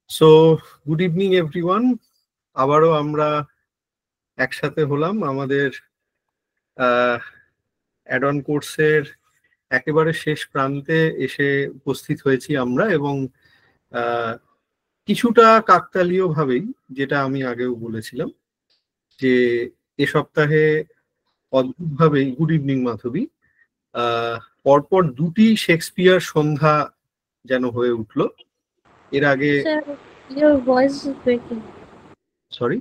So good evening everyone. আবারও আমরা একসাথে হলাম আমাদের অ্যাড অন কোর্সের একেবারে শেষ প্রান্তে এসে উপস্থিত হয়েছি আমরা, এবং কিছুটা কাকতালীয় ভাবেই, যেটা আমি আগেও বলেছিলাম, যে এ সপ্তাহে অদ্ভুতভাবেই গুড ইভিনিং মাধবী পরপর দুটি শেক্সপিয়ার সন্ধ্যা যেন হয়ে উঠল। এর আগে Sir, your voice is breaking. Sorry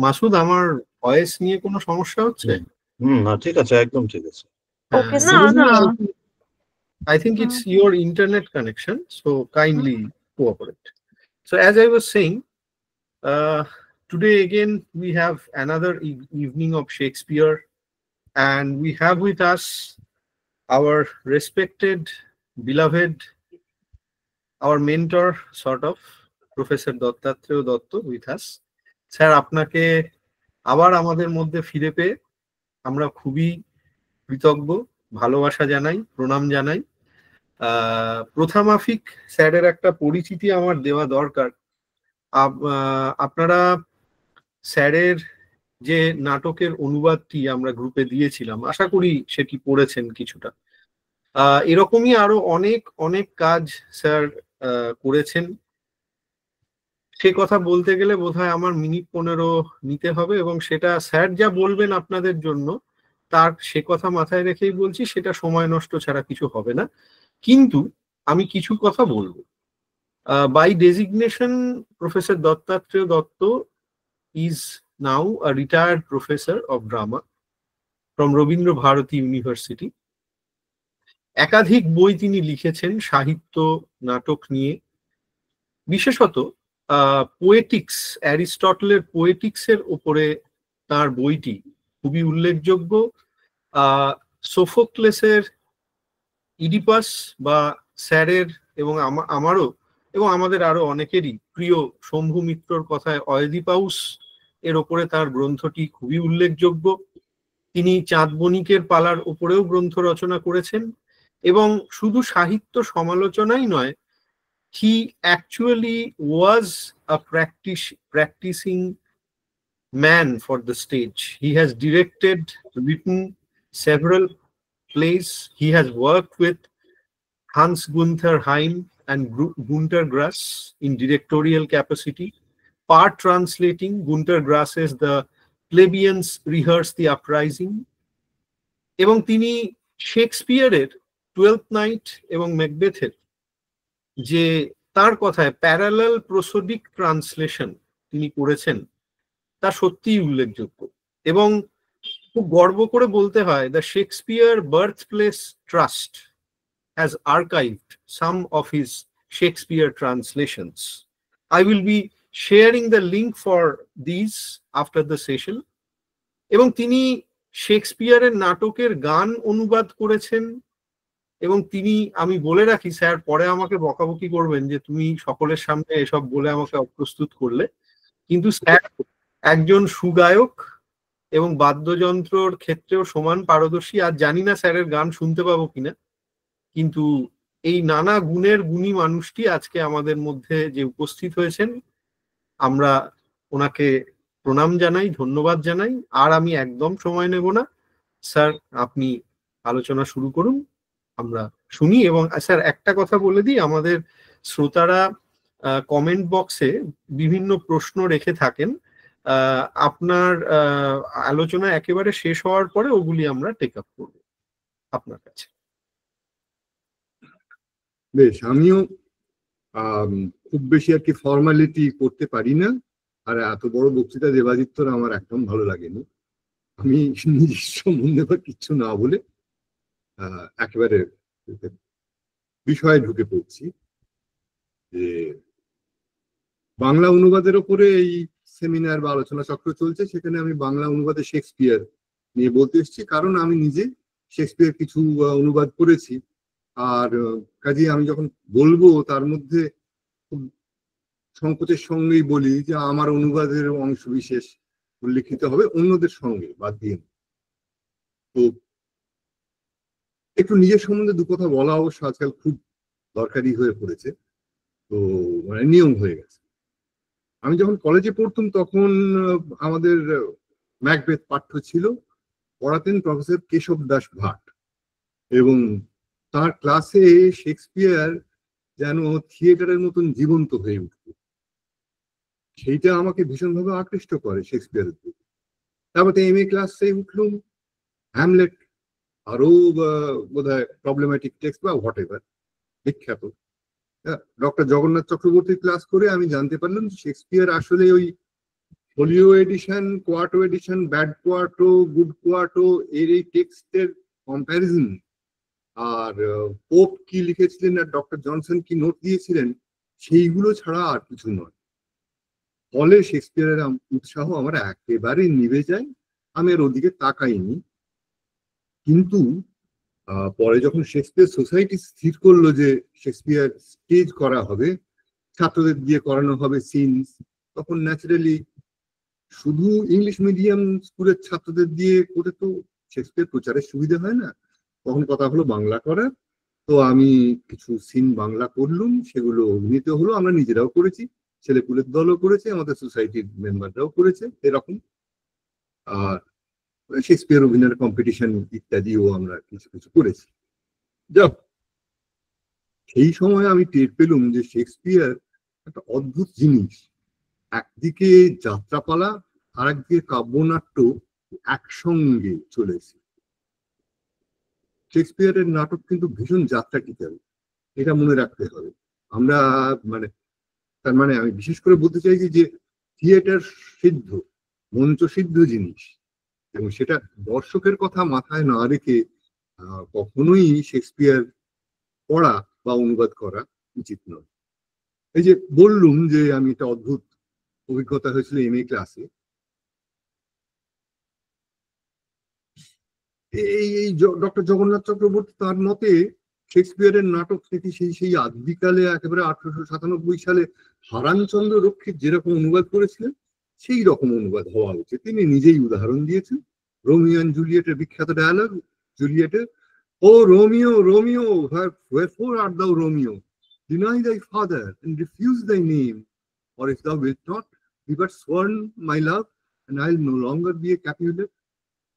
Masud, আমার ভয়েস নিয়ে কোনো সমস্যা হচ্ছে? না, ঠিক আছে, একদম ঠিক আছে। Okay, no. I think it's your internet connection, so kindly cooperate. So as I was saying, today again we have another evening of Shakespeare, and we have with us our respected, beloved, our mentor sort of, Professor Dattatreya Datta with us. Sir, আপনাকে আবার আমাদের মধ্যে ফিরে পেয়ে আমরা খুবই কৃতজ্ঞ, ভালোবাসা জানাই, প্রণাম জানাই। প্রথামাফিক স্যারের একটা পরিচিতি আমার দেওয়া দরকার। আপনারা স্যারের যে নাটকের অনুবাদটি আমরা গ্রুপে দিয়েছিলাম, আশা করি সেটি পড়েছেন কিছুটা। এরকমই আরো অনেক অনেক কাজ স্যার করেছেন। সে কথা বলতে গেলে বোধহয় আমার মিনিট 15 নিতে হবে, এবং সেটা স্যার যা বলবেন আপনাদের জন্য তার সে কথা মাথায় রেখেই বলছি, সেটা সময় নষ্ট ছাড়া কিছু হবে না। কিন্তু আমি কিছু কথা বলবো। By designation professor Dattatreya Datta is now a retired professor of drama from Rabindra Bharati University. একাধিক বই তিনি লিখেছেন সাহিত্য, নাটক নিয়ে, বিশেষত পোয়েটিক্স, অ্যারিস্টটলের পোয়েটিক্সের ওপরে তার বইটি খুবই উল্লেখযোগ্য। সোফোক্লেসের ইডিপাস বা স্যারের এবং আমারও এবং আমাদের আরো অনেকেরই প্রিয় শম্ভু মিত্রর কথায় অয়েদিপাউস এর ওপরে তার গ্রন্থটি খুবই উল্লেখযোগ্য। তিনি চাঁদ বণিকের পালার ওপরেও গ্রন্থ রচনা করেছেন, এবং শুধু সাহিত্য সমালোচনাই নয়, he actually was a practicing man for the stage. He has directed, written several plays. He has worked with Hans Gunther Heim and Gunter Grass in directorial capacity, part translating Gunter Grass's The Plebeians Rehearse the Uprising, এবং তিনি শেক্সপিয়ারের 12th night এবং ম্যাকবেথের যে তার কথায় parallel প্রসোডিক translation তিনি করেছেন, তা সত্যিই উল্লেখযোগ্য। এবং খুব গর্ব করে বলতে হয়, the Shakespeare birthplace trust has archived some of his Shakespeare translations. I will be sharing the link for these after the session. এবং তিনি শেক্সপিয়ারের নাটকের গান অনুবাদ করেছেন, এবং তিনি, আমি বলে রাখি, স্যার পরে আমাকে বকাবকি করবেন যে তুমি সকলের সামনে এসব বলে আমাকে অপ্রস্তুত করলে, কিন্তু স্যার একজন সুগায়ক এবং বাদ্যযন্ত্রর ক্ষেত্রেও সমান পারদর্শী। আর জানি না স্যারের গান শুনতে পাবো কিনা, কিন্তু এই নানা গুণের গুণী মানুষটি আজকে আমাদের মধ্যে যে উপস্থিত হয়েছেন, আমরা ওনাকে প্রণাম জানাই, ধন্যবাদ জানাই। আর আমি একদম সময় নেব না, স্যার আপনি আলোচনা শুরু করুন, আমরা শুনি। এবং স্যার একটা কথা বলে দিই, আমাদের শ্রোতারা কমেন্ট বক্সে বিভিন্ন প্রশ্ন রেখে থাকেন। আপনার আলোচনা একেবারে শেষ হওয়ার পরে ওগুলি আমরা টেক আপ করব আপনার কাছে। বেশ, আমিও খুব বেশি আর কি ফর্মালিটি করতে পারি না, আর এত বড় বক্তৃতা দেবাদিত্যর আমার একদম ভালো লাগেনি। আমি নিজের সম্বন্ধে বা কিচ্ছু না বলে একেবারে বিষয়ে ঢুকে পড়ছি। যে বাংলা অনুবাদের ওপরে এই সেমিনার বা আলোচনা চক্র চলছে, সেখানে আমি বাংলা অনুবাদে শেক্সপিয়ার নিয়ে বলতে এসেছি, কারণ আমি নিজে শেক্সপিয়ার কিছু অনুবাদ করেছি। আর কাজে আমি যখন বলবো তার মধ্যে খুব সংকোচের সঙ্গেই বলি যে আমার অনুবাদের অংশ বিশেষ উল্লেখিত হবে, অন্যদের সঙ্গে বাদ দিয়ে। তো একটু নিজের সম্বন্ধে দু কথা বলা অবশ্য আজকাল খুব দরকারি হয়ে পড়েছে, তো মানে নিয়ম হয়ে গেছে। আমি যখন কলেজে পড়তাম তখন আমাদের ম্যাকবেথ পাঠ্য ছিল, পড়াতেন প্রফেসর কেশব দাস ভাট, এবং তার ক্লাসে শেক্সপিয়ার যেন থিয়েটারের মতন জীবন্ত হয়ে উঠত। সেইটা আমাকে ভীষণভাবে আকৃষ্ট করে শেক্সপিয়ারের দিকে। তারপরে এম.এ ক্লাসে উঠলুম, হ্যামলেট, আরো বোধহয় প্রবলেম্যাটিক টেক্সট বা হোয়াট এভার বিখ্যাত। ডক্টর জগন্নাথ চক্রবর্তীর ক্লাস করে আমি জানতে পারলাম শেক্সপিয়ার আসলে ওই folio edition, quarto edition, bad quarto, good quarto এর এই টেক্সটের কম্প্যারিজন, আর পোপ কি লিখেছিলেন আর ডক্টর জনসন কি নোট দিয়েছিলেন, সেইগুলো ছাড়া আর কিছু নয়। ফলে শেক্সপিয়ারের উৎসাহ আমার একেবারে নিভে যায়, আমি আর ওদিকে তাকাইনি। কিন্তু পরে যখন শেক্সপিয়ার সোসাইটি স্থির করলো যে শেক্সপিয়ার স্টেজ করা হবে, ছাত্রদের দিয়ে করানো হবে সিনস, তখন ন্যাচারালি শুধু ইংলিশ মিডিয়াম স্কুলের ছাত্রদের দিয়ে করে তো শেক্সপিয়ার প্রচারের সুবিধা হয় না। তখন কথা হলো বাংলা করার, তো আমি কিছু সিন বাংলা করলুম, সেগুলো অভিনীত হলো, আমরা নিজেরাও করেছি, ছেলেপুলের দলও করেছে, আমাদের সোসাইটির মেম্বাররাও করেছে এরকম। আর শেক্সপিয়ার অভিনয়ের কম্পিটিশন ইত্যাদিও আমরা কিছু কিছু করেছি। যাক, সেই সময় আমি টের পেলুম যে শেক্সপিয়ার একটা অদ্ভুত জিনিস, একদিকে যাত্রাপালা আর একদিকে কাব্যনাট্য একসঙ্গে চলেছে। শেক্সপিয়ারের নাটক কিন্তু ভীষণ যাত্রাটিক্যাল, এটা মনে রাখতে হবে। আমরা মানে তার মানে আমি বিশেষ করে বলতে চাইছি যে থিয়েটার সিদ্ধ, মঞ্চ সিদ্ধ জিনিস, এবং সেটা দর্শকের কথা মাথায় না রেখে কখনোই শেক্সপিয়ার পড়া বা অনুবাদ করা উচিত নয়। এই যে বললুম যে আমি একটা অদ্ভুত অভিজ্ঞতা হয়েছিল এম.এ ক্লাসে, এই ডক্টর জগন্নাথ চক্রবর্তী তার মতে শেক্সপিয়ারের নাটক থেকে সেই আদিকালে একেবারে 1897 সালে হারানচন্দ্র রক্ষিত যেরকম অনুবাদ করেছিলেন সেই রকম অনুবাদ হওয়া উচিত। তিনি নিজেই উদাহরণ দিয়েছেন, রোমিও অ্যান্ড জুলিয়েটের বিখ্যাত ডায়ালগ, জুলিয়েটের, O Romeo Romeo wherefore art thou Romeo, deny thy father and refuse thy name, or if thou wilt not, be but sworn my love and I'll no longer be a Capulet।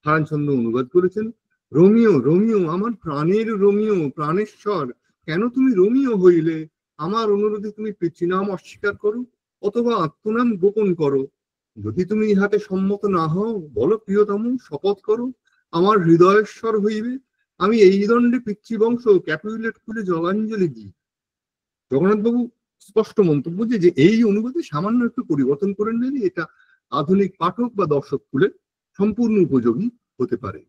Haranchandra অনুবাদ করেছেন, Romeo Romeo আমার প্রাণের Romeo, Praneshwar, কেন তুমি Romeo হইলে? আমার অনুরোধে তুমি পিতৃনাম অস্বীকার করো অথবা আত্মনাম গোপন করো। যদি তুমি ইহাতে সম্মত না হও, বলো প্রিয়তম, শপথ করো আমার হৃদয়েশ্বর হইবে, আমি এই দণ্ডে পিতৃবংশ ক্যাপুলেট খুলে জবাঞ্জলি দিই। জগন্নাথবাবু স্পষ্ট মন্তব্য যে এই অনুবাদে সামান্য একটু পরিবর্তন করে নিলে এটা আধুনিক পাঠক বা দর্শক খুলে সম্পূর্ণ উপযোগী হতে পারে।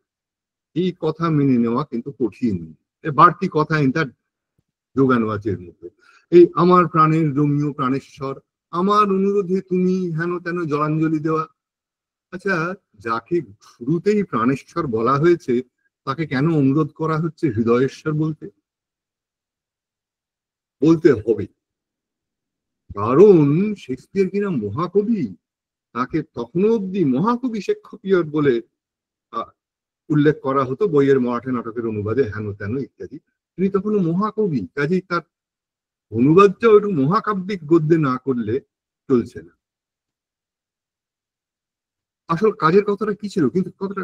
এই কথা মেনে নেওয়া কিন্তু কঠিন, বাড়তি কথা তার যোগানো আছে এর মধ্যে। এই আমার প্রাণের রোমিও, প্রাণেশ্বর, আমার অনুরোধে তুমি হেন তেন জলাঞ্জলি দেওয়া। আচ্ছা, যাকে শুরুতেই প্রাণেশ্বর বলা হয়েছে তাকে কেন অনুরোধ করা হচ্ছে হৃদয়েশ্বর বলতে? বলতে হবে, কারণ শেক্সপিয়ার কিনা মহাকবি, তাকে তখনও অব্দি মহাকবি শেক্সপিয়ার বলে উল্লেখ করা হতো বইয়ের মরাঠি নাটকের অনুবাদে, হেন তেন ইত্যাদি। তিনি তখনও মহাকবি, কাজেই তার অনুবাদটাও একটু মহাকাব্যিক গদ্যে না করলে চলছে না। আসল কাজের কথাটা কি ছিল, কিন্তু কথাটা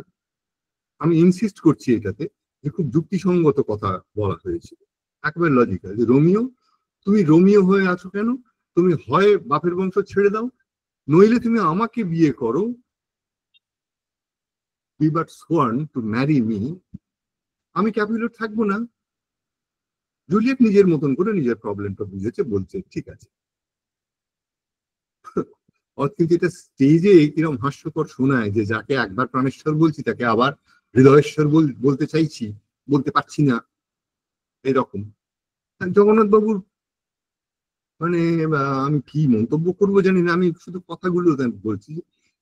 আমি ইনসিস্ট করছি এটাতে যে খুব যুক্তিসঙ্গত কথা বলা হয়েছিল, একেবারে লজিক্যাল। যে রোমিও, তুমি রোমিও হয়ে আছো কেন? তুমি হয় বাপের বংশ ছেড়ে দাও, নইলে তুমি আমাকে বিয়ে করো, be but sworn to marry me, আমি ক্যাপুলেট থাকবো না। জুলিয়েট নিজের মতন করে নিজের প্রবলেমটা বুঝেছে, বলছে ঠিক আছে। কিন্তু এটা স্টেজে কিরকম হাস্যকর শোনায় যে যাকে একবার প্রাণেশ্বর বলছি তাকে আবার হৃদয়েশ্বর বলতে চাইছি, বলতে পারছি না, এরকম। জগন্নাথ বাবুর মানে আমি কি মন্তব্য করবো জানি না, আমি শুধু কথাগুলো বলছি।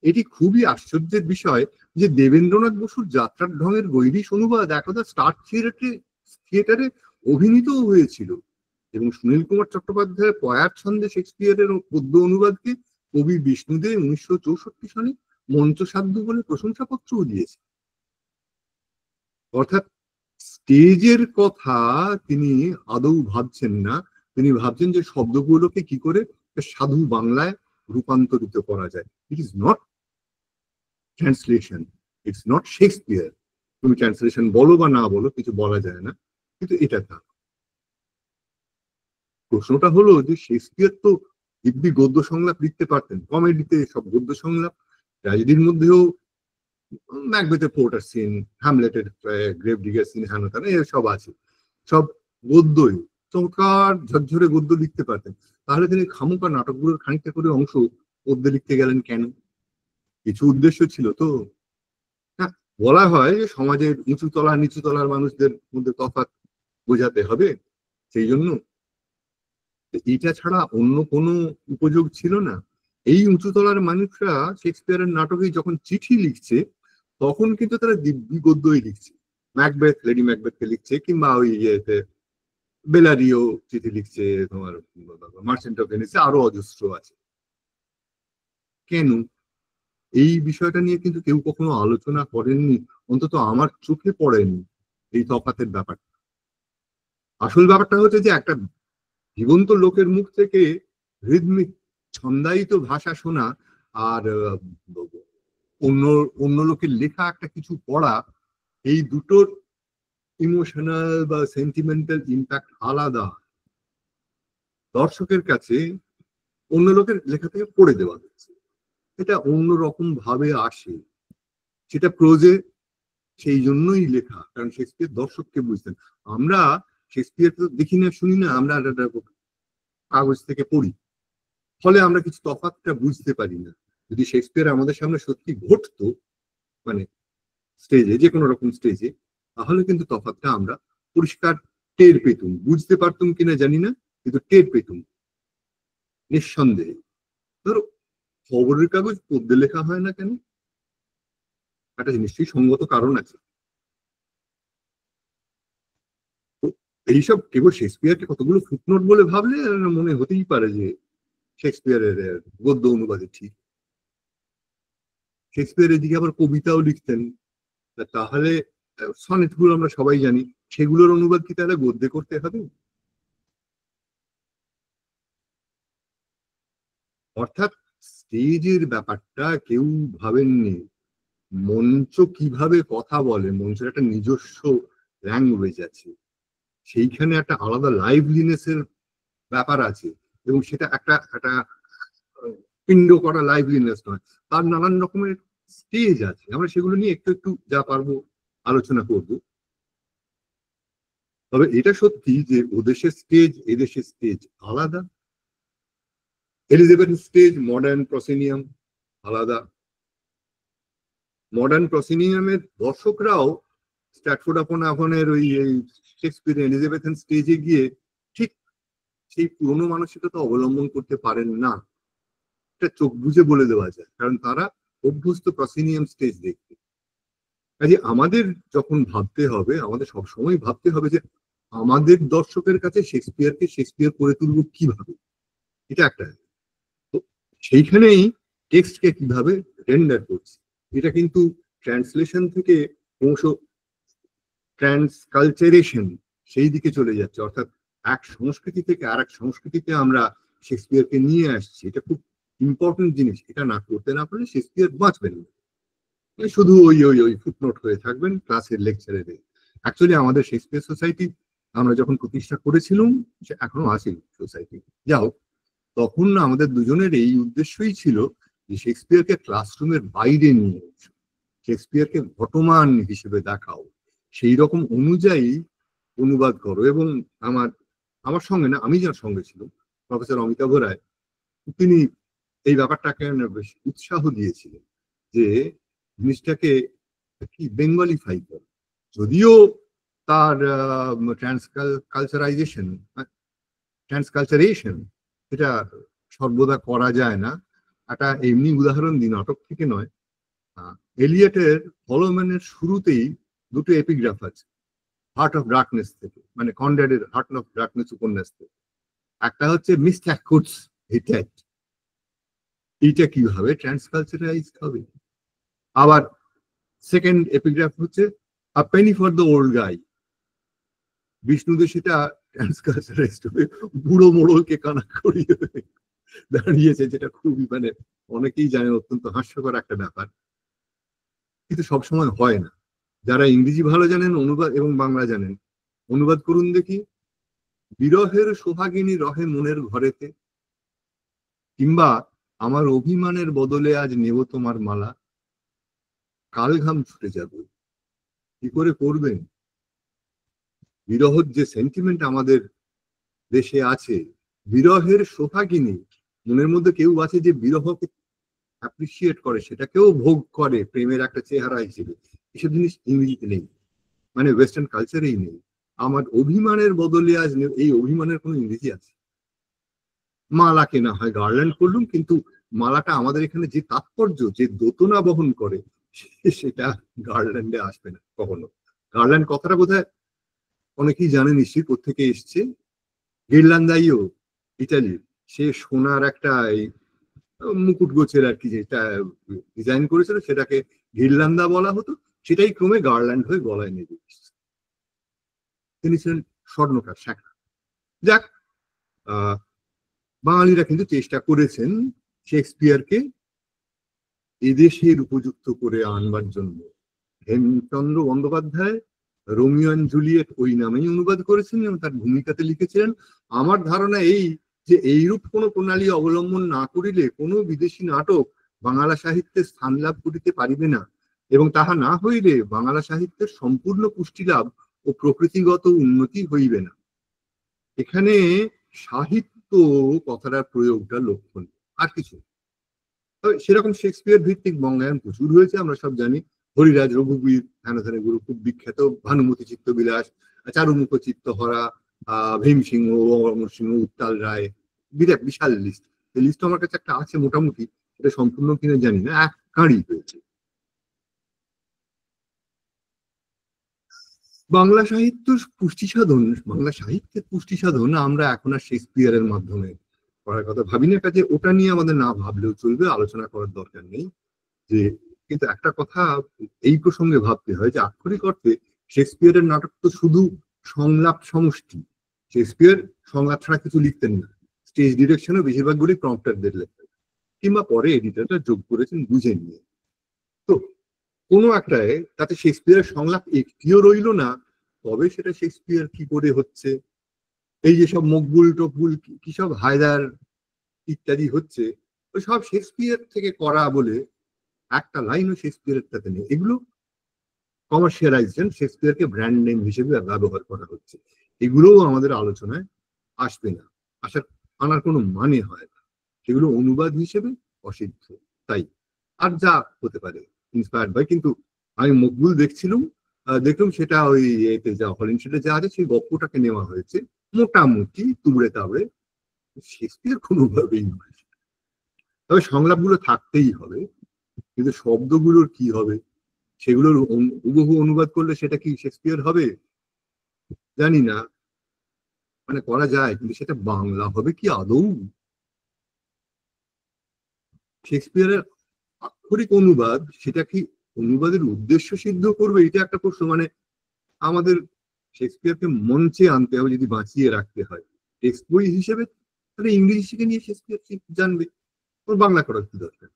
এটি খুবই আশ্চর্যের বিষয় যে দেবেন্দ্রনাথ বসুর যাত্রার ঢঙের গৈরিশ অনুবাদ একদা স্টার থিয়েটারে অভিনীতও হয়েছিল, এবং সুনীল কুমার চট্টোপাধ্যায়ের পয়ার ছন্দে শেক্সপিয়ারের পদ্য অনুবাদকে কবি বিষ্ণুদেব 1964 সালে মঞ্চসাধ্য বলে প্রশংসাপত্রও দিয়েছে। অর্থাৎ স্টেজের কথা তিনি আদৌ ভাবছেন না। তিনি ভাবছেন যে শব্দগুলোকে কি করে সাধু বাংলায় রূপান্তরিত করা যায়। It is not translation, it's not Shakespeare. তুমি ট্রান্সলেশন বলো বা না বলো, কিছু বলা যায় না, কিন্তু এটা তা। প্রশ্নটা হলো যে শেক্সপিয়ার তো দিব্যি গদ্য সংলাপ লিখতে পারতেন, কমেডিতে সব গদ্য সংলাপ, ট্র্যাজেডির মধ্যেও ম্যাকবেথের পোর্টার সিন, হ্যামলেটের গ্রেভ ডিগার সিন, হ্যান ত্যান সব আছে, সব গদ্যই, চমৎকার ঝরঝরে গদ্য লিখতে পারতেন। তাহলে তিনি খামোকা নাটকগুলোর খানিকটা করে অংশ গদ্যে লিখতে গেলেন কেন? কিছু উদ্দেশ্য ছিল তো। হ্যাঁ, বলা হয় যে সমাজের উঁচু তলা নিচু তলার মানুষদের মধ্যে তফাৎ বোঝাতে হবে, সেই জন্য। এটা ছাড়া অন্য কোনো উপযোগ ছিল না। এই উঁচুতলার মানুষরা শেক্সপিয়ারের নাটকে যখন চিঠি লিখছে, তখন কিন্তু তারা দিব্যি গদ্যই লিখছে। ম্যাকবেথ, লেডি ম্যাকবেথকে লিখছে, কিংবা ওই ইয়েতে বেলারিও চিঠি লিখছে, তোমার মার্চেন্ট অফ ভেনিসে আরো অজস্র আছে। কেন? এই বিষয়টা নিয়ে কিন্তু কেউ কখনো আলোচনা করেননি, অন্তত আমার চোখে পড়েনি এই তফাতের ব্যাপারটা। আসল ব্যাপারটা হচ্ছে যে একটা জীবন্ত লোকের মুখ থেকে রিদমিক ছন্দায়িত ভাষা শোনা আর অন্য অন্য লোকের লেখা একটা কিছু পড়া, এই দুটোর ইমোশনাল বা সেন্টিমেন্টাল ইম্প্যাক্ট আলাদা। দর্শকের কাছে অন্য লোকের লেখা থেকে পড়ে দেওয়া হচ্ছে, এটা অন্যরকম ভাবে আসে। সেটা প্রোজে সেই জন্যই লেখা, কারণ শেক্সপিয়ার দর্শককে বুঝতেন। আমরা শেক্সপিয়ার তো দেখি না, শুনি না, আমরা কাগজ থেকে পড়ি, ফলে আমরা কিছু তফাৎটা বুঝতে পারি না। যদি শেক্সপিয়ার আমাদের সামনে সত্যি ঘটতো, মানে স্টেজে, যে কোনো রকম স্টেজে, তাহলে কিন্তু তফাৎটা আমরা পরিষ্কার টের পেতুম। বুঝতে পারতুম কিনা জানি না, কিন্তু টের পেতুম নিঃসন্দেহে। ধরো খবরের কাগজ পদ্যে লেখা হয় না কেন? একটা নিশ্চয়ই সঙ্গত কারণ আছে। এইসব কেবল শেক্সপিয়ারকে কতগুলো ফুটনোট বলে ভাবলে মনে হতেই পারে যে শেক্সপিয়ারের গদ্য অনুবাদে ঠিক। শেক্সপিয়ার এদিকে আবার কবিতাও লিখতেন, তাহলে সনেট গুলো আমরা সবাই জানি, সেগুলোর অনুবাদ কি তাহলে গদ্যে করতে হবে? অর্থাৎ স্টেজের ব্যাপারটা কেউ ভাবেননি। মঞ্চ কিভাবে কথা বলে, মঞ্চের একটা নিজস্ব ল্যাঙ্গুয়েজ আছে, সেইখানে একটা আলাদা লাইভলিনেসের ব্যাপার আছে, এবং সেটা একটা একটা পিণ্ড করা লাইভলিনেস নয়, তার নানান রকমের স্টেজ আছে। আমরা সেগুলো নিয়ে একটু একটু যা পারবো আলোচনা করব। তবে এটা সত্যি যে ওদেশের স্টেজ এদেশের স্টেজ আলাদা। এলিজাবেথ স্টেজ, মডার্ন প্রসিনিয়াম আলাদা। মডার্ন প্রসিনিয়ামের দর্শকরাও স্ট্র্যাটফোর্ড আপন আপনের ওই শেক্সপিয়ার এলিজাবেথেন স্টেজে গিয়ে ঠিক সেই পুরনো মানসিকতা অবলম্বন করতে পারেন না, এটা চোখ বুঝে বলে দেওয়া যায়, কারণ তারা অভ্যস্ত প্রসিনিয়াম স্টেজ দেখতে। কাজে আমাদের যখন ভাবতে হবে, আমাদের সবসময় ভাবতে হবে যে আমাদের দর্শকের কাছে শেক্সপিয়ারকে শেক্সপিয়ার করে তুলবো কিভাবে, এটা একটা। তো সেইখানেই টেক্সটকে কিভাবে রেন্ডার করছি, এটা কিন্তু ট্রান্সলেশন থেকে ক্রমশ ট্রান্সকালচারেশন সেই দিকে চলে যাচ্ছে। অর্থাৎ এক সংস্কৃতি থেকে আর এক সংস্কৃতিতে আমরা শেক্সপিয়ারকে নিয়ে আসছি, এটা খুব ইম্পর্টেন্ট জিনিস। এটা না করতে না পারলে শেক্সপিয়ার বাঁচবেন না, শুধু ওই ওই ওই ফুটনোট হয়ে থাকবেন ক্লাসের লেকচারে। অ্যাকচুয়ালি আমাদের শেক্সপিয়ার সোসাইটি আমরা যখন প্রতিষ্ঠা করেছিলাম, সে এখনো আছে সোসাইটি, যা হোক, তখন আমাদের দুজনের এই উদ্দেশ্যই ছিল যে শেক্সপিয়ারকে ক্লাসরুমের বাইরে নিয়ে এসো, শেক্সপিয়ারকে ঘটমান হিসেবে দেখাও, সেই রকম অনুযায়ী অনুবাদ করো। এবং আমার আমার সঙ্গে না, আমি যার সঙ্গে ছিল, প্রফেসর অমিতাভ রায়, তিনি এই ব্যাপারটাকে বেশ উৎসাহ দিয়েছিলেন যে জিনিসটাকে কি বেঙ্গলিফাই করে। যদিও তার ট্রান্সকালচারেশন এটা সর্বদা করা যায় না। একটা এমনি উদাহরণ দিই, নাটক থেকে নয়, এলিয়টের হলোম্যানের শুরুতেই দুটো এপিগ্রাফ আছে হার্ট অফ ডার্কনেস থেকে, মানে কনরাডের হার্ট অফ ডার্কনেস উপন্যাস থেকে। একটা হচ্ছে মিস অ্যাকুটস হিটেট, এইটা কিভাবে ট্রান্সকালচারাইজ হবে। আবার সেকেন্ড এপিগ্রাফ হচ্ছে আ পেনি ফর দ্য ওল্ড গাই, বিষ্ণুদের সেটা ট্রান্সকালচারাইজড হয়ে বুড়ো মোড়লকে কানা করিয়ে দাঁড়িয়েছে, যেটা খুবই মানে অনেকেই জানে অত্যন্ত হাস্যকর একটা ব্যাপার, কিন্তু সবসময় হয় না। যারা ইংরেজি ভালো জানেন অনুবাদ এবং বাংলা জানেন, অনুবাদ করুন দেখি। বিরহের সোহাগিনী রহে মনের ঘরেতে, কিংবা আমার অভিমানের বদলে আজ নেব তোমার মালা, কাল ঘাম ছুটে যাবে। কি করে করবেন? বিরহর যে সেন্টিমেন্ট আমাদের দেশে আছে, বিরহের সোহাগিনী, মনের মধ্যে কেউ আছে যে বিরহকে অ্যাপ্রিসিয়েট করে, সেটাকেও ভোগ করে প্রেমের একটা চেহারা হিসেবে, এসব জিনিস ইংরেজিতে নেই, মানে ওয়েস্টার্ন কালচারেই নেই। আমার অভিমানের বদলে আজ এই অভিমানের কোনো ইংরেজি আছে? মালা কেনা হয়, গার্ল্যান্ড করলুম, কিন্তু মালাটা আমাদের এখানে যে তাৎপর্য, যে দোতনা বহন করে, সেটা গার্ল্যান্ডে আসবে না কখনো। গার্ল্যান্ড কথাটা বোধহয় অনেকেই জানে নিশ্চয়ই কোত্থেকে এসছে। গিরলান্দাইও ইটালির, সে সোনার একটা এই মুকুট গোছের আর কি যেটা ডিজাইন করেছিল, সেটাকে গিরলান্দা বলা হতো, সেটাই ক্রমে গার্ল্যান্ড হয়ে গলায় নিয়ে এসছে। তিনি ছিলেন স্বর্ণকার, শাখা। যাক, বাঙালিরা কিন্তু চেষ্টা করেছেন শেক্সপিয়ারকে এদেশের উপযুক্ত করে আনবার জন্য। Hemchandra Bandyopadhyay Romeo and Juliet ওই নামেই অনুবাদ করেছেন এবং তার ভূমিকাতে লিখেছিলেন। আমার ধারণা এই যে এইরূপ কোনো প্রণালী অবলম্বন না করিলে কোনো বিদেশি নাটক বাংলা সাহিত্যে স্থান লাভ করিতে পারিবে না, এবং তাহা না হইলে বাংলা সাহিত্যের সম্পূর্ণ পুষ্টি লাভ ও প্রকৃতিগত উন্নতি হইবে না। এখানে সাহিত্য কথাটার প্রয়োগটা লক্ষণীয়, আর কিছু। তবে সেরকম শেক্সপিয়ার ভিত্তিক বঙ্গায়ন প্রচুর হয়েছে, আমরা সব জানি। হরিরাজ, রঘুবীর, ধ্যানধানে গুরু খুব বিখ্যাত, ভানুমতি চিত্তবিলাস, চারুমুখ চিত্তহরা, ভীমসিংহ, অমর সিংহ, উত্তাল রায়, বিরাট বিশাল লিস্ট। এই লিস্ট আমার কাছে একটা আছে মোটামুটি, এটা সম্পূর্ণ কিনা জানি না, এক কাঁড়ি হয়েছে। বাংলা সাহিত্য পুষ্টি সাধন, বাংলা সাহিত্যের পুষ্টি সাধন আমরা এখন আর শেক্সপিয়ারের মাধ্যমে করার কথা ভাবি না, কাজে ওটা নিয়ে আমাদের না ভাবলেও চলবে, আলোচনা করার দরকার নেই। যে কিন্তু একটা কথা এই প্রসঙ্গে ভাবতে হয় যে আক্ষরিক অর্থে শেক্সপিয়ারের নাটক তো শুধু সংলাপ সমষ্টি। শেক্সপিয়ার সংলাপ ছাড়া কিছু লিখতেন না, স্টেজ ডিরেকশনও বেশিরভাগগুলি প্রম্পটারদের লেখা, কিংবা পরে এডিটররা যোগ করেছেন বুঝে নিয়ে। তো কোনো একটায় তাতে শেক্সপিয়ারের সংলাপ একটিও রইল না, তবে সেটা শেক্সপিয়ার কি করে হচ্ছে? এই যে সব মকবুল টকবুল কি সব হায়দার ইত্যাদি হচ্ছে, ওই সব শেক্সপিয়ার থেকে করা বলে একটা লাইনও শেক্সপিয়ারের তাতে নেই। এগুলো কমার্শিয়ালাইজেশন, শেক্সপিয়ারকে ব্র্যান্ড নেম হিসেবে ব্যবহার করা হচ্ছে, এগুলোও আমাদের আলোচনায় আসবে না, আনার কোনো মানে হয় না, সেগুলো অনুবাদ হিসেবে অসিদ্ধ। তাই আর যা হতে পারে ইন্সপায়ার্ড বাই। কিন্তু আমি মকবুল দেখলাম সেটা ওই এতে যা হলিনশেডে যা আছে সেই গল্পটাকে নেওয়া হয়েছে মোটামুটি তুবড়ে তাবড়ে, শেক্সপিয়ার কোনোভাবেই নয়। তবে সংলাপগুলো থাকতেই হবে, কিন্তু শব্দগুলোর কি হবে, সেগুলোর হুবহু অনুবাদ করলে সেটা কি শেক্সপিয়ার হবে জানি না, মানে করা যায়, কিন্তু সেটা বাংলা হবে কি আদৌ? শেক্সপিয়ারের আক্ষরিক অনুবাদ, সেটা কি অনুবাদের উদ্দেশ্য সিদ্ধ করবে, এটা একটা প্রশ্ন। মানে আমাদের শেক্সপিয়ারকে মঞ্চে আনতে হবে যদি বাঁচিয়ে রাখতে হয় টেক্সট বই হিসেবে, তাহলে ইংরেজি শিখে নিয়ে শেক্সপিয়ার জানবে, ওর বাংলা করার কি দরকার?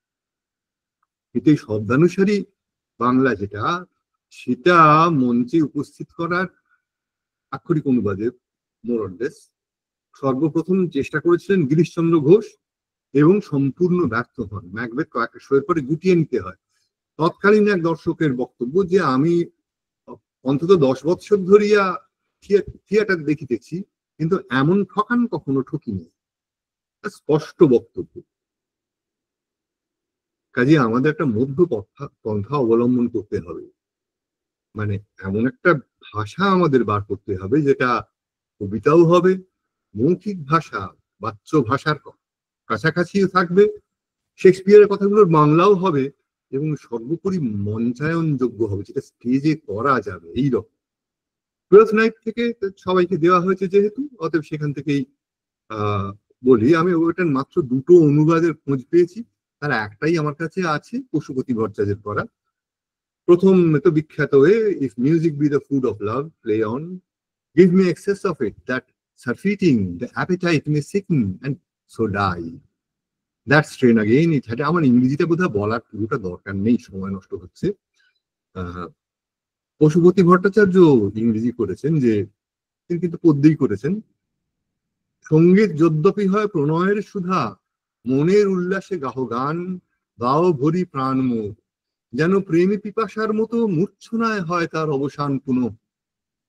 কিন্তু এই শব্দানুসারী বাংলা যেটা, সেটা মঞ্চে উপস্থিত করার আক্ষরিক অনুবাদে মোরলেস সর্বপ্রথম চেষ্টা করেছিলেন গিরিশচন্দ্র ঘোষ, এবং সম্পূর্ণ ব্যর্থ হন। ম্যাকবেথ কয়েকটা শোয়ের পরে গুটিয়ে নিতে হয়। তৎকালীন এক দর্শকের বক্তব্য যে আমি অন্তত 10 বৎসর ধরিয়া থিয়েটার দেখিতেছি, কিন্তু এমন ঠকান কখনো ঠকিনি, স্পষ্ট বক্তব্য। কাজে আমাদের একটা মধ্য পন্থা অবলম্বন করতে হবে, মানে এমন একটা ভাষা আমাদের বার করতে হবে যেটা কবিতাও হবে, মৌখিক ভাষা, বাচ্য ভাষার কাছাকাছিও থাকবে, শেক্সপিয়ারের কথাগুলোর বাংলাও হবে, এবং সর্বোপরি মঞ্চায়ন যোগ্য হবে, যেটা স্টেজে করা যাবে। এইরকম 12th নাইট থেকে সবাইকে দেওয়া হয়েছে যেহেতু, অতএব সেখান থেকেই বলি। আমি ওইটার মাত্র 2টো অনুবাদের খোঁজ পেয়েছি, তার একটাই আমার কাছে আছে, পশুপতি ভট্টাচার্যের করা। প্রথম তো বিখ্যাত if music be the food of love, play on, give me excess of it, that surfeiting, the appetite may sicken and so die. That strain again it had. আমার ইংরেজিটা বোধহয় বলার পুরোটা দরকার নেই, সময় নষ্ট হচ্ছে। পশুপতি ভট্টাচার্য ইংরেজি করেছেন, যে তিনি কিন্তু পদ্যেই করেছেন, সঙ্গীত যদ্যপি হয় প্রণয়ের সুধা, মনের উল্লাসে গাহ গান, গাও ভরি প্রাণ মুখ, যেন প্রেমী পিপাসার মতো মূর্ছনায় হয় তার অবসান পুনঃ।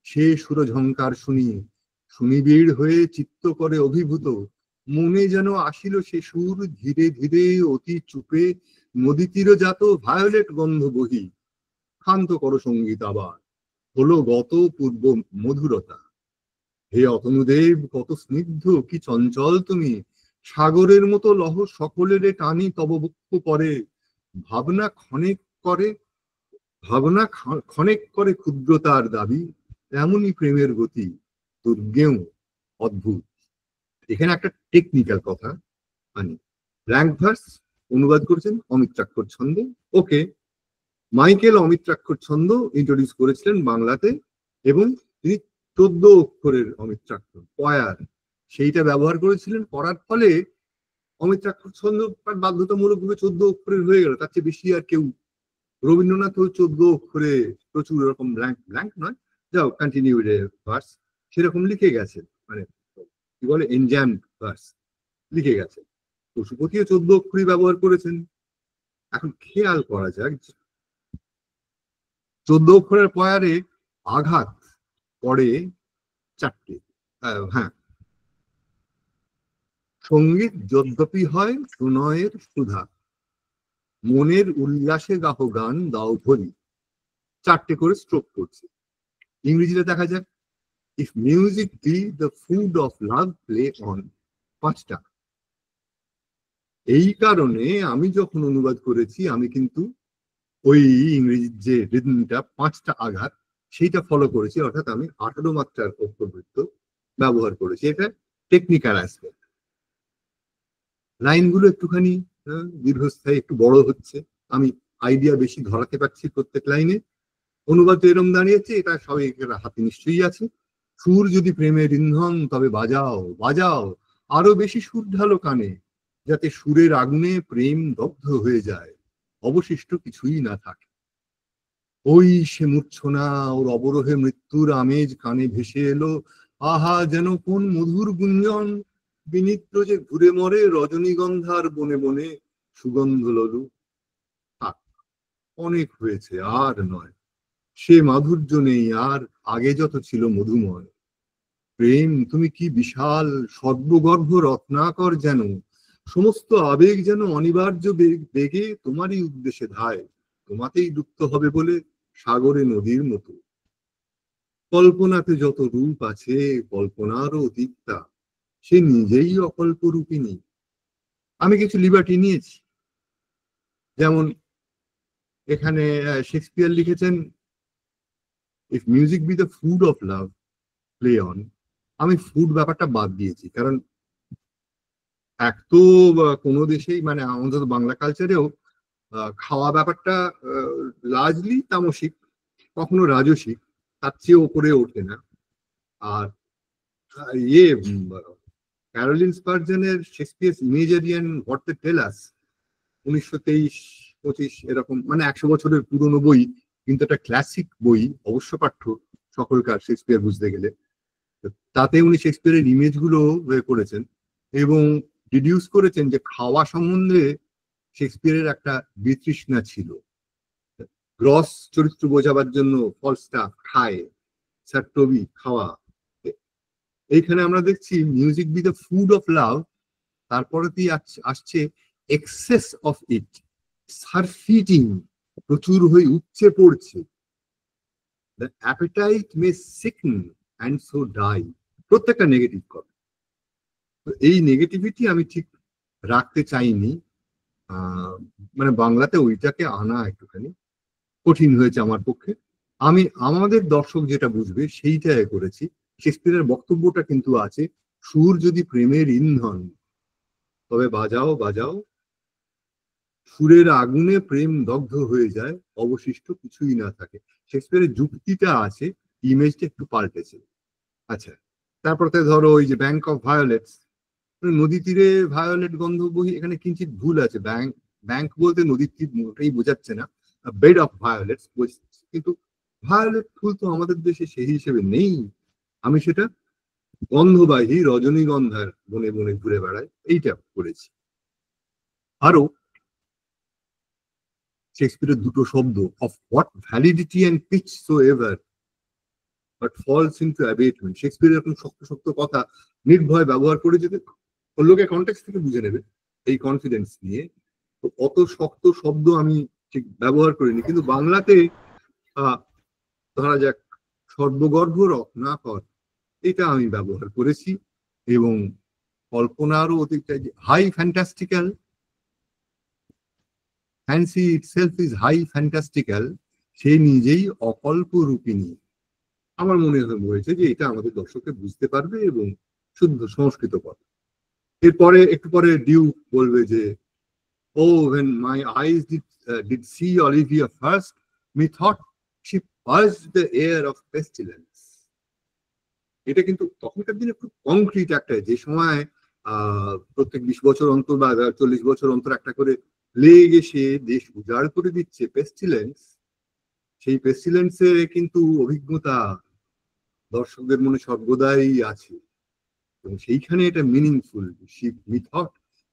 সে সুরঝঙ্কার শুনি, শুনিবীড় হয়ে চিত্ত করে অভিভূত, মনে যেন আসিল সে সুর ধীরে ধীরে অতি চুপে, নদী তীরজাত ভায়োলেট গন্ধ বহি, ক্ষান্ত করো সঙ্গীত আবার, হলো গত পূর্ব মধুরতা। হে অতনুদেব কত স্নিগ্ধ, কি চঞ্চল তুমি, সাগরের মতো লহ সকলের টানি তব বক্ষ করে, ভাবনা ক্ষণেক করে, ভাবনা ক্ষণেক করে ক্ষুদ্রতার দাবি, তেমনই প্রেমের গতি দুর্গেও অদ্ভুত। এখানে একটা টেকনিক্যাল কথা আনি, ব্ল্যাঙ্ক ভার্স অনুবাদ করেছেন অমিত্রাক্ষর ছন্দে। ওকে, মাইকেল অমিত্রাক্ষর ছন্দ ইন্ট্রোডিউস করেছিলেন বাংলাতে, এবং তিনি 14 অক্ষরের অমিত্রাক্ষর পয়ার সেইটা ব্যবহার করেছিলেন, করার ফলে অমিত্রাক্ষর ছন্দ বাধ্যতামূলক ভাবে 14 অক্ষরের হয়ে গেল। তার চেয়ে বেশি আর কেউ, রবীন্দ্রনাথ 14 অক্ষরে প্রচুর এরকম ব্ল্যাঙ্ক নয়, যাও কন্টিনিউ ভার্স সেরকম লিখে গেছে, মানে কি বলে এনজাম ভার্স লিখে গেছে। পশুপতিও 14 অক্ষরই ব্যবহার করেছেন। এখন খেয়াল করা যাক, 14 অক্ষরের পয়ারে আঘাত পড়ে 4টে। হ্যাঁ, সঙ্গীত যদ্যপি হয় প্রণয়ের সুধা, মনের উল্লাসে গাহ গান দাও ভরি, 4টে করে স্ট্রোক করছে। ইংরেজিতে দেখা যাক, if music be the food of love play on, 5টা। এই কারণে আমি যখন অনুবাদ করেছি আমি কিন্তু ওই ইংরেজির যে রিদমটা 5টা আঘাত সেইটা ফলো করেছি, অর্থাৎ আমি 18 মাত্রার অক্ষরবৃত্ত ব্যবহার করেছি। এটা টেকনিক্যাল অ্যাসপেক্ট। লাইনগুলো একটুখানি দীর্ঘস্থায়ী, একটু বড় হচ্ছে, আমি আইডিয়া বেশি ধরাতে পারছি প্রত্যেক লাইনে। অনুবাদ এরম দাঁড়িয়েছে, এটা সবাই হাতে নিশ্চয়ই আছে। সুর যদি প্রেমের ইন্ধন তবে বাজাও বাজাও, আরো বেশি সুর ঢালো কানে, যাতে সুরের আগুনে প্রেম দগ্ধ হয়ে যায়, অবশিষ্ট কিছুই না থাকে। ওই সে মূর্ছনা, ওর অবরোহে মৃত্যুর আমেজ কানে ভেসে এলো, আহা যেন কোন মধুর গুঞ্জন, বিনিদ্র যে ঘুরে মরে রজনীগন্ধার বনে বনে সুগন্ধ ললু। অনেক হয়েছে, আর নয়, সে মাধুর্য নেই আর, আগে যত ছিল মধুময়। প্রেম তুমি কি বিশাল সর্বগর্ভ রত্নাকর, যেন সমস্ত আবেগ যেন অনিবার্য বেগে তোমারই উদ্দেশ্যে ধায়, তোমাতেই লুপ্ত হবে বলে সাগরে নদীর মতো। কল্পনাতে যত রূপ আছে কল্পনারও অতীতটা, সে নিজেই অকল্প রূপিণী। আমি কিছু লিবার্টি নিয়েছি, যেমন এখানে শেক্সপিয়ার লিখেছেন, if music be the food of love play on. আমি ফুড ব্যাপারটা বাদ দিয়েছি, কারণ এক তো কোনো দেশেই, মানে আমাদের বাংলা কালচারেও খাওয়া ব্যাপারটা লার্জলি তামসিক, কখনো রাজসিক, তার চেয়ে ওপরে ওঠে না। আর ইয়ে ক্যারোলিন স্পার্জনের Shakespeare's imagery and what they tell us, 1923-25 এরকম, মানে 100 বছরের পুরনো বই, কিন্তু একটা ক্লাসিক বই, অবশ্য পাঠ্য সকলকার শেক্সপিয়ার বুঝতে গেলে। তাতে উনি শেক্সপিয়ারের ইমেজগুলো করেছেন এবং ডিডিউস করেছেন যে খাওয়া সম্বন্ধে শেক্সপিয়ারের একটা বিতৃষ্ণা ছিল। গ্রস চরিত্র বোঝাবার জন্য ফলসটা খায়, স্যাট্রবি খাওয়া। এইখানে আমরা দেখছি music be the food of love, তারপরেতেই আসছে এক্সেস অফ ইট, সারফিটিং, প্রচুর হয়ে উপচে পড়ছে। The appetite may sicken and so die, প্রত্যেকটা নেগেটিভ কথা। এই নেগেটিভিটি আমি ঠিক রাখতে চাইনি, মানে বাংলাতে ওইটাকে আনা একটুখানি কঠিন হয়েছে আমার পক্ষে। আমি আমাদের দর্শক যেটা বুঝবে সেইটাই করেছি। শেক্সপিয়ারের বক্তব্যটা কিন্তু আছে, সুর যদি প্রেমের ইন্ধন তবে বাজাও বাজাও, সুরের আগুনে প্রেম দগ্ধ হয়ে যায়, অবশিষ্ট কিছুই না থাকে। শেক্সপিয়ারের যুক্তিটা আছে, ইমেজটা একটু পাল্টেছে। আচ্ছা, তারপরে ধরো ওই যে ব্যাংক অফ ভায়োলেটস, নদী তীরে ভায়োলেট গন্ধ বহি, এখানে কিঞ্চিত ভুল আছে। ব্যাংক ব্যাংক বলতে নদীর তীর মোটেই বোঝাচ্ছে না, বেড অফ ভায়োলেটস, কিন্তু ভায়োলেট ফুল তো আমাদের দেশে সেই হিসেবে নেই। আমি সেটা গন্ধবাহী রজনীগন্ধার বনে বনে ঘুরে বেড়াই, এইটা করেছি। আরো শেক্সপিয়ারের দুটো শব্দ, of what validity and pitch soever but falls into abatement, Shakespeare এরকম শক্ত শক্ত কথা নির্ভয় ব্যবহার করে যেতে লোকে কনটেক্সট থেকে বুঝে নেবে এই কনফিডেন্স নিয়ে। তো অত শক্ত শব্দ আমি ঠিক ব্যবহার করিনি, কিন্তু বাংলাতে ধরা যাক সর্বগর্ভ রত্নাকর, এটা আমি ব্যবহার করেছি। এবং কল্পনারও অতিরিক্ত high fantastical, fancy itself is high fantastical, সে নিজেই অকল্প রূপিণী। আমার মনে হয়েছে যে এটা আমাদের দর্শককে বুঝতে পারবে এবং শুদ্ধ সংস্কৃত কথা। এরপরে একটু পরে ডিউ বলবে যে, ও when my eyes did see Olivia first, methought she purged the air of pestilence. এটা কিন্তু তখনকার দিনে খুব কংক্রিট একটা, যে সময় প্রত্যেক 20 বছর অন্তর বা 40 বছর অন্তর একটা করে প্লেগ এসে দেশ উজাড় করে দিচ্ছে, পেস্টিলেন্স, সেই পেস্টিলেন্সের কিন্তু অভিজ্ঞতা দর্শকদের মনে সর্বদাই আছে এবং সেইখানে এটা meaningful.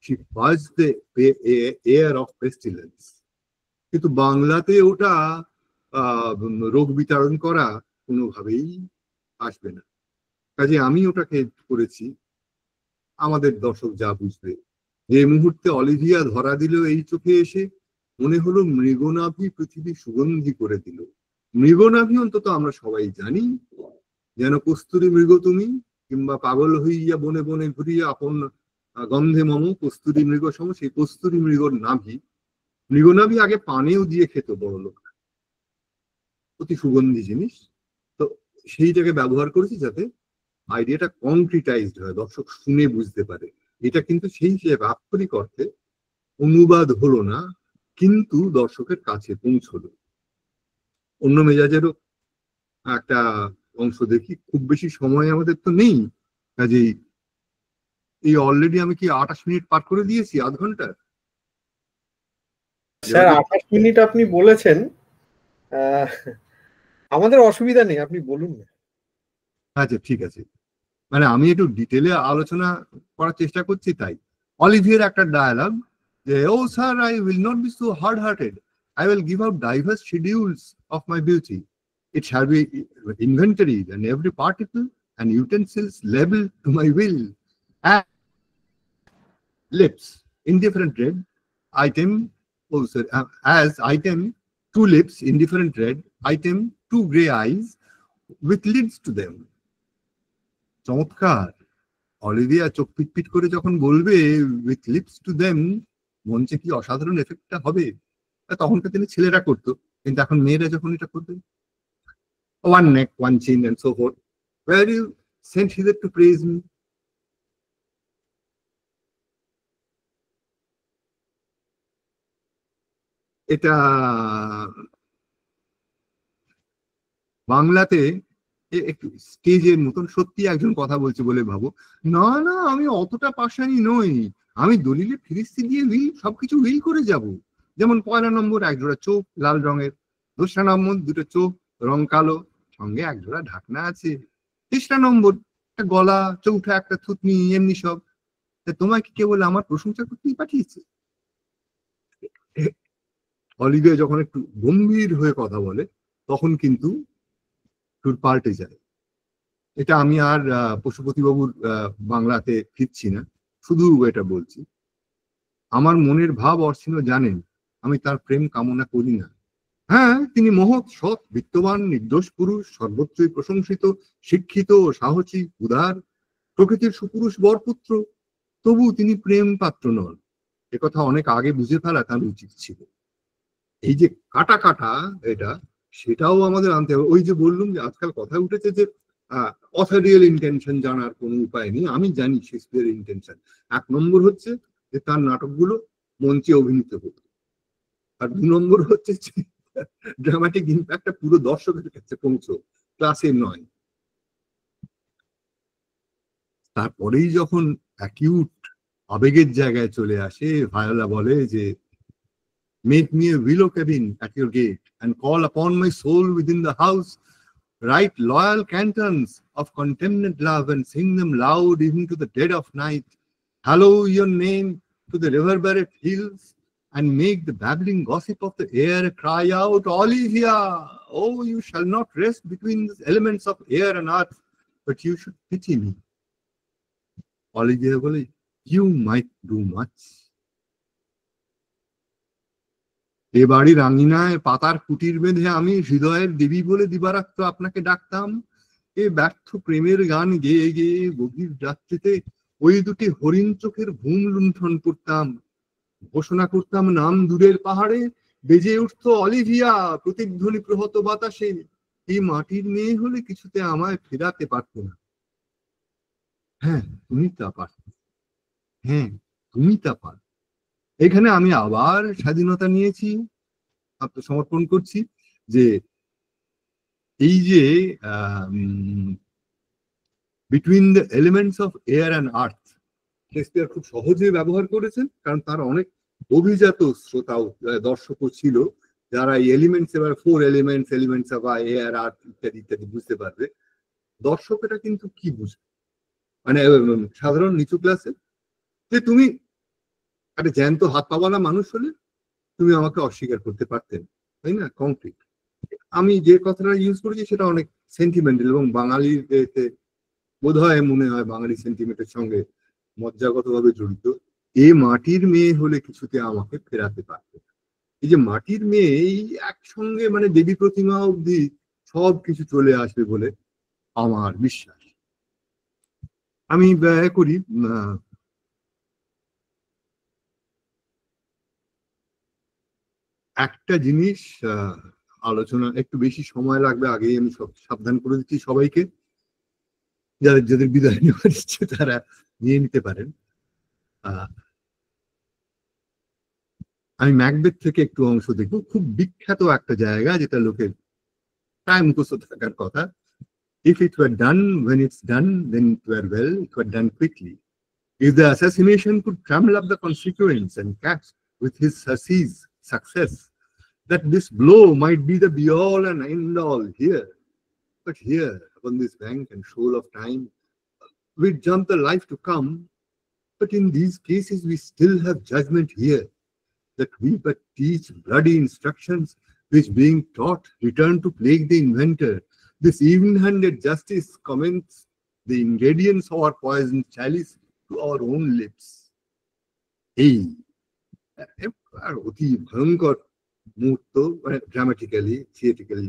she purged the air of pestilence, কিন্তু বাংলাতে ওটা রোগ বিতরণ করা কোনোভাবেই আসবে না। কাজে আমি ওটাকে করেছি আমাদের দর্শক যা বুঝবে। যে মুহূর্তে অলিভিয়া ধরা দিল এই চোখে এসে, মনে হলো মৃগনাভি পৃথিবী সুগন্ধি করে দিল। মৃগনাভি অন্তত আমরা সবাই জানি, যেন কস্তুরী মৃগ তুমি, কিংবা পাগল হইয়া বনে বনে ঘুরিয়া আপন গন্ধে মম কস্তুরী মৃগ সম, সেই কস্তুরী মৃগর নাভি, মৃগনাভি আগে পানেও দিয়ে খেত বড় লোক, অতি সুগন্ধি জিনিস। তো সেইটাকে ব্যবহার করেছি যাতে আইডিয়াটা কংক্রিটাইজড হয়, দর্শক শুনে বুঝতে পারে। এটা কিন্তু সেই হিসেবে আক্ষরিক অর্থে অনুবাদ হলো না, কিন্তু দর্শকের কাছে পৌঁছলো। অন্য মেজাজেরও একটা অংশ দেখি, খুব বেশি সময় আমাদের তো নেই, কাজেই এই অলরেডি আমি কি 28 মিনিট পার করে দিয়েছি, আধ ঘন্টা। স্যার 28 মিনিট আপনি বলেছেন, আমাদের অসুবিধা নেই, আপনি বলুন না। আচ্ছা ঠিক আছে, মানে আমি একটু ডিটেলে আলোচনা করার চেষ্টা করছি। তাই অলিভিয়ার একটা ডায়ালগ যে, O sir, I will not be so hard hearted, I will give out divers schedules of my beauty, it shall be inventoried and every particle and utensils labeled to my will. And lips, indifferent red, item, oh sorry, as item, 2 lips, indifferent red, item, 2 grey eyes with lids to them. চমৎকার। Olivia চোখ পিটপিট করে যখন বলবে with lips to them, মঞ্চে কি অসাধারণ এফেক্টটা হবে। তখনকার দিনে ছেলেরা করতো, কিন্তু এখন মেয়েরা যখন এটা করবে, one neck, one chin, and so forth. Where you sent hither to praise me? এটা বাংলাতে একটু স্টেজের মতন সত্যি একজন কথা বলছে বলে ভাবো। না না, আমি অতটা পাশানি নই, আমি দলিলে ফিরিস্তি দিয়ে উইল সবকিছু উইল করে যাব। যেমন 1 নম্বর একজোড়া চোখ লাল রঙের, 2 নম্বর 2টো চোখ রং কালো, সঙ্গে একজোড়া ঢাকনা আছে, 3 নম্বর একটা গলা, চৌঠা একটা থুতনি, এমনি সব। তোমাকে কেবল আমার প্রশংসা করতেই পাঠিয়েছে। অলিভিয়া যখন একটু গম্ভীর হয়ে কথা বলে তখন কিন্তু সুর পাল্টে যায়। এটা আমি আর পশুপতিবাবুর বাংলাতে ফিরছি না, শুধু এটা বলছি, আমার মনের ভাব অর্চিন জানেন, আমি তার প্রেম কামনা করি না। হ্যাঁ, তিনি মহৎ, সৎ, বিত্তবান, নির্দোষ পুরুষ, সর্বত্রই প্রশংসিত, শিক্ষিত, সাহসী, উদার, প্রকৃতির সুপুরুষ বরপুত্র, তবু তিনি প্রেম পাত্র নন। একথা অনেক আগে বুঝে ফেলা তার উচিত ছিল। এই যে কাটা কাটা এটা, সেটাও আমাদের আনতে হবে। ওই যে বললুম যে আজকাল কথা উঠেছে যে অথরিয়াল ইন্টেনশন জানার কোনো উপায় নেই। আমি জানি শেক্সপিয়ারের ইন্টেনশন। 1 নম্বর হচ্ছে যে তার নাটকগুলো মঞ্চে অভিনীত হতো, আর 2 নম্বর হচ্ছে ড্রামাটিক ইম্প্যাক্টটা পুরো দর্শকের কাছে পৌঁছো, ক্লাসে নয়। তারপরেই যখন অ্যাকিউট আবেগের জায়গায় চলে আসে, ভায়োলা বলে যে make me a willow cabin at your gate and call upon my soul within the house, write loyal cantons of contemned love and sing them loud even to the dead of night, hallow your name to the reverberate hills and make the babbling gossip of the air cry out, Olivia, oh, you shall not rest between the elements of air and earth, but you should pity me. Olivia bole, you might do much. এ বাড়ির আঙিনায় পাতার কুটির বেঁধে আমি হৃদয়ের দেবী বলে দিবারাত্র আপনাকে ডাকতাম। এ ব্যর্থ প্রেমের গান গেয়ে গেয়ে গভীর রাত্রিতে ওই দুটি হরিণ চোখের ঘুম লুণ্ঠন করতাম। ঘোষণা করতাম নাম দূরের পাহাড়ে, বেজে উঠত অলিভিয়া প্রতিধ্বনি প্রহত বাতাসে। এই মাটির মেয়ে হলে কিছুতে আমায় ফেরাতে পারত না। হ্যাঁ তুমি তা পারত, হ্যাঁ তুমি তা পার। এখানে আমি আবার স্বাধীনতা নিয়েছি, আত্মসমর্পণ করছি যে এই যে between the elements of air and earth Shakespeare খুব সহজে ব্যবহার করেছেন, কারণ তার অনেক অভিজাত শ্রোতা দর্শকও ছিল যারা এই এলিমেন্টস, এবার 4 এলিমেন্টস অফ এয়ার আর্থ ইত্যাদি ইত্যাদি বুঝতে পারবে। দর্শকেরা কিন্তু কি বুঝবে, মানে সাধারণ নিচু ক্লাসে, যে তুমি একটা জ্যান্ত হাত পাওয়ালা মানুষ হলে তুমি আমাকে অস্বীকার করতে পারতেন, তাই না? কংক্রিট। আমি যে কথাটা ইউজ করেছি সেটা অনেক সেন্টিমেন্টাল এবং বাঙালির বোধ হয় মনে হয় বাঙালি সেন্টিমেন্টের সঙ্গে মজ্জাগতভাবে জড়িত। এ মাটির মেয়ে হলে কিছুতে আমাকে ফেরাতে পারত। এই যে মাটির মেয়ে, এই একসঙ্গে মানে দেবী প্রতিমা অবধি সব কিছু চলে আসবে বলে আমার বিশ্বাস। আমি ব্যয় করি একটা জিনিস আলোচনা একটু বেশি সময় লাগবে, আগেই আমি সব সাবধান করে দিচ্ছি সবাইকে, যাদের বিদায় নেওয়ার ইচ্ছে তারা নিয়ে নিতে পারেন। আমি ম্যাকবেথ থেকে একটু অংশ দেখবো, খুব বিখ্যাত একটা জায়গা যেটা লোকের প্রায় মুখস্থ থাকার কথা। If it were done when it's done, then it were well, it were done quickly. If the assassination could trammel up the constituents and catch with his surcease success, that this blow might be the be-all and end-all here. But here, upon this bank and shoal of time, we jump the life to come, but in these cases we still have judgment here, that we but teach bloody instructions, which being taught return to plague the inventor. This even-handed justice comments the ingredients of our poison chalice to our own lips. এই অতি ভয়ঙ্কর মুহূর্ত, মানে dramatically থিয়েটিক্যালি।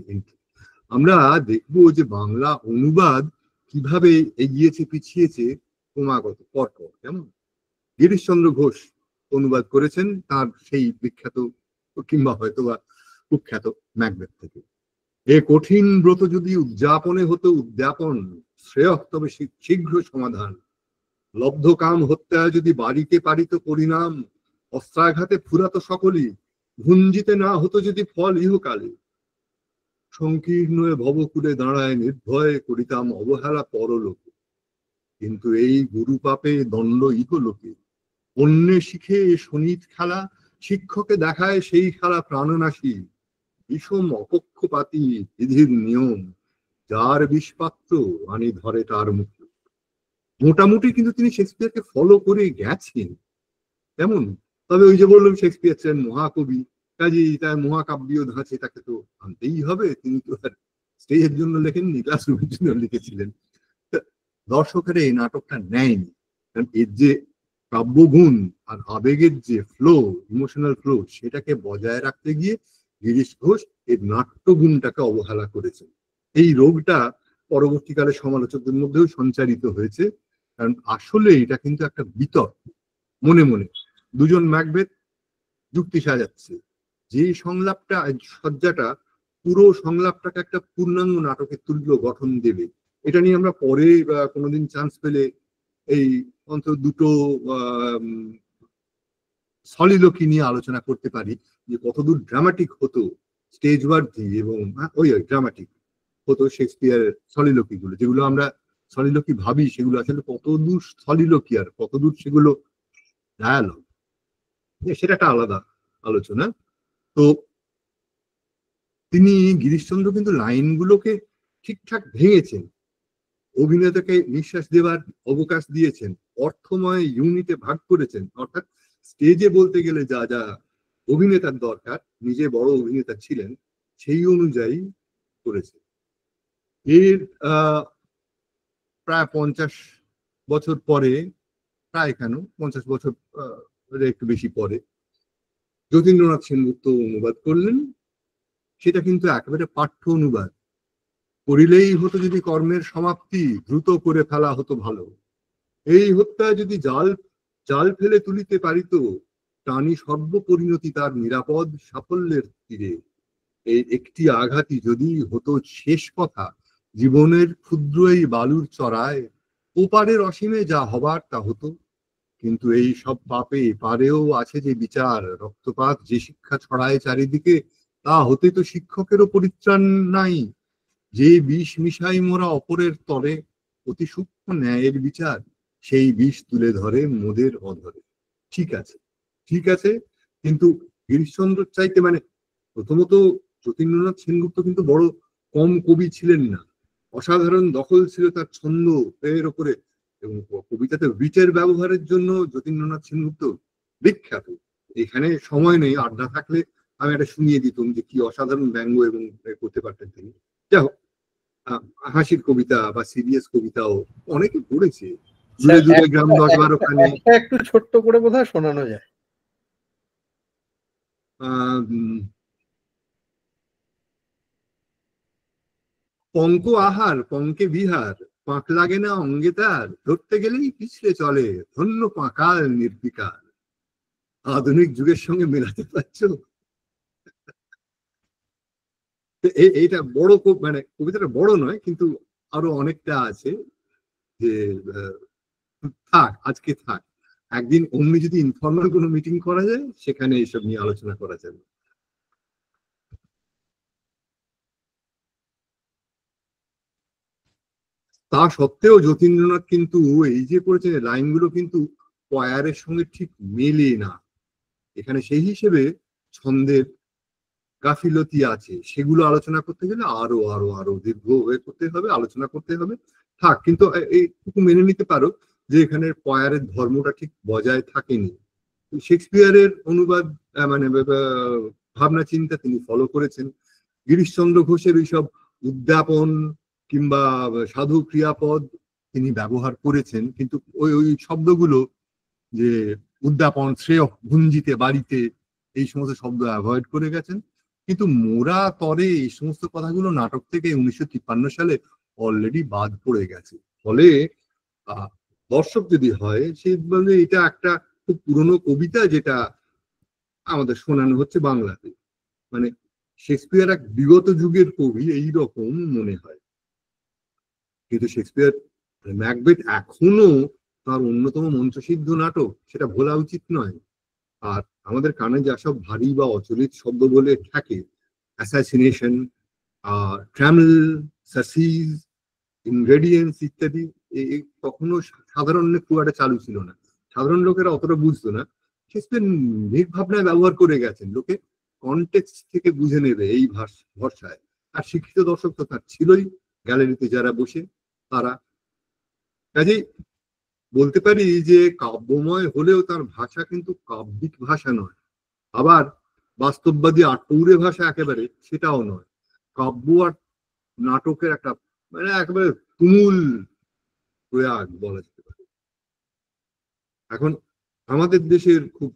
আমরা দেখবো যে বাংলা অনুবাদ কিভাবে এগিয়েছে পিছিয়েছে ক্রমাগত পরপর। যেমন গিরিশচন্দ্র ঘোষ অনুবাদ করেছেন তার সেই বিখ্যাত কিংবা হয়তো বা কুখ্যাত ম্যাকবেথ থেকে। এ কঠিন ব্রত যদি উদযাপনে হতো উদ্যাপন, শ্রেয় তবে শীঘ্র সমাধান। লব্ধ কাম হত্যা যদি বাড়িতে পারিত পরিণাম, অস্ত্রাঘাতে ফুরাত সকলই, ভুঞ্জিতে না হতো যদি ফল ইহকালে। সংকীর্ণ ভবকুলে দাঁড়ায় নির্ভয়ে করিতাম অবহেলা পরলোকে, কিন্তু এই গুরু পাপে দণ্ড ইহলোকে। অন্যে শিখে শনিত খেলা, শিক্ষকে দেখায় সেই খেলা প্রাণনাশী। বিষম অপক্ষপাতী বিধির নিয়ম, যার বিষপাত্র আনি ধরে তার মুখ। মোটামুটি কিন্তু তিনি শেক্সপিয়ারকে ফলো করে গেছেন তেমন। তবে ওই যে বললাম শেক্সপিয়ার ছিলেন মহাকবি, কাজেই তার মহাকাব্যীয় ধাঁচে তাকে তো আনতেই হবে। তিনি তো আর স্টেজের জন্য লেখেননি, ক্লাসরুমের জন্য লিখেছিলেন। দর্শকেরা এই নাটকটা নেয়নি, কারণ এর যে কাব্যগুণ আর আবেগের যে ফ্লো, ইমোশনাল ফ্লো, সেটাকে বজায় রাখতে গিয়ে গিরিশ ঘোষ এর নাট্যগুণটাকে অবহেলা করেছেন। এই রোগটা পরবর্তীকালে সমালোচকদের মধ্যেও সঞ্চারিত হয়েছে, কারণ আসলে এটা কিন্তু একটা বিতর্ক। মনে মনে দুজন ম্যাকবেথ যুক্তি সাজাচ্ছে, যে সংলাপটা সজ্জাটা পুরো সংলাপটাকে একটা পূর্ণাঙ্গ নাটকের তুল্য গঠন দেবে। এটা নিয়ে আমরা পরে বা কোনোদিন চান্স পেলে এই অন্তত দুটো সলিলোকি নিয়ে আলোচনা করতে পারি, যে কতদূর ড্রামাটিক হতো স্টেজ ওয়ার্থি এবং ওই ড্রামাটিক হতো শেক্সপিয়ারের সলিলোকি গুলো, যেগুলো আমরা সলিলোকি ভাবি সেগুলো আসলে কতদূর সলিলোকি আর কতদূর সেগুলো ডায়ালগ, সেটা একটা আলাদা আলোচনা। তো তিনি গিরিশচন্দ্র কিন্তু লাইনগুলোকে ঠিকঠাক ভেঙেছেন, অভিনেতাকে নিঃশ্বাস দেওয়ার অবকাশ দিয়েছেন, অর্থময় ইউনিটে ভাগ করেছেন, অর্থাৎ স্টেজে বলতে গেলে যা যা অভিনেতার দরকার, নিজে বড় অভিনেতা ছিলেন, সেই অনুযায়ী করেছে। এর প্রায় 50 বছর পরে, প্রায় কেন 50 বছর একটু বেশি পরে যতীন্দ্রনাথ সেনগুপ্ত অনুবাদ করলেন। সেটা কিন্তু একেবারে পাঠ্য অনুবাদ, করিলেই হতো যদি কর্মের সমাপ্তি, দ্রুত করে ফেলা হতো ভালো, এই হত্যা যদি জাল জাল ফেলে তুলিতে পারিত, টানি সর্বপরিণতি তার নিরাপদ সাফল্যের তীরে, এই একটি আঘাতই যদি হতো শেষ কথা, জীবনের ক্ষুদ্র এই বালুর চড়ায়, ওপারের অসীমে যা হবার তা হতো। কিন্তু এই সব পাপে পারেও আছে যে বিচার, রক্তপাত যে শিক্ষা ছড়ায় চারিদিকে, তা হতে তো শিক্ষকেরও পরিত্রাণ নাই। যে বিষ মিশাই মোরা অপরের তরে, অতি সূক্ষ্ম ন্যায়ের বিচার, সেই বিষ তুলে ধরে মোদের অধরে। ঠিক আছে, ঠিক আছে, কিন্তু গিরিশচন্দ্র চাইতে মানে প্রথমত যতীন্দ্রনাথ সেনগুপ্ত কিন্তু বড় কম কবি ছিলেন না, অসাধারণ দখল ছিল তার ছন্দ এর ওপরে, এবং কবিতাতে উইটের ব্যবহারের জন্য যতীন্দ্রনাথ সেনগুপ্ত বিখ্যাত। এখানে সময় নেই, আড্ডা থাকলে আমি একটা শুনিয়ে দিতাম যে কি অসাধারণ ব্যঙ্গ এবং করতে পারতেন তিনি। যাই হোক, হাসির কবিতা বা সিরিয়াস কবিতাও অনেকে পড়েছে, দূরে দূরে গ্রাম 10-12 খানে। একটু ছোট্ট করে বোধহয় শোনানো যায়। পঙ্ক আহার পঙ্কে বিহার, পাঁক লাগে না অঙ্গে তার, ধরতে গেলেই পিছলে চলে ধন্য পাঁকাল নির্বিকার। আধুনিক যুগের সঙ্গে মেলাতে পারছো? এইটা বড় মানে কবিতাটা বড় নয়, কিন্তু আরো অনেকটা আছে যে থাক, আজকে থাক, একদিন অমনি যদি ইনফর্মাল কোনো মিটিং করা যায় সেখানে এইসব নিয়ে আলোচনা করা যাবে। তা সত্ত্বেও যতীন্দ্রনাথ কিন্তু এই যে করেছেন লাইনগুলো কিন্তু পয়ারের সঙ্গে ঠিক মেলে না, এখানে সেই হিসেবে ছন্দের গাফিলতি আছে, সেগুলো আলোচনা করতে গেলে আরো আরো আরো দীর্ঘ হয়ে করতে হবে, আলোচনা করতে হবে। থাক, কিন্তু এইটুকু মেনে নিতে পারো যে এখানে পয়ারের ধর্মটা ঠিক বজায় থাকেনি। শেক্সপিয়ারের অনুবাদ মানে ভাবনা চিন্তা তিনি ফলো করেছেন। গিরিশচন্দ্র ঘোষের এইসব উদ্যাপন কিংবা সাধু ক্রিয়াপদ তিনি ব্যবহার করেছেন, কিন্তু ওই ওই শব্দগুলো যে উদ্যাপন, শ্রেয় ভুঞ্জিতে বাড়িতে, এই সমস্ত শব্দ অ্যাভয়েড করে গেছেন। কিন্তু মোরা তরে এই সমস্ত কথাগুলো নাটক থেকে 1953 সালে অলরেডি বাদ পড়ে গেছে। ফলে দর্শক যদি হয় সে বলে এটা একটা খুব পুরনো কবিতা যেটা আমাদের শোনানো হচ্ছে বাংলাতে, মানে শেক্সপিয়ার এক বিগত যুগের কবি এই রকম মনে হয়। কিন্তু শেক্সপিয়ার ম্যাকবেথ এখনো তার অন্যতম মন্ত্রসিদ্ধ নাটক, সেটা ভোলা উচিত নয়। আর আমাদের কানে যা সব ভারী বা অচলিত শব্দ বলে থাকে, অ্যাসাসিনেশন, ট্র্যামেল, সাসিজ, ইনগ্রেডিয়েন্টস ইত্যাদি, তখনও সাধারণ খুব একটা চালু ছিল না, সাধারণ লোকেরা অতটা বুঝতো না। শেক্সপিয়ার নির্ভাবনায় ব্যবহার করে গেছেন, লোকে কনটেক্সট থেকে বুঝে নেবে এই ভরসায়। আর শিক্ষিত দর্শক তো তার ছিলই, গ্যালারিতে যারা বসে তারা। কাজেই বলতে পারি যে কাব্যময় হলেও তার ভাষা কিন্তু কাব্যিক ভাষা নয়, আবার বাস্তববাদী আটপৌরে ভাষা একেবারে সেটাও নয়। কাব্য আর নাটকের একটা মানে একেবারে তুমুল প্রয়াগ বলা যেতে পারে। এখন আমাদের দেশের খুব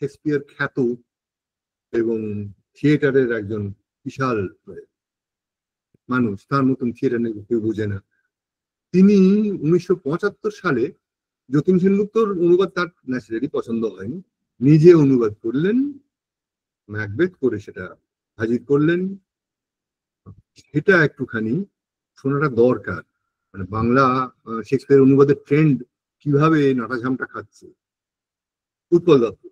শেক্সপিয়ার খ্যাত এবং থিয়েটারের একজন বিশাল মানুষ, তার মতন থিয়েটার কেউ বোঝে না। তিনি 1975 সালে যতীন সেনগুপ্তর অনুবাদ তার ন্যাচারালি পছন্দ হয়নি, নিজে অনুবাদ করলেন, ম্যাকবেথ করে সেটা হাজির করলেন। সেটা একটুখানি শোনাটা দরকার, মানে বাংলা শেক্সপিয়ার অনুবাদের ট্রেন্ড কিভাবে নাটাঝামটা খাচ্ছে। উৎপল দত্ত,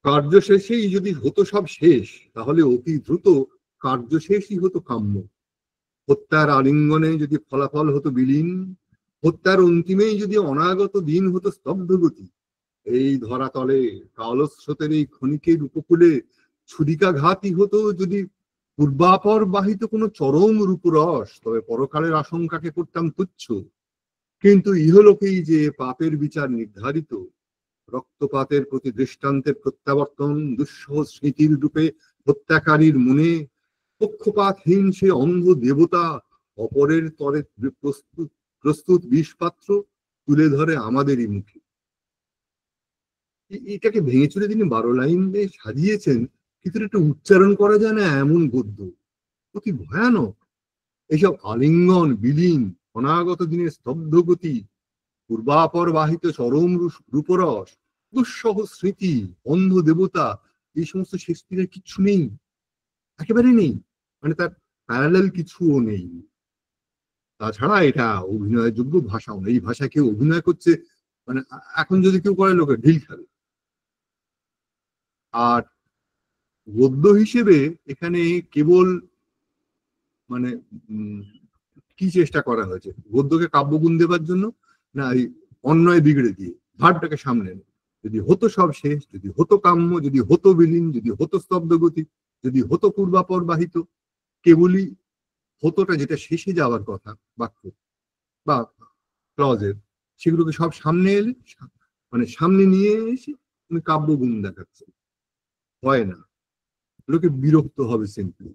কার্য শেষেই যদি হতো সব শেষ, তাহলে অতি দ্রুত কার্য শেষই হতো কাম্য। হত্যার আলিঙ্গনে যদি ফলাফল হতো বিলীন, হত্যার অন্তিমেই যদি অনাগত দিন হতো স্তব্ধগতি, এই ধরাতলে কালস্রোতের এই ক্ষণিকের উপকূলে ছুরিকাঘাতই হতো যদি পূর্বাপর বাহিত কোনো চরম রূপরস, তবে পরকালের আশঙ্কাকে করতাম তুচ্ছ। কিন্তু ইহলোকেই যে পাপের বিচার নির্ধারিত, রক্তপাতের প্রতি দৃষ্টান্তের প্রত্যাবর্তন দুঃসহ স্মৃতির রূপে হত্যাকারীর মনে, পক্ষপাতহীন সে অন্ধ দেবতা অপরের তরে প্রস্তুত প্রস্তুত বিষপাত্র তুলে ধরে আমাদেরই মুখে। এটাকে ভেঙে চুরে তিনি 12 লাইন সাজিয়েছেন, কিন্তু এটা উচ্চারণ করা যায় না এমন গদ্য, অতি ভয়ানক। এইসব আলিঙ্গন, বিলীন, অনাগত দিনের স্তব্ধগতি, পূর্বাপর বাহিত চরম রূপরস, দুঃসহ স্মৃতি, অন্ধ দেবতা, এই সমস্ত শেক্সপিয়ারের কিচ্ছু নেই, একেবারে নেই, মানে তার প্যারালাল কিছুও নেই। তাছাড়া এটা অভিনয়ের যোগ্য ভাষাও না। এই ভাষা কেউ অভিনয় করছে, মানে এখন যদি কেউ করে লোকে ঢিল খাবে। আর গদ্য হিসেবে এখানে কেবল মানে কি চেষ্টা করা হয়েছে, গদ্যকে কাব্যগুণ দেবার জন্য না এই অন্যায় বিগড়ে দিয়ে ভাবটাকে সামনে নেয়। যদি হতো সব শেষ, যদি হতো কাম্য, যদি হতো বিলীন, যদি হতো স্তব্ধগতি, যদি হতো পূর্বাপর বাহিত, কেবলই হতোটা যেটা শেষে যাওয়ার কথা বাক্য বা ক্লজের, সেগুলোকে সব সামনে এলে মানে সামনে নিয়ে এসে কাব্যগুণ দেখাচ্ছে। হয় না, লোকে বিরক্ত হবে সিম্পলি।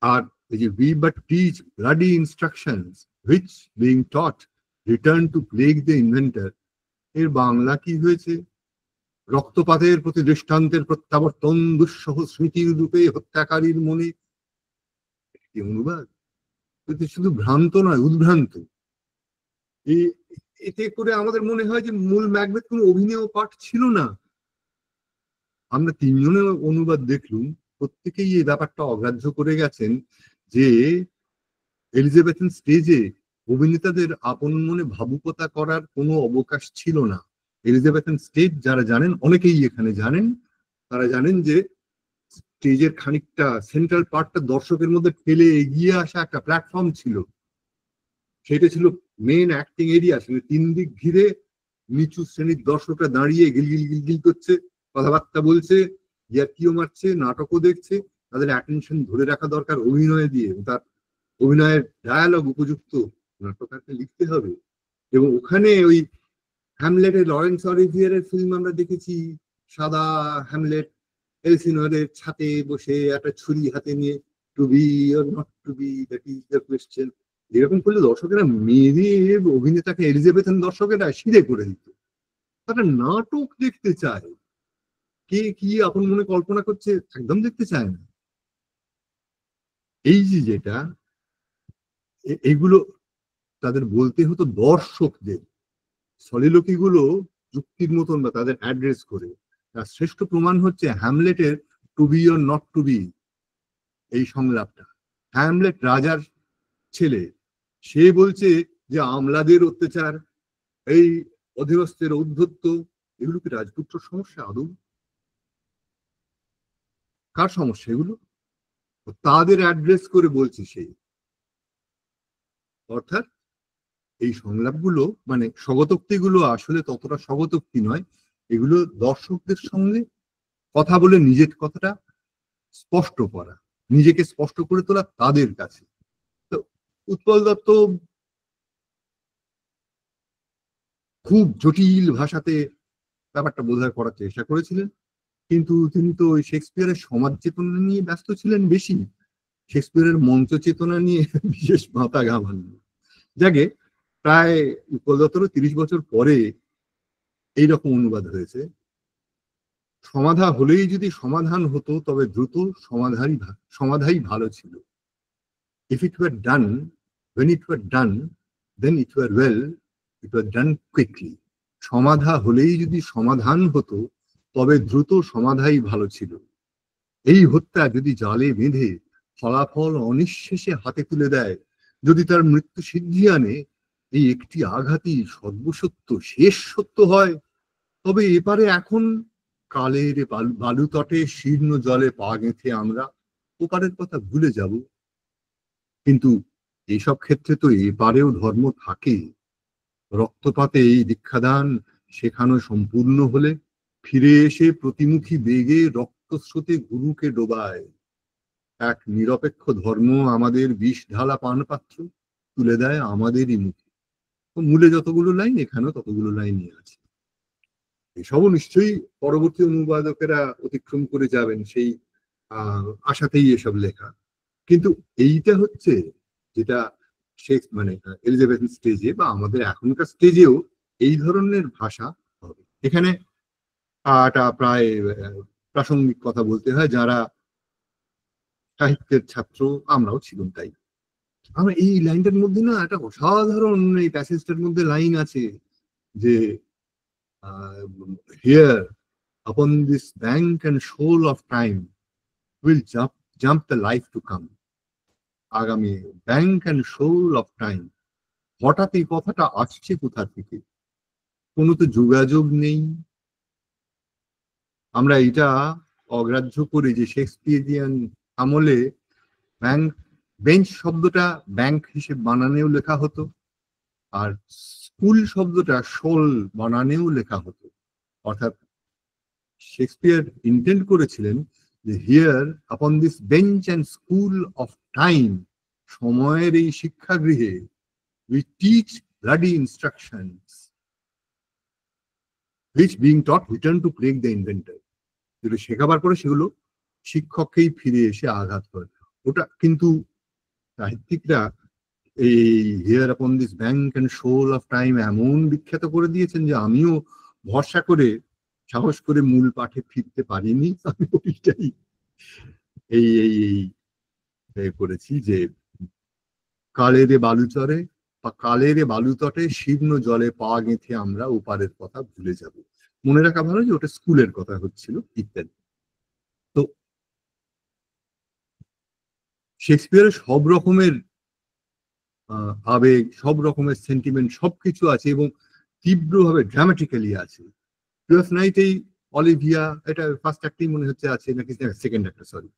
আর এই যে we but teach bloody instructions which being taught return to plague the inventor, এর বাংলা কি হয়েছে? রক্তপাতের প্রতি দৃষ্টান্তের প্রত্যাবর্তন দুঃসহ স্মৃতির রূপে হত্যাকারীর মনে। একটি অনুবাদ শুধু ভ্রান্ত নয়, উদ্ভ্রান্ত। এতে করে আমাদের মনে হয় যে মূল ম্যাকবেথ কোনো অভিনয় পাঠ ছিল না। আমরা তিনজনের অনুবাদ দেখলুম, প্রত্যেকেই এই ব্যাপারটা অগ্রাহ্য করে গেছেন যে এলিজাবেথেন স্টেজে অভিনেতাদের আপন মনে ভাবুকতা করার কোনো অবকাশ ছিল না। এলিজাবেথেন স্টেজ যারা জানেন, অনেকেই এখানে জানেন, তারা জানেন যে স্টেজের খানিকটা সেন্ট্রাল পার্টটা দর্শকের মধ্যে ঠেলে এগিয়ে আসা একটা প্ল্যাটফর্ম ছিল। সেটা ছিল মেন অ্যাক্টিং এরিয়া। সেখানে 3 দিক ঘিরে নিচু শ্রেণীর দর্শকরা দাঁড়িয়ে গিলগিল গিলগিল করছে, কথাবার্তা বলছে, ইয়ার্কিও মারছে, নাটকও দেখছে। তাদের অ্যাটেনশন ধরে রাখা দরকার অভিনয় দিয়ে, তার অভিনয়ের ডায়ালগ উপযুক্ত নাট্যকারকে লিখতে হবে। এবং ওখানে ওই হ্যামলেটের, লরেন্স অলিভিয়ারের ফিল্ম আমরা দেখেছি, সাদা হ্যামলেট এলসিনরের ছাতে বসে একটা ছুরি হাতে নিয়ে, to be or not to be, that is the question. এরকম করলে দর্শকেরা মেরে অভিনেতাকে, এলিজাবেথেন দর্শকেরা শিরে করে দিত। তারা নাটক দেখতে চায়, কে কি আপন মনে কল্পনা করছে একদম দেখতে চায় না। এই যে যেটা এইগুলো তাদের বলতে হতো দর্শকদের, সলিলোকি গুলো যুক্তির মতন বা তাদের অ্যাড্রেস করে। তার শ্রেষ্ঠ প্রমাণ হচ্ছে হ্যামলেটের to be or not to be এই সংলাপটা। হ্যামলেট রাজার ছেলে, সে বলছে যে আমলাদের অত্যাচার, এই অধীনস্থের ঔদ্ধত্য, এগুলো কি রাজপুত্র সমস্যা আদৌ? কার সমস্যা এগুলো? তাদের অ্যাড্রেস করে বলছে সেই। অর্থাৎ এই সংলাপগুলো মানে স্বগতোক্তিগুলো আসলে ততটা স্বগতোক্তি নয়, এগুলো দর্শকদের সঙ্গে কথা বলে নিজের কথাটা স্পষ্ট করা, নিজেকে স্পষ্ট করে তোলা তাদের কাছে। তো উৎপল দত্ত খুব জটিল ভাষাতে ব্যাপারটা বোঝায় করার চেষ্টা করেছিলেন, কিন্তু তিনি তো ওই শেক্সপিয়ারের সমাজ চেতনা নিয়ে ব্যস্ত ছিলেন বেশি, শেক্সপিয়ারের মঞ্চ চেতনা নিয়ে বিশেষ মাথা ঘামাননি। যাকে প্রায় উৎপল দত্তর 30 বছর পরে এইরকম অনুবাদ হয়েছে। সমাধা হলেই যদি সমাধান হতো তবে দ্রুত সমাধাই ভালো ছিল। If it were done, when it were done, then it were well, it were done quickly. সমাধা হলেই যদি সমাধান হতো তবে দ্রুত সমাধাই ভালো ছিল। এই হত্যা যদি জালে বেঁধে ফলাফল অনিঃশেষে হাতে তুলে দেয়, যদি তার মৃত্যু সিদ্ধি আনে, এই একটি আঘাতই সর্বসত্য শেষ সত্য হয়, তবে এপারে এখন কালের বালুতটে শীর্ণ জলে পা গেঁথে আমরা ওপারের কথা ভুলে যাব। কিন্তু এইসব ক্ষেত্রে তো এপারেও ধর্ম থাকে। রক্তপাতে এই দীক্ষাদান শেখানো সম্পূর্ণ হলে ফিরে এসে প্রতিমুখী বেগে রক্তস্রোতে গুরুকে ডোবায়। এক নিরপেক্ষ ধর্ম আমাদের বিষ ঢালা পানপাত্র তুলে দেয় আমাদেরই মুখে। মূলে যতগুলো লাইন এখানেও ততগুলো লাইনই আছে। এসবও নিশ্চয়ই পরবর্তী অনুবাদকেরা অতিক্রম করে যাবেন, সেই আশাতেই এসব লেখা। কিন্তু এইটা হচ্ছে যেটা মানে এলিজাবেথ স্টেজে বা আমাদের এখনকার স্টেজেও এই ধরনের ভাষা হবে। এখানে একটা প্রায় প্রাসঙ্গিক কথা বলতে হয়, যারা সাহিত্যের ছাত্র আমরাও ছিলাম, তাই আমরা এই লাইনটার মধ্যে না একটা অসাধারণ, এই প্যাসেজটার মধ্যে লাইন আছে যে here upon this bank and shoal of time will jump the life to come. আগামী ব্যাংক অ্যান্ড শোল অফ টাইম। হঠাৎ এই কথাটা আসছে কোথা থেকে? কোনো তো যোগাযোগ নেই। আমরা এটা অগ্রাহ্য করি যে শেক্সপিয়ারিয়ান আমলে ব্যাংক, বেঞ্চ শব্দটা ব্যাংক হিসেবে বানানেও লেখা হতো, আর স্কুল শব্দটা শোল বানানেও লেখা হতো। অর্থাৎ শেক্সপিয়ার ইন্টেন্ড করেছিলেন যে হিয়ার আপন this bench and school of time, সময়ের এই শিক্ষাগৃহে we teach bloody instructions which being taught return to plague the inventor. যেগুলো শেখাবার পরে সেগুলো শিক্ষককেই ফিরে এসে আঘাত করে। ওটা কিন্তু সাহিত্যিকরা এই হিয়ার আপন দিস ব্যাংক অ্যান্ড শোল অফ টাইম এমন বিখ্যাত করে দিয়েছেন যে আমিও ভরসা করে সাহস করে মূল পাঠে ফিরতে পারিনি। আমি ওইটাই এই এই করেছি যে কালেরে বালুচরে বা কালেরে বালুতটে শীর্ণ জলে পা গেঁথে আমরা ওপারের কথা ভুলে যাব। মনে রাখা ভালো যে ওটা স্কুলের কথা হচ্ছিল ইত্যাদি। তো শেক্সপিয়ারের সব রকমের আবেগ, সব রকমের সেন্টিমেন্ট সবকিছু আছে এবং তীব্রভাবে ড্রামাটিক্যালি আছে। টুয়েলথ নাইটেই অলিভিয়া, এটা ফার্স্ট অ্যাক্টেই মনে হচ্ছে আছে নাকি সেকেন্ড অ্যাক্টে, সরি,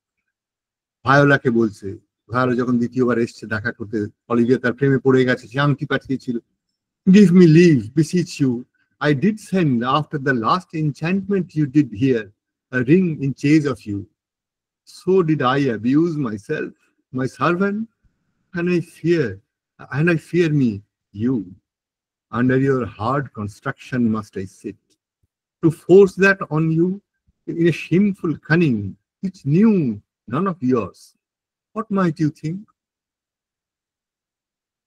ভায়োলাকে বলছে, ভায়োলা যখন দ্বিতীয়বার এসছে দেখা করতে, অলিভিয়া তার প্রেমে পড়ে গেছে, সে আংটি পাঠিয়েছিল। Give me leave, beseech you. I did send after the last enchantment you did here, a ring in chase of you. So did I abuse myself, my servant, and I fear me, you. Under your hard construction must I sit, to force that on you in a shameful cunning which knew none of yours. What might you think?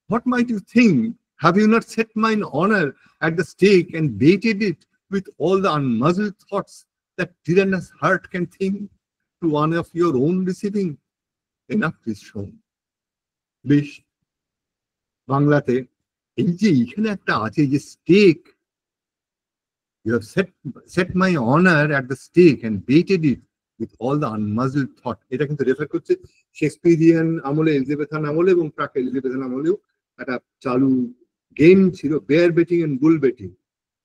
What might you think? Have you not set mine honor at the stake and baited it with all the unmuzzled thoughts that tyrannous heart can think to one of your own receiving? Enough is shown. বেশ, বাংলাতে এই যে এখানে একটা আছে যে stake, you have set my honor at the stake and baited it with all the unmuzzled thought. এটা কিন্তু রেফার করছে শেক্সপিয়ারিয়ান আমলে, এলিজাবেথান আমলে এবং প্রাক এলিজাবেথান আমলেও একটা চালু গেম ছিল, bear baiting and bull baiting.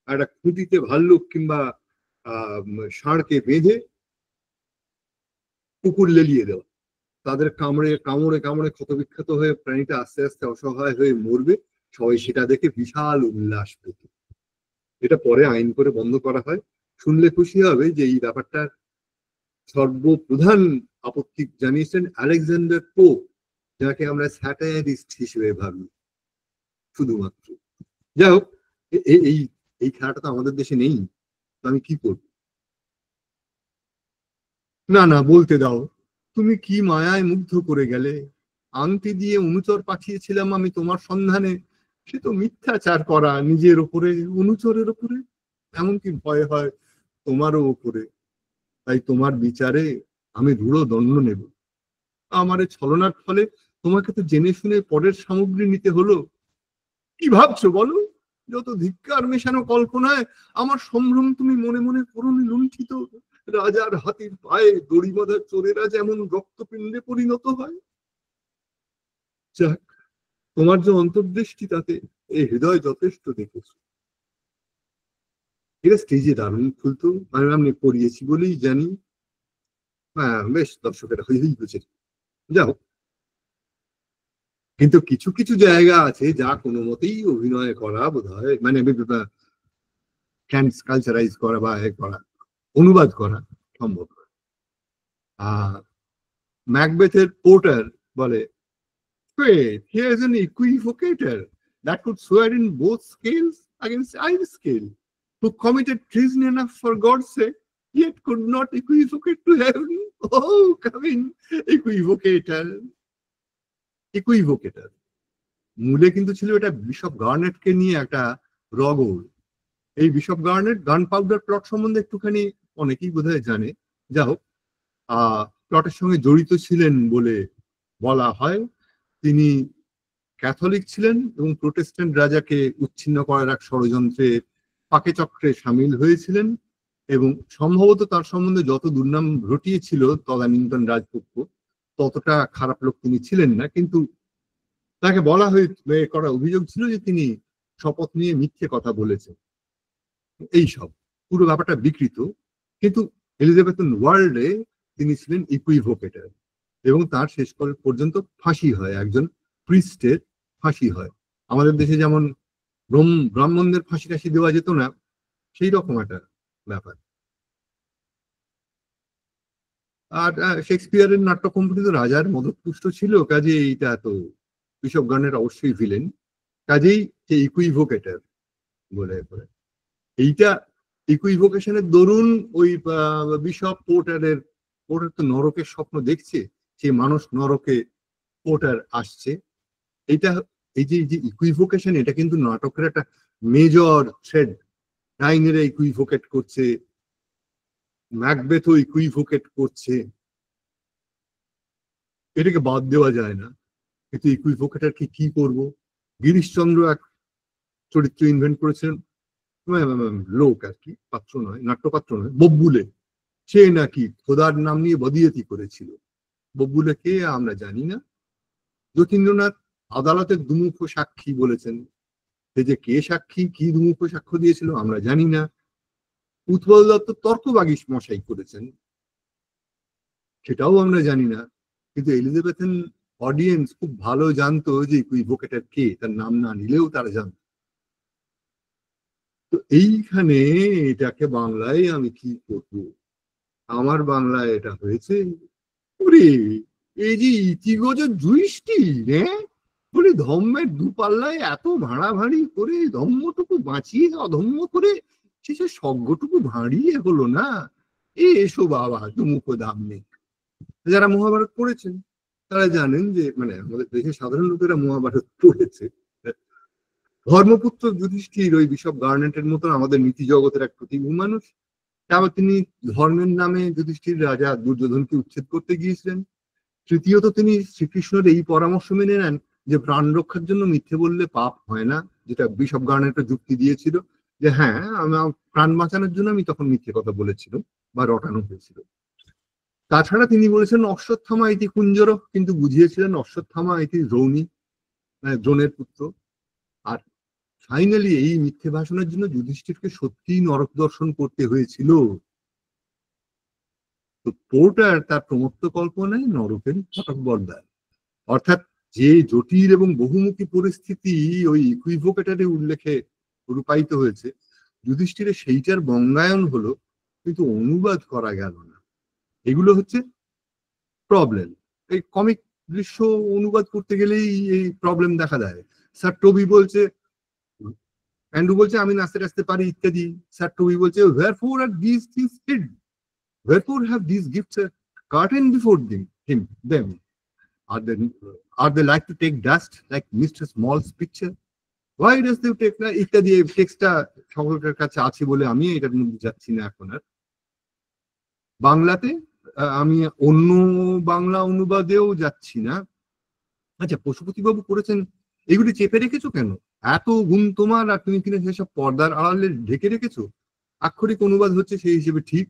একটা খুঁটিতে ভাল্লুক কিংবা ষাঁড়কে বেঁধে কুকুর লেলিয়ে দেওয়া, তাদের কামড়ে কামড়ে কামড়ে ক্ষতবিক্ষত হয়ে প্রাণীটা আস্তে আস্তে অসহায় হয়ে মরবে, সবাই সেটা দেখে বিশাল উল্লাস পেত। এটা পরে আইন করে বন্ধ করা হয়। শুনলে খুশি হবে যে এই ব্যাপারটার সর্বপ্রধান আপত্তি জানিয়েছেন আলেকজান্ডার পোপ, যাকে আমরা স্যাটায়ারিস্ট হিসেবে ভাবি শুধুমাত্র। যাই হোক, এই খেলাটা তো আমাদের দেশে নেই, তো আমি কি করব? না না, বলতে দাও, তুমি কি মায়ায় মুগ্ধ করে গেলে। আংটি দিয়ে অনুচর পাঠিয়েছিলাম আমি তোমার সন্ধানে, সে তো মিথ্যাচার করা নিজের ওপরে, অনুচরের ওপরে, এমনকি ভয় হয় তোমারও ওপরে। তাই তোমার বিচারে আমি দৃঢ় দণ্ড নেব। আমার ছলনার ফলে তোমাকে তো জেনে শুনে পরের সামগ্রী নিতে হলো। কি ভাবছো বলো? যত ধিক্কার মেশানো কল্পনায় আমার সম্ভ্রম তুমি মনে মনে করুন লুণ্ঠিত। রাজার হাতির পায়ে দড়ি বাঁধা চোরেরা যেমন রক্তপিণ্ডে পরিণত হয়। যাক, তোমার যে অন্তর্দৃষ্টি, তাতে এই হৃদয় যথেষ্ট দেখেছ। এটা স্টেজে দারুণ খুলতো, আমি পড়িয়েছি বলেই জানি। হ্যাঁ, বেশ, দর্শকেরা হয়েই বুঝে। যাও, কিন্তু কিছু কিছু জায়গা আছে যা কোনো মতেই অভিনয় করা বোধ হয়, মানে কালচারাইজ করা বা করা, অনুবাদ করা সম্ভব নয়। ম্যাকবেথের পোর্টার বলে, wait, here's an equivocator that could swear in both scales against either scale, who committed treason enough for God's sake, yet could not equivocate to heaven. Oh, come in, equivocator. Equivocator. মূলে কিন্তু ছিল এটা bishop গার্নেটকে নিয়ে একটা রগড়। এই bishop garnet গান powder plot সম্বন্ধে একটুখানি অনেকেই বোধহয় জানে। যা হোক, প্লটের সঙ্গে জড়িত ছিলেন বলে বলা হয়। তিনি ক্যাথলিক ছিলেন এবং প্রোটেস্ট্যান্ট রাজাকে উচ্ছিন্ন করার এক ষড়যন্ত্রে পাকে চক্রে সামিল হয়েছিলেন, এবং সম্ভবত তার সম্বন্ধে যত দুর্নাম ঘটিয়েছিল তদানীন্তন রাজপক্ষ, ততটা খারাপ লোক তিনি ছিলেন না। কিন্তু তাকে বলা হয়ে করা অভিযোগ ছিল যে তিনি শপথ নিয়ে মিথ্যে কথা বলেছেন। এইসব পুরো ব্যাপারটা বিকৃত। কিন্তু এলিজাবেথন ওয়ার্ল্ডে তিনি ছিলেন ইকুইভোকেটর, এবং তার শেষ পর্যন্ত ফাঁসি হয়, একজন প্রিস্টের ফাঁসি হয়। আমাদের দেশে যেমন ব্রাহ্মণদের ফাঁসি টাসি দেওয়া যেত না, সেই রকম একটা ব্যাপার। আর শেক্সপিয়ারের নাট্য কোম্পানি তো রাজার মদতপুষ্ট ছিল, কাজে এইটা তো বিশপ গার্নেট অবশ্যই ভিলেন, কাজেই সে ইকুইভোকেটর বলে। এইটা ইকুইভোকেশনের দরুন ওই বিশপ পোর্টার তো নরকের স্বপ্ন দেখছে, সে মানুষ নরকে পোর্টার আসছে। এইটা এই যে ইকুইভোকেশন, এটা কিন্তু নাটকের একটা মেজর থ্রেড। ডাইনেরা ইকুইভোকেট করছে, ম্যাকবেথও ইকুইভোকেট করছে, এটাকে বাদ দেওয়া যায় না। কিন্তু ইকুইভোকেটারকে কি করব? গিরিশচন্দ্র এক চরিত্র ইনভেন্ট করেছেন, লোক আর কি, পাত্র নয়, নাট্যপাত্র নয়, বব্বুলে। সে নাকি খোদার নাম নিয়ে বদিয়তি করেছিল। বব্বুলে কে আমরা জানি না। যতীন্দ্রনাথ আদালতের দুমুখ সাক্ষী বলেছেন, সে যে কে সাক্ষী, কি দুমুখ সাক্ষ্য দিয়েছিল আমরা জানি না। উৎপল দত্ত তর্কবাগীশ মশাই করেছেন, সেটাও আমরা জানি না। কিন্তু এলিজাবেথেন অডিয়েন্স খুব ভালো জানতো যে ইকুইভোকেটর কে, তার নাম না নিলেও তারা জানত। তো এইখানে এটাকে বাংলায় আমি কি করব? আমার বাংলায় এটা হয়েছে, ওরে এই যে ইতিগজ যুষ্টি রে বলে ধম্মের দুপাল্লায় এত ভাড়া ভারী করে ধম্মটুকু বাঁচিয়ে অধম্ম করে শেষে স্বর্গটুকু ভাঁড়িয়ে হলো না। এসো বাবা, দুমুখ দাম নেই। যারা মহাভারত পড়েছেন তারা জানেন যে, মানে আমাদের দেশের সাধারণ লোকেরা মহাভারত পড়েছে। ধর্মপুত্র যুধিষ্ঠির ওই বিশপ গার্নেটের মতন আমাদের নীতি জগতের এক প্রতিভূ মানুষ। তারপর তিনি ধর্মের নামে যুধিষ্ঠির রাজা দুর্যোধনকে উচ্ছেদ করতে গিয়েছিলেন। তৃতীয়ত তিনি শ্রীকৃষ্ণের এই পরামর্শ মেনে নেন যে প্রাণ রক্ষার জন্য মিথ্যে বললে পাপ হয় না, যেটা বিশপ গার্নেটের যুক্তি দিয়েছিল যে হ্যাঁ, আমার প্রাণ বাঁচানোর জন্য আমি তখন মিথ্যে কথা বলেছিলাম বা রটানো হয়েছিল। তাছাড়া তিনি বলেছেন অশ্বত্থামা ইতি কুঞ্জর, কিন্তু বুঝিয়েছিলেন অশ্বত্থামা ইতি দ্রৌণী, মানে দ্রোণের পুত্র। আর ফাইনালি এই মিথ্যে ভাষণের জন্য যুধিষ্ঠিরকে সত্যিই নরক দর্শন করতে হয়েছিল। তো পোর্টার তার প্রমত্ত কল্পনায় নরকের ফটক বর্দার, অর্থাৎ যে জটিল এবং বহুমুখী পরিস্থিতি ওই ইকুইভোকেটরের উল্লেখে রূপায়িত হয়েছে, যুধিষ্ঠিরের সেইটার বঙ্গায়ন হলো, কিন্তু অনুবাদ করা গেল না। এগুলো হচ্ছে প্রবলেম। এই কমিক দৃশ্য অনুবাদ করতে গেলেই এই প্রবলেম দেখা দেয়। স্যার টবি বলছে, অ্যান্ড্রু বলছে আমি নাচতে টাচতে পারি ইত্যাদি। স্যার টবি বলছে wherefore are these things hid? Wherefore have these gifts a curtain before them? Are they like to take dust like Mr. Small's picture? Why does they take না ইত্যাদি। টেক্সটটা সকলের কাছে আছে বলে আমি এটার মধ্যে যাচ্ছি না এখন আর। বাংলাতে আমি অন্য বাংলা অনুবাদেও যাচ্ছি না। আচ্ছা, পশুপতিবাবু করেছেন, এগুলি চেপে রেখেছো কেন? এত গুণ তোমার, আর তুমি কিনা সেসব পর্দার আড়ালে ঢেকে রেখেছো। আক্ষরিক অনুবাদ হচ্ছে সেই হিসেবে ঠিক।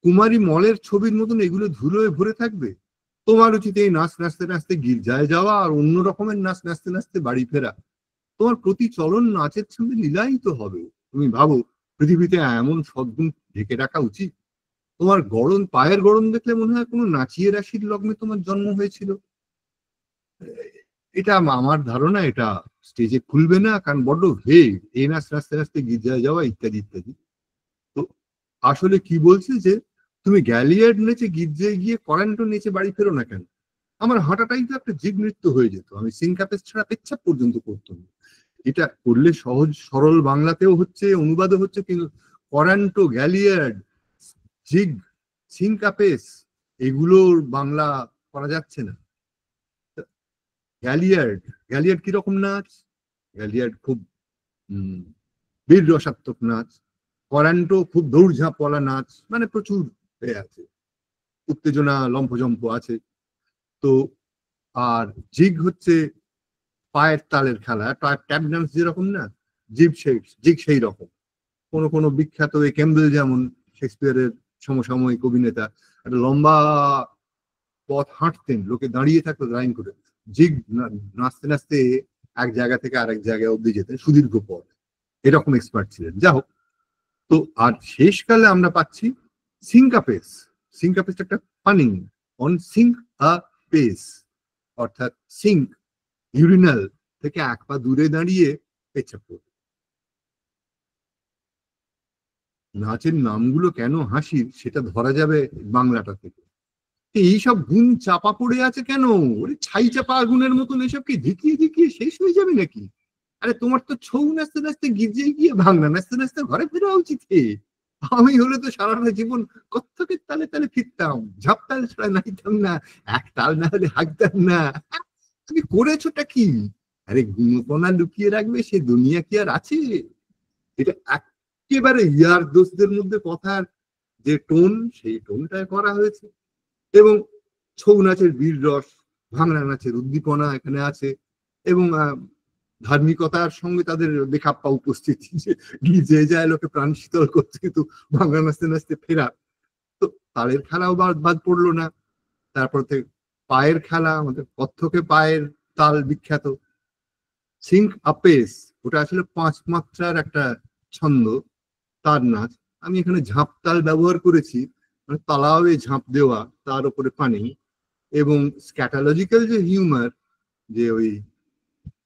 কুমারী মলের ছবির মতন এগুলো ধুলোয় ভরে থাকবে। তোমার উচিত এই নাচ নাচতে নাচতে গির্জায় যাওয়া আর অন্য রকমের নাচ নাচতে নাচতে বাড়ি ফেরা। তোমার প্রতি চলন নাচের সঙ্গে লীলাই তো হবে। তুমি ভাবো পৃথিবীতে এমন সদ্গুণ ঢেকে রাখা উচিত? তোমার গড়ন, পায়ের গড়ন দেখলে মনে হয় কোনো নাচিয়ে রাশির লগ্নে তোমার জন্ম হয়েছিল। এটা আমার ধারণা এটা স্টেজে খুলবে না, কারণ বড্ড ভেগ, এই নাচ নাচতে নাচতে গির্জায় যাওয়া ইত্যাদি ইত্যাদি। তো আসলে কি বলছে যে তুমি গ্যালিয়ার্ড নেচে গির্জায় গিয়ে করান্টো নেচে বাড়ি ফেরো না কেন? আমার হাঁটাটাই তো একটা জীব নৃত্য হয়ে যেত, আমি সিনকাপেস ছাড়া পেচ্ছাপ পর্যন্ত করতাম না। এটা করলে সহজ সরল বাংলাতেও হচ্ছে, অনুবাদও হচ্ছে, কিন্তু করান্টো, গ্যালিয়ার্ড, জিগ, সিনকাপেস এগুলোর বাংলা করা যাচ্ছে না। গ্যালিয়ার্ড, গ্যালিয়ার্ড কিরকম নাচ? গ্যালিয়ার্ড খুব বীর রসাত্মক নাচ। করান্টো খুব দৌড়ঝাঁপওয়ালা নাচ, মানে প্রচুর আছে, উত্তেজনা লম্ফজম্প আছে। তো আর জিগ হচ্ছে পায়ের তালের খেলা, ট্যাপ ডান্স যেরকম না, জিগ সেই রকম। কোনো কোনো বিখ্যাত ক্যাম্বেল যেমন শেক্সপিয়ারের সমসাময়িক অভিনেতা একটা লম্বা পথ হাঁটতেন, লোকে দাঁড়িয়ে থাকতো লাইন করে, জিগ নাচতে নাচতে এক জায়গা থেকে আরেক জায়গায় অব্দি যেতেন, সুদীর্ঘ পথ, এরকম এক্সপার্ট ছিলেন। যা হোক, তো আর শেষকালে আমরা পাচ্ছি সিনকাপেস। সিনকাপেস একটা পানিং অন সিঙ্ক আ পেস, অর্থাৎ সিঙ্ক ইউরিনাল থেকে এক পা দূরে দাঁড়িয়ে পেচ্ছাপ করবে। নাচের নামগুলো কেন হাসির সেটা ধরা যাবে বাংলাটা থেকে। এইসব গুণ চাপা পড়ে আছে কেন? ওরে ছাই চাপা আগুনের মতন এসব কি ধিকিয়ে ধিকিয়ে শেষ হয়ে যাবে নাকি? আরে তোমার তো ছৌ নাচতে নাচতে গির্জায় গিয়ে ভাঙনা নাচতে নাচতে ঘরে ফেরা উচিত। আমি হলে তো সারাটা জীবন কত্থকের তালে তালে ফিরতাম, ঝাপতাল ছাড়া নাইতাম না, এক তাল না হলে হাঁকতাম না। তুমি করেছোটা কি? আরে গুণপনা লুকিয়ে রাখবে সে দুনিয়া কি আর আছে? এটা একেবারে ইয়ার দোষদের মধ্যে কথার যে টোন, সেই টোনটায় করা হয়েছে। এবং ছৌ নাচের বীর রস, ভাঙনা নাচের উদ্দীপনা এখানে আছে, এবং ধার্মিকতার সঙ্গে তাদের বেখাপ্পা উপস্থিতি, যে যায় লোকে প্রাণ শীতল করছে, কিন্তু ভাঙনা নাচতে নাচতে ফেরা। তো তালের খেলাও বাদ পড়লো না। তারপর থেকে পায়ের খেলা, আমাদের কত্থকে পায়ের তাল বিখ্যাত। সিঙ্ক আপেস, ওটা আসলে 5 মাত্রার একটা ছন্দ, তার নাচ। আমি এখানে ঝাঁপ তাল ব্যবহার করেছি, মানে তালাওয়ে ঝাঁপ দেওয়া, তার উপরে পানি। এবং স্ক্যাটালজিক্যাল যে হিউমার, যে ওই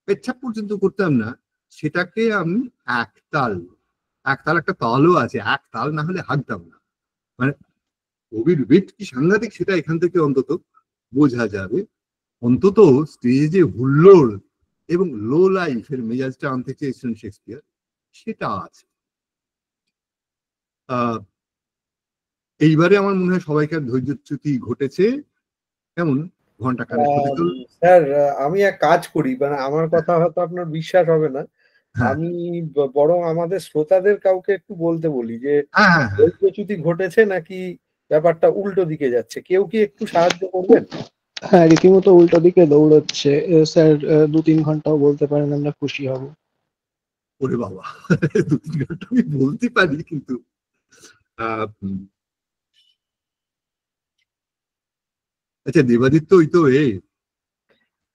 পেচ্ছাপ পর্যন্ত করতাম না, সেটাকে আমি এক তাল একটা তালও আছে, এক তাল না হলে হাঁকতাম না। মানে কবির বিট কি সাংঘাতিক সেটা এখান থেকে অন্তত বোঝা যাবে। অন্তত স্টেজে হুল্লোড় এবং লো লাইফের মেজাজটা আনতে চেয়েছিলেন শেক্সপিয়ার, সেটা আছে। এইবারে আমার মনে হয় সবাইকার ধৈর্যচ্যুতি ঘটেছে। কেমন ঘন্টা খানেক হতে চল। স্যার, আমি এক কাজ করি, মানে আমার কথা হয়তো আপনার বিশ্বাস হবে না, আমি বরং আমাদের শ্রোতাদের কাউকে একটু বলতে বলি যে ধৈর্যচ্যুতি ঘটেছে নাকি ব্যাপারটা উল্টো দিকে যাচ্ছে। কেউ কি একটু সাহায্য করবেন? হ্যাঁ, রীতিমতো উল্টো দিকে দৌড়চ্ছে স্যার। 2-3 ঘন্টাও বলতে পারেন, আমরা খুশি হব। ওরে বাবা, 2-3 ঘন্টা আমি বলতে পারি, কিন্তু আচ্ছা দেবাদিত্য, ওই তো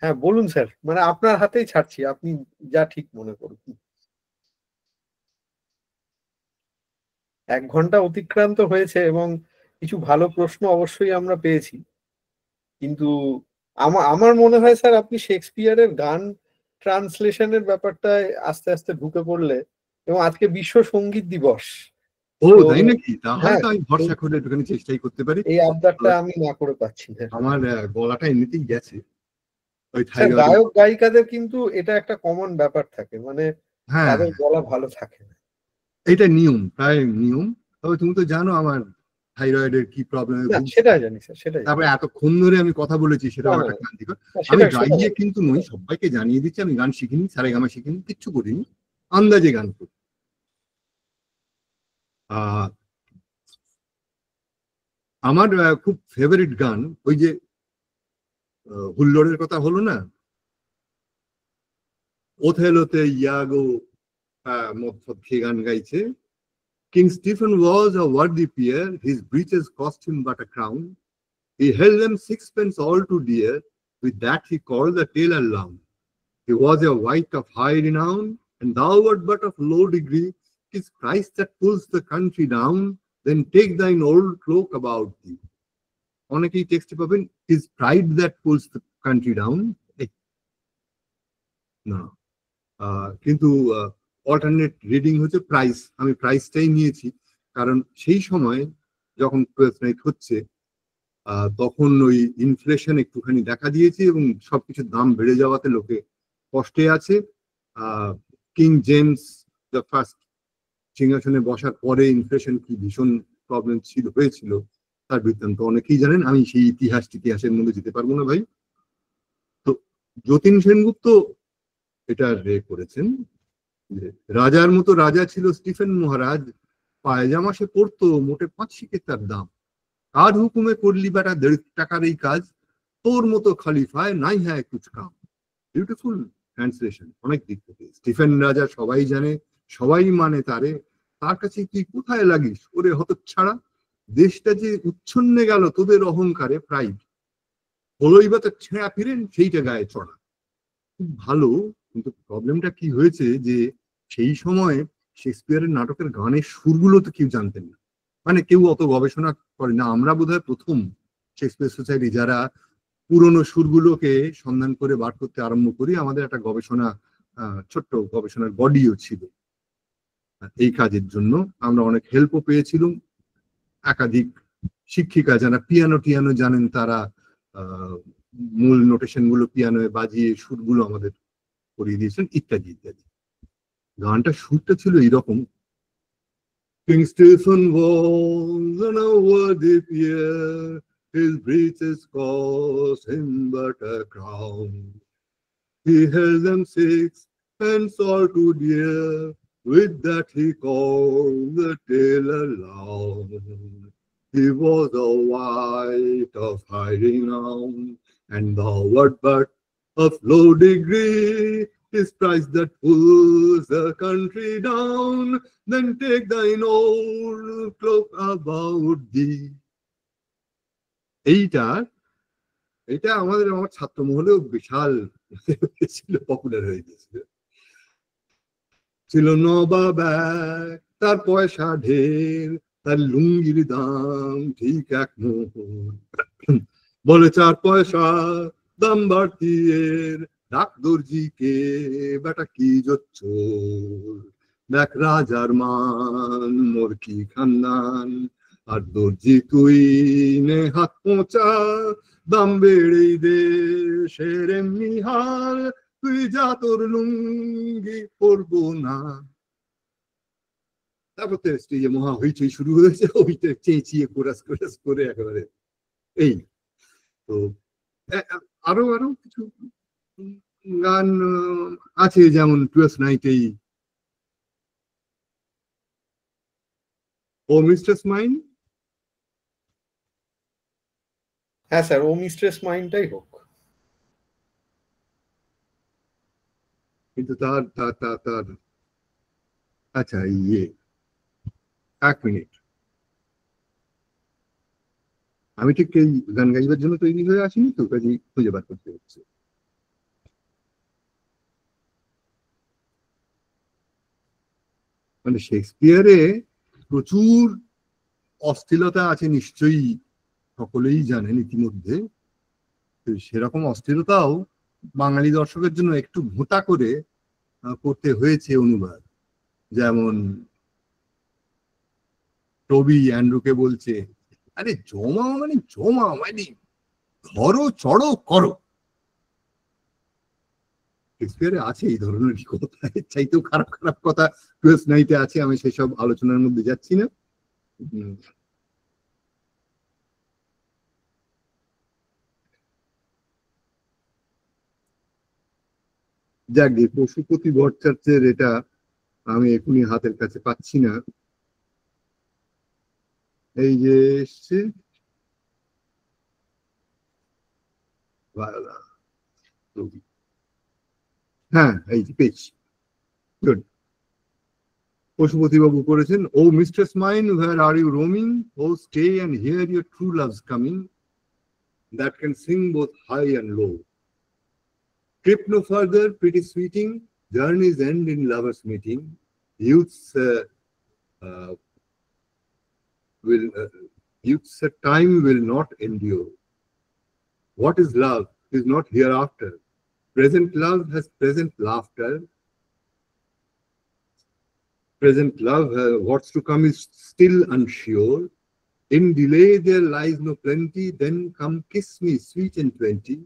হ্যাঁ বলুন স্যার, মানে আপনার হাতেই ছাড়ছি, আপনি যা ঠিক মনে করুন। 1 ঘন্টা অতিক্রান্ত হয়েছে এবং কিছু ভালো প্রশ্ন অবশ্যই আমরা পেয়েছি, কিন্তু আমার মনে হয় স্যার আপনি শেক্সপিয়ারের গান ট্রান্সলেশনের ব্যাপারটায় আস্তে আস্তে ঢুকে পড়লে, এবং আজকে বিশ্ব সঙ্গীত দিবস। ও তাই নাকি? তাহলে তো আমি ভরসা করে একটুখানি চেষ্টাই করতে পারি। এই আবদারটা আমি না করে পাচ্ছি না। আমার গলাটা এমনিতেই গেছে। গায়ক গায়িকাদের কিন্তু এটা একটা কমন ব্যাপার থাকে, মানে তাদের গলা ভালো থাকে না, এটা নিয়ম, প্রায় নিয়ম। তবে তুমি তো জানো আমার থাইরয়েডের কি প্রবলেম। সেটা জানি স্যার, সেটাই। তারপরে এতক্ষণ ধরে আমি কথা বলেছি, সেটা একটা ক্লান্তিকর। আমি গাইয়ে কিন্তু নই, সবাইকে জানিয়ে দিচ্ছি আমি গান শিখিনি, সারেগামা শিখিনি, কিচ্ছু করিনি, আন্দাজে গান করি। আমার খুব ফেভারিট গান ওই যে হুল্লোড়ের কথা হলো না, ওথেলোতে ইয়াগো মদফদ খেয়ে গান গাইছে। King Stephen was a worthy peer, his breeches cost him but a crown. He held them 6 pence all too dear, with that he called the tailor loud. He was a wight of high renown, and thou wert but of low degree. 'Tis Christ that pulls the country down, then take thine old cloak about thee. অনেকেই টেক্সটে পাবেন, 'tis pride that pulls the country down. না, কিন্তু alternate reading হচ্ছে price. আমি প্রাইসটাই নিয়েছি, কারণ সেই সময় যখন 12th নাইট হচ্ছে তখন ওই ইনফ্লেশন একটুখানি দেখা দিয়েছে এবং সবকিছুর দাম বেড়ে যাওয়াতে লোকে কষ্টে আছে। কিং জেমস দ্য ফার্স্ট সিংহাসনে বসার পরে ইনফ্লেশন কি ভীষণ প্রবলেম হয়েছিল তার বৃত্তান্ত অনেকেই জানেন। আমি সেই ইতিহাসের মধ্যে যেতে পারবো না ভাই। তো যতীন সেনগুপ্ত এটা করেছেন যে রাজার মতো রাজা ছিল স্টিফেন মহারাজ, পায়জামা সে পরতো মোটে 5 শিকের তার দাম, কার হুকুমে করলি বেটা 1.5 টাকার এই কাজ, তোর মতো খালিফায় নাই হ্যাঁ কুছ কাম। বিউটিফুল ট্রান্সলেশন অনেক দিক থেকে। স্টিফেন রাজা সবাই জানে, সবাই মানে তার কাছে তুই কোথায় লাগিস ওরে হতচ্ছাড়া, দেশটা যে উচ্ছন্নে গেল তোদের অহংকারে, প্রাইড হলোই বা তার ছেঁড়া ফিরেন সেইটা গায়ে চড়া। খুব ভালো, কিন্তু প্রবলেমটা কি হয়েছে যে সেই সময় শেক্সপিয়ারের নাটকের গানের সুরগুলো তো কেউ জানতেন না, মানে কেউ অত গবেষণা করে না। আমরা বোধহয় প্রথম শেক্সপিয়ার সোসাইটি যারা পুরনো সুরগুলোকে সন্ধান করে বার করতে আরম্ভ করি। আমাদের একটা গবেষণা ছোট্ট গবেষণার বডিও ছিল এই কাজের জন্য। আমরা অনেক হেল্পও পেয়েছিলাম, একাধিক শিক্ষিকা যারা পিয়ানো টিয়ানো জানেন তারা মূল নোটেশন গুলো পিয়ানোয় বাজিয়ে সুরগুলো আমাদের করিয়ে দিয়েছেন ইত্যাদি ইত্যাদি। গানটা সুরটা ছিল এরকম: King Stephen was an worthy peer, his breeches cost him but a crown. He held them 6 pence all too dear, with that he called the tailor loud. He was a wight of high renown, and thou wert but of low degree. His price that pulls the country down, then take thine old cloak about thee. এটা আমার ছাত্র মহলেও বিশাল ছিল, popular হয়ে গেছিল। ছিল নবাব এক, তার পয়সা ঢের, তার লুঙ্গির দাম ঠিক 1 মোহর, বলে 4 পয়সা দাম বাড়তি এর, ডাক দর্জিকে বেটা কি জোচ্চোর, দেখ রাজার মান মোর কি খানদান, আর দর্জি তুই নে হাত পোঁচা, দাম বেড়েই দেশের এমনি হাল, তুই যা তোর লুঙ্গি পরবো না। তারপর তো স্টেজে মহা হইচই শুরু হয়েছে, ওইটা চেঁচিয়ে কোরাস করে একেবারে এই। তো আরো আরো কিছু গান আছে, যেমন 12th নাইটেই ও মিস্ট্রেস মাইন্ড। হ্যাঁ স্যার, ও মিস্ট্রেস মাইন্ডটাই হোক। কিন্তু তার তার তার তার আচ্ছা 1 মিনিট, আমি ঠিক এই গান গাইবার জন্য তৈরি হয়ে আসিনি তো, কাজে খুঁজে বার করতে হচ্ছে। মানে শেক্সপিয়ারে প্রচুর অস্থিরতা আছে নিশ্চয়ই, সকলেই জানেন ইতিমধ্যে। সেরকম অস্থিরতাও বাঙালি দর্শকের জন্য একটু ভোঁতা করে করতে হয়েছে অনুবাদ। যেমন টবি অ্যান্ড্রুকে বলছে, আরে জমা মানে ধরো চড়ো করো। শেক্সপিয়ারে আছে এই ধরনের কথা, এর চাইতেও খারাপ খারাপ কথা 12th নাইটে আছে। আমি সেসব আলোচনার মধ্যে যাচ্ছি না। যাক গে, পশুপতি ভট্টাচার্যের এটা আমি এখনই হাতের কাছে পাচ্ছি না। এই যে এসছে, হ্যাঁ এই যে পেয়েছি, গুড। পশুপতি বাবু করেছেন, O mistress mine where are you roaming, oh stay and hear your true love's coming, that can sing both high and low, trip no further pretty sweeting, journeys end in lovers meeting, youth's time will not endure, what is love is not hereafter, Present love has present laughter. Present love, what's to come is still unsure. In delay there lies no plenty, then come kiss me sweet and 20.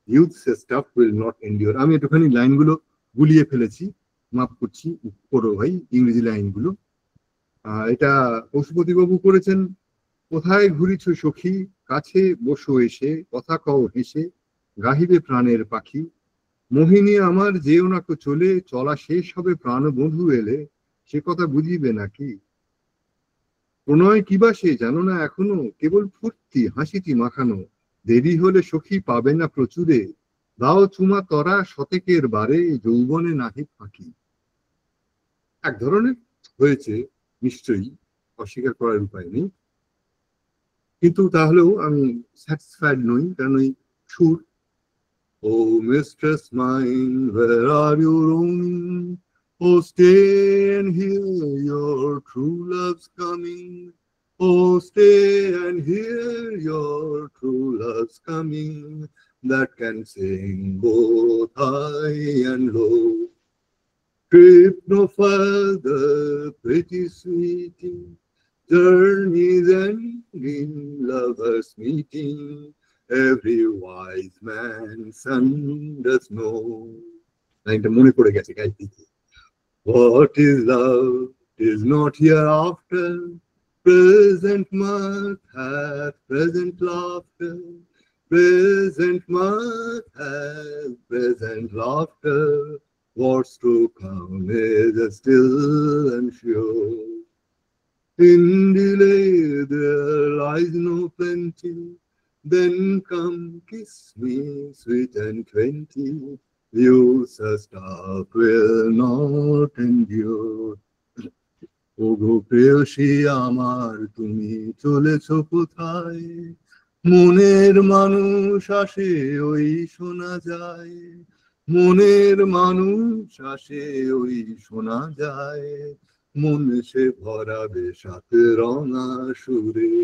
Youth's stuff will not endure. আমি একটুখানি লাইনগুলো গুলিয়ে ফেলেছি, মাফ করছি, পড়ো ভাই ইংরেজি লাইনগুলো। এটা পশুপতিবাবু করেছেন। কোথায় ঘুরিছ সখী, কাছে বসো এসে, কথা কও হেসে, গাহিবে প্রাণের পাখি। মোহিনী আমার যেও না তো চলে, চলা শেষ হবে প্রাণবন্ধু এলে, সে কথা বুঝিবে নাকি। প্রণয় কিবা সে জানো না এখনো, কেবল ফুর্তি হাসিটি মাখানো, দেরি হলে সখী পাবে না প্রচুরে, দাও চুমা তরা শতেকের বারে, যৌবনে নাহি ফাঁকি। এক ধরনের হয়েছে নিশ্চয়ই, অস্বীকার করার উপায় নেই, কিন্তু তাহলেও আমি স্যাটিসফাইড নই, কারণ ওই সুর, Oh mistress mine, where are you roaming? Oh stay and hear your true love's coming. Oh stay and hear your true love's coming, that can sing both high and low. Trip no further, pretty sweetie, journeys ending, lovers meeting, every wise man's son does know. লাইনটা মনে পড়ে গেছে গাইতে। What is love? 'Tis not hereafter. Present mirth hath present laughter. Present mirth hath present laughter. What's to come is still unsure. In delay there lies no plenty, then come kiss me sweet and 20. Youth's stuff will not endure. ও গো প্রেয়সী আমার, তুমি চলেছ কোথায়, মনের মানুষ আসে ওই শোনা যায়, মনের মানুষ আসে ওই শোনা যায়, মন সে ভরাবে সাথে রঙা সুরে।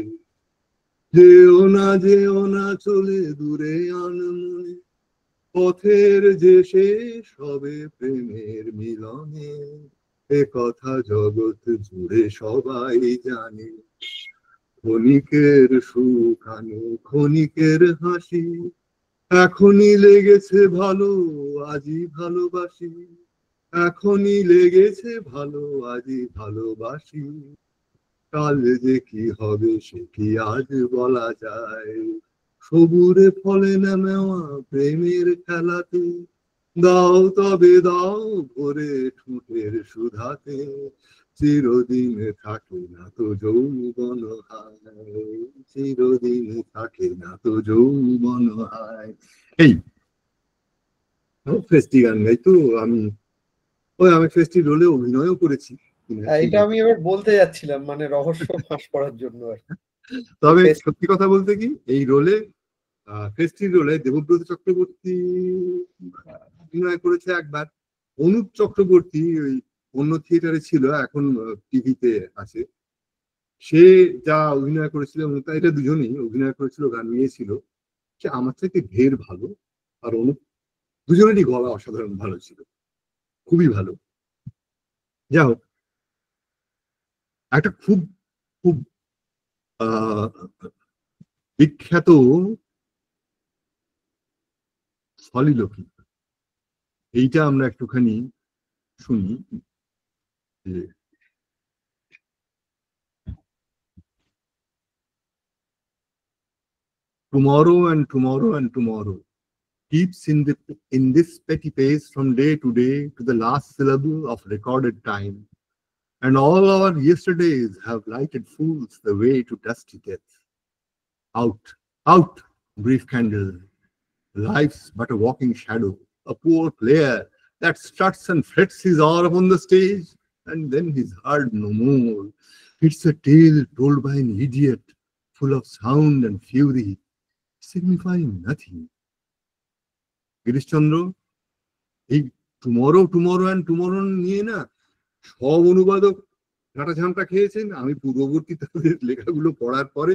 যেও না চলে দূরে আনমনে, পথের যে শেষ হবে প্রেমের মিলনে, এ কথা জগৎ জুড়ে সবাই জানে। ক্ষণিকের সুখ আনো ক্ষণিকের হাসি, এখনই লেগেছে ভালো আজই ভালোবাসি, এখনই লেগেছে ভালো আজই ভালোবাসি, কাল যে কি হবে সে কি আজ বলা যায়। সবুরে ফলে না নেওয়া প্রেমের খেলাতে, দাও তবে দাও ভরে ঠোঁটের সুধাতে, চিরদিন থাকে না তো যৌবন হায়, চিরদিন থাকে না তো যৌবন হায়। এই ফেস্টি গান গাই তো আমি, আমি ফেস্টি রোলে অভিনয়ও করেছি। এটা আমি এবার বলতে যাচ্ছিলাম, মানে রহস্য ফাঁস করার জন্য আর। তবে সত্যি কথা বলতে কি, এই রোলে ফেস্টির রোলে দেবব্রত চক্রবর্তী অভিনয় করেছে একবার, অনুপ চক্রবর্তী ওই অন্য থিয়েটারে ছিল, এখন টিভিতে আছে, সে যা অভিনয় করেছিল, এটা দুজনেই অভিনয় করেছিল, গান নিয়েছিল, সে আমার থেকে ঢের ভালো। আর অনুপ, দুজনেরই গলা অসাধারণ ভালো ছিল, খুবই ভালো। যা হোক, একটা খুব খুব বিখ্যাত soliloquy, এইটা আমরা একটুখানি শুনি। Tomorrow and tomorrow and tomorrow keeps in this petty pace from day to day to the last syllable of recorded time, and all our yesterdays have lighted fools the way to dusty death. Out, out, brief candle, life's but a walking shadow, a poor player that struts and frets his hour upon the stage, and then he's heard no more. It's a tale told by an idiot, full of sound and fury, signifying nothing. Girishchandra এই tomorrow tomorrow and tomorrow নিয়ে না সব অনুবাদক নাটা ঝামটা খেয়েছেন। আমি পূর্ববর্তী তাদের লেখাগুলো পড়ার পরে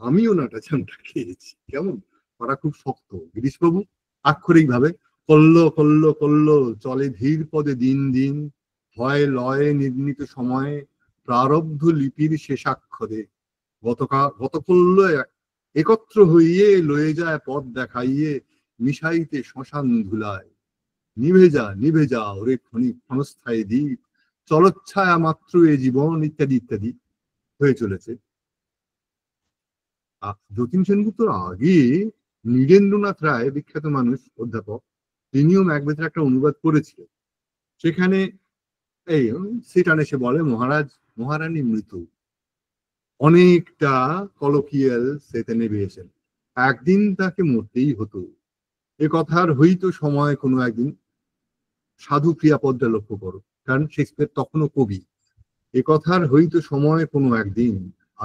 আমিও নাটা ঝামটা খেয়েছি। কেমন পড়া খুব শক্ত। গিরিশবাবু আক্ষরিক ভাবে কল্ল কল্ল কল্ল চলে ধীর পদে দিন দিন, হয় লয়ে নির্ণীত সময়ে, প্রারব্ধ লিপির শেষাক্ষরে। গতকল্য একত্র হইয়ে লয়ে যায় পথ দেখাইয়ে, মিশাইতে শ্মশান ধুলায়। নিভে যা ওরে ক্ষণস্থায়ী দ্বীপ, চলচ্ছায়া মাত্র এ জীবন, ইত্যাদি ইত্যাদি হয়ে চলেছে। যতীন সেনগুপ্তর আগে নীরেন্দ্রনাথ রায়, বিখ্যাত মানুষ, অধ্যাপক, তিনিও ম্যাকবেথের একটা অনুবাদ করেছিলেন। সেখানে এই সিটান এসে বলে মহারানী মৃত, অনেকটা কলোকিয়াল সেতে নেমে এসেন, একদিন তাকে মরতেই হতো। এ কথার হইতো সময় কোনো একদিন, সাধু ক্রিয়াপদটা লক্ষ্য করো, কারণ শেক্সপিয়ার তখনও কবি। এ কথার হইতো সময় কোনো একদিন,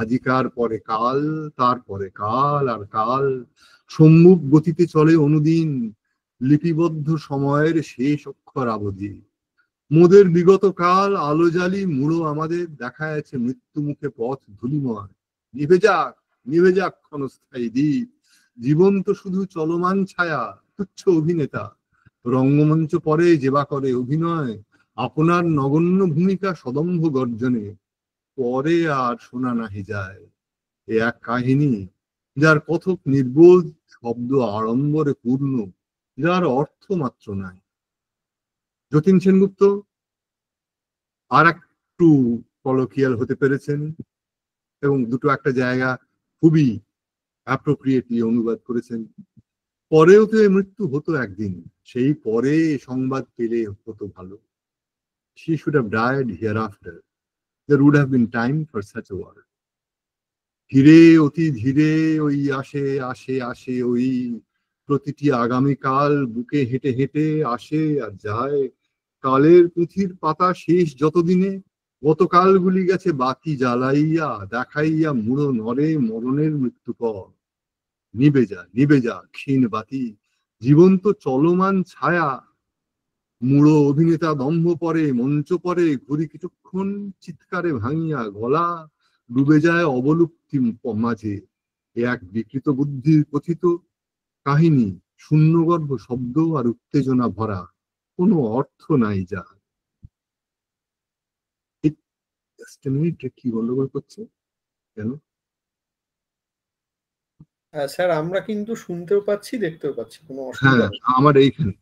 আজিকার পরে কাল, তারপরে কাল আর কাল, সম্মুখ গতিতে চলে অনুদিন, লিপিবদ্ধ সময়ের শেষ অক্ষর আবধি। মোদের বিগত কাল আলো জালি মুড়ো আমাদের, দেখা যাচ্ছে মৃত্যু মুখে পথ ধুলিময়। নিভে যাক ক্ষণস্থায়ী দ্বীপ, জীবন তো শুধু চলমান ছায়া, তুচ্ছ অভিনেতা। রঙ্গমঞ্চ পরে যেবা করে অভিনয়, আপনার নগণ্য ভূমিকা সদম্ভ গর্জনে, পরে আর শোনা নাহি যায়। এ এক কাহিনী, যার কথক নির্বোধ, শব্দ আড়ম্বরে পূর্ণ, যার অর্থ মাত্র নাই। যতীন সেনগুপ্ত আর একটু কলোকিয়াল হতে পেরেছেন এবং দুটো একটা জায়গা খুবই অ্যাপ্রোপ্রিয়েটলি অনুবাদ করেছেন। পরেও তো এই মৃত্যু হতো একদিন, সেই পরে সংবাদ পেলে হতো ভালো। She should have died hereafter. There would have been time for such a word. ধীরে অতি ধীরে ওই আসে আসে আসে ওই, প্রতিটি আগামীকাল বুকে হেঁটে হেঁটে আসে আর যায়। কালের পুঁথির পাতা শেষ যতদিনে, গতকালগুলি গেছে বাতি জ্বালাইয়া, দেখাইয়া মুড়ো নরে মরণের মৃত্যুপর। নিবে যা ক্ষীণ বাতি, জীবন তো চলমান ছায়া। মুড়ো অভিনেতা দম্ভ পরে মঞ্চ পরে, ঘুরি কিছুক্ষণ চিৎকারে ভাঙিয়া গলা, ডুবে যায় অবলুপ্তি মাঝে। এ এক বিকৃত বুদ্ধির কথিত কাহিনী, শূন্যগর্ভ শব্দ আর উত্তেজনা ভরা, কোনো অর্থ নাই যা। কি গন্ডগোল করছে কেন? স্যার আমরা কিন্তু শুনতেও পাচ্ছি, দেখতেও পাচ্ছি, কোনো হ্যাঁ, অসুবিধা নেই। আমার এইখানে।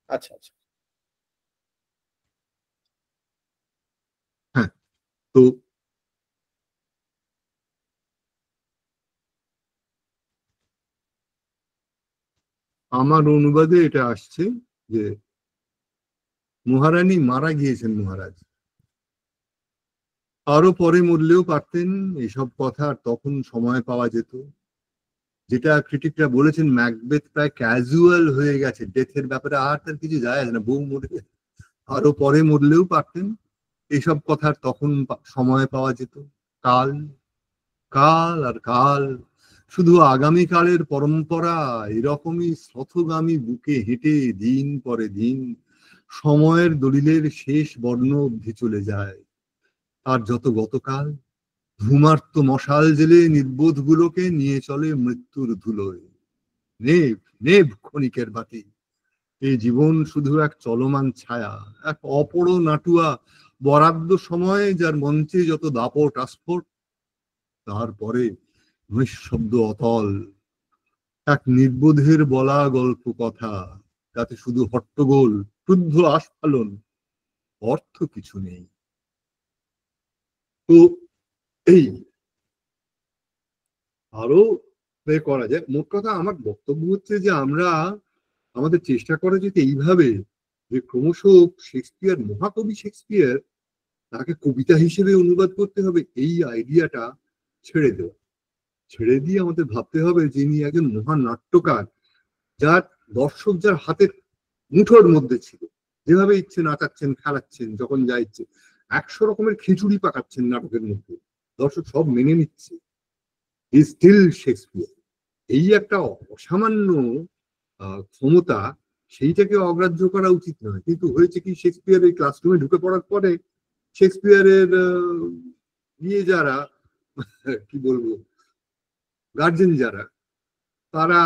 আচ্ছা আচ্ছা। হ্যাঁ, তো আমার অনুবাদে এটা আসছে যে মহারানী মারা গিয়েছেন মহারাজ, আরো পরে মরলেও পারতেন, এসব কথা তখন সময় পাওয়া যেত। যেটা ক্রিটিকরা বলেছেন, ম্যাকবেথ প্রায় ক্যাজুয়াল হয়ে গেছে, ডেথের ব্যাপারে আর তার কিছু যায় আসে না, বউ মরে আরো পরে মরলেও পারতেন, এসব কথার তখন সময় পাওয়া যেত। কাল কাল আর কাল, শুধু আগামীকালের পরম্পরা, এরকমই স্রথগামী বুকে হেঁটে দিন পরে দিন, সময়ের দলিলের শেষ বর্ণ অবধি চলে যায়। আর যত গতকাল, ধূমার্ত মশাল জেলে নির্বোধ গুলোকে নিয়ে চলে মৃত্যুর ধুলোয়। নেভ ক্ষণিকের বাতি, এই জীবন শুধু এক চলমান ছায়া, এক অপর নাটুয়া বরাদ্দ সময়, যার মঞ্চে যত দাপট আস্ফোট, তারপরে নিঃশব্দ অতল এক নির্বোধের বলা গল্প কথা, তাতে শুধু হট্টগোল, ক্রুদ্ধ আস্ফালন, অর্থ কিছু নেই। তো এই আরো করা যায়। মোট কথা আমার বক্তব্য হচ্ছে যে আমরা আমাদের চেষ্টা করা যেতে এইভাবে, যে ক্রমশ শেক্সপিয়ার, মহাকবি শেক্সপিয়ার, তাকে কবিতা হিসেবে অনুবাদ করতে হবে, এই আইডিয়াটা ছেড়ে দিয়ে আমাদের ভাবতে হবে যিনি একজন মহান নাট্যকার, যার দর্শক যার হাতের মুঠোর মধ্যে ছিল, যেভাবে ইচ্ছে নাচাচ্ছেন, খেলাচ্ছেন, যখন যা ইচ্ছে 100 রকমের খিচুড়ি পাকাচ্ছেন নাটকের মধ্যে, দর্শক সব মেনে নিচ্ছে, ইজ স্টিল শেক্সপিয়ার। এই একটা অসামান্য ক্ষমতা, সেইটাকে অগ্রাহ্য করা উচিত নয়। কিন্তু হয়েছে কি, শেক্সপিয়ার এই ক্লাসরুমে ঢুকে পড়ার পরে শেক্সপিয়ারের যারা কি বলবো, গার্জেন যারা, তারা